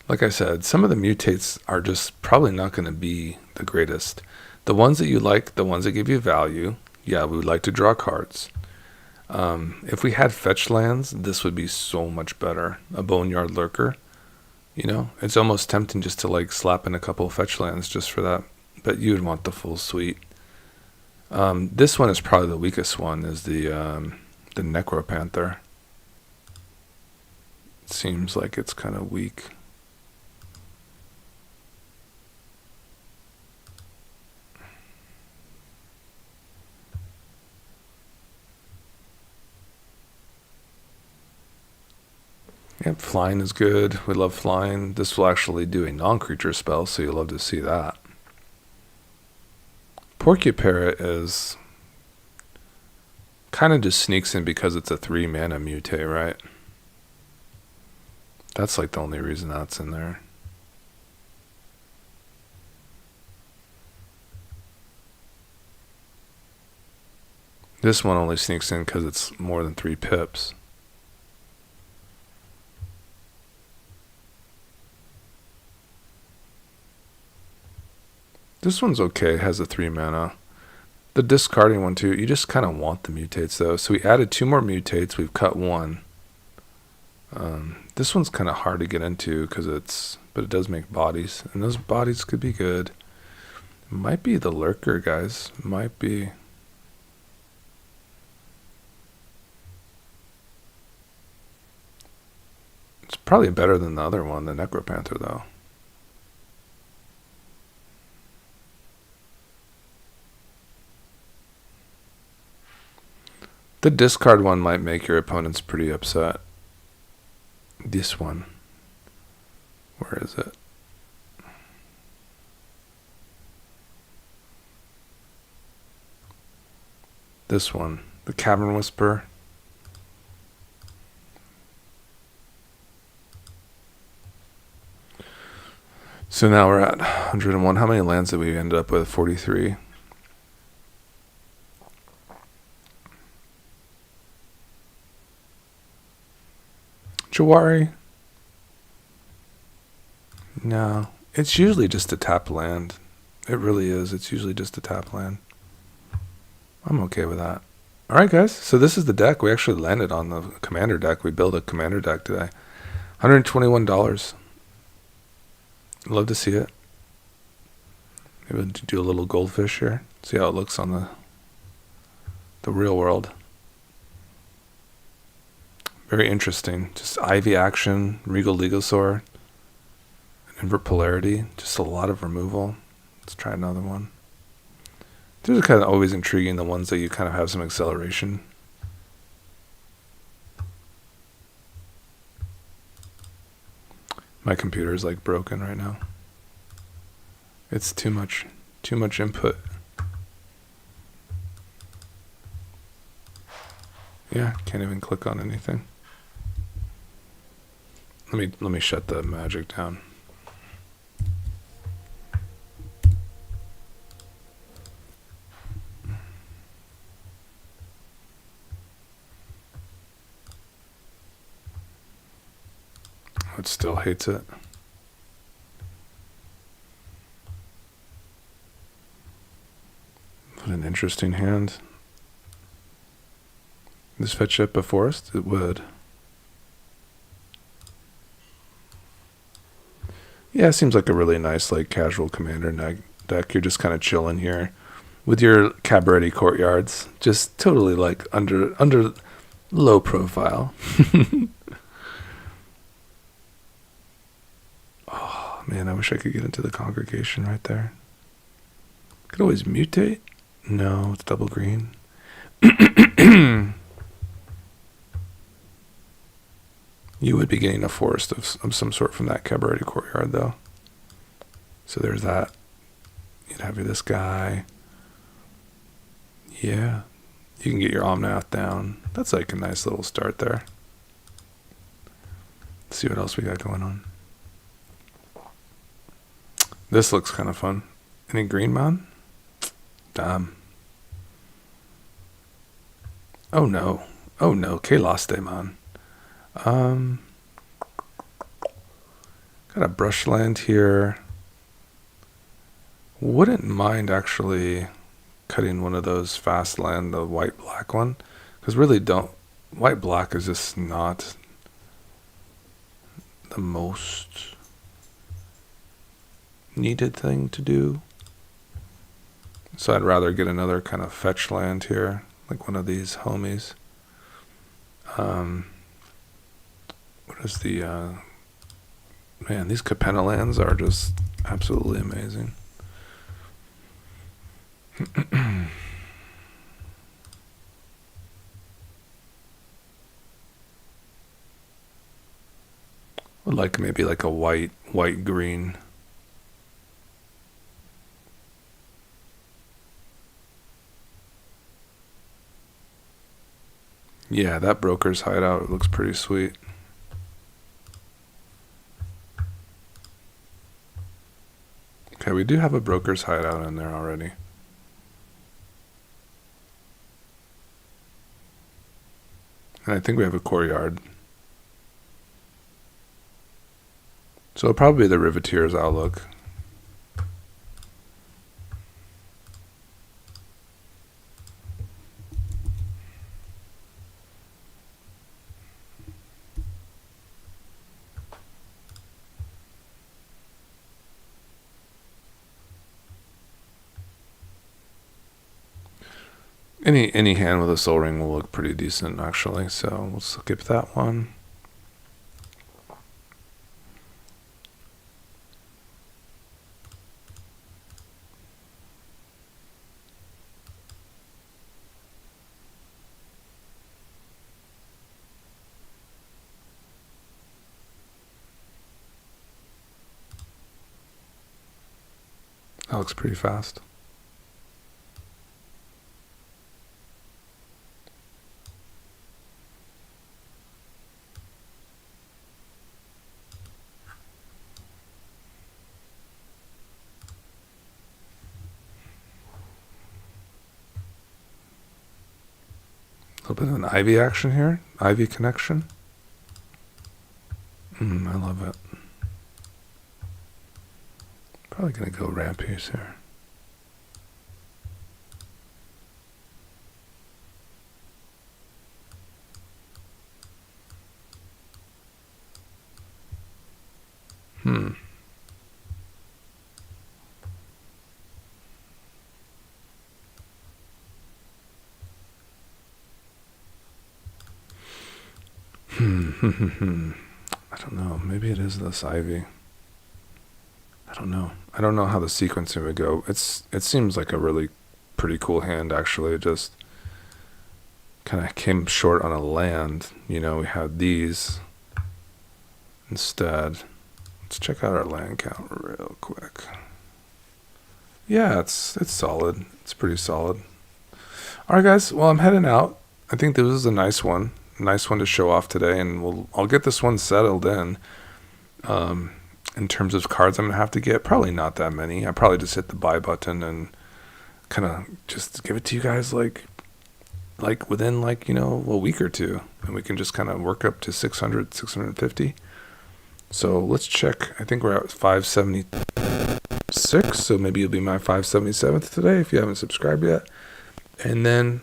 Speaker 1: like I said, some of the mutates are just probably not going to be the greatest. The ones that you like, the ones that give you value, yeah, we would like to draw cards. If we had fetch lands, this would be so much better. A Boneyard Lurker, you know, it's almost tempting just to like slap in a couple of fetch lands just for that. But you would want the full suite. This one is probably the weakest one. Is the Necropanther. It seems like it's kind of weak. Yep, flying is good. We love flying. This will actually do a non-creature spell, so you'll love to see that. Porcupara is kind of just sneaks in because it's a 3-mana mutate, right? That's like the only reason that's in there. This one only sneaks in because it's more than 3 pips. This one's okay, it has a 3 mana. The discarding one too, you just kind of want the mutates though. So we added 2 more mutates, we've cut 1. This one's kind of hard to get into but it does make bodies, and those bodies could be good. It might be the Lurker, guys. It might be. It's probably better than the other one, the Necropanther though. The discard one might make your opponents pretty upset. This one. Where is it? This one. The Cavern Whisper. So now we're at 101. How many lands did we end up with? 43. Jawari? No. It's usually just a tap land. It really is. It's usually just a tap land. I'm okay with that. Alright, guys. So this is the deck. We actually landed on the commander deck. We built a commander deck today. $121. Love to see it. Maybe we'll do a little goldfish here. See how it looks on the real world. Very interesting. Just Ivy action, Regal Legosaur, Invert Polarity. Just a lot of removal. Let's try another one. These are kind of always intriguing, the ones that you kind of have some acceleration. My computer is like broken right now. It's too much input. Yeah, can't even click on anything. Let me shut the magic down. It still hates it. What an interesting hand. This fetch up a forest? It would. Yeah, it seems like a really nice, like, casual commander deck. You're just kind of chilling here with your Cabaret courtyards. Just totally, like, under low profile. Oh, man, I wish I could get into the congregation right there. Could always mutate. No, it's double green. You would be getting a forest of some sort from that Cabaret courtyard, though. So there's that. You'd have this guy. Yeah. You can get your Omnath down. That's like a nice little start there. Let's see what else we got going on. This looks kind of fun. Any green man? Damn. Oh no. Oh no. Kalaste, man. Got a brush land here. Wouldn't mind actually cutting one of those fast land, the white-black one. Because really white-black is just not the most needed thing to do. So I'd rather get another kind of fetch land here, like one of these homies. What is the man, these Capenna lands are just absolutely amazing. Would like maybe like a white green. Yeah, that broker's hideout looks pretty sweet. Okay, we do have a broker's hideout in there already. And I think we have a courtyard. So it'll probably be the Riveteer's Outlook. Any hand with a Soul Ring will look pretty decent, actually. So we'll skip that one. That looks pretty fast. A little bit of an Ivy action here. Ivy connection. I love it. Probably going to go Rampage here. I don't know. Maybe it is this Ivy. I don't know. I don't know how the sequencing would go. It seems like a really pretty cool hand, actually. It just kind of came short on a land. You know, we had these instead. Let's check out our land count real quick. Yeah, it's solid. It's pretty solid. All right, guys. Well, I'm heading out. I think this is a nice one. Nice one to show off today, and I'll get this one settled in. In terms of cards I'm gonna have to get, probably not that many. I probably just hit the buy button and kind of just give it to you guys like within like, you know, a week or two, and we can just kind of work up to 600, 650. So let's check. I think we're at 576, so maybe it'll be my 577th today if you haven't subscribed yet. And then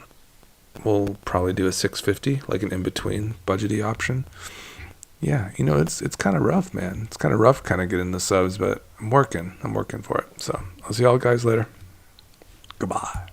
Speaker 1: we'll probably do a 650, like an in-between budgety option. Yeah, you know, it's kind of rough, man. It's kind of rough kind of getting the subs, but I'm working for it. So I'll see y'all guys later. Goodbye.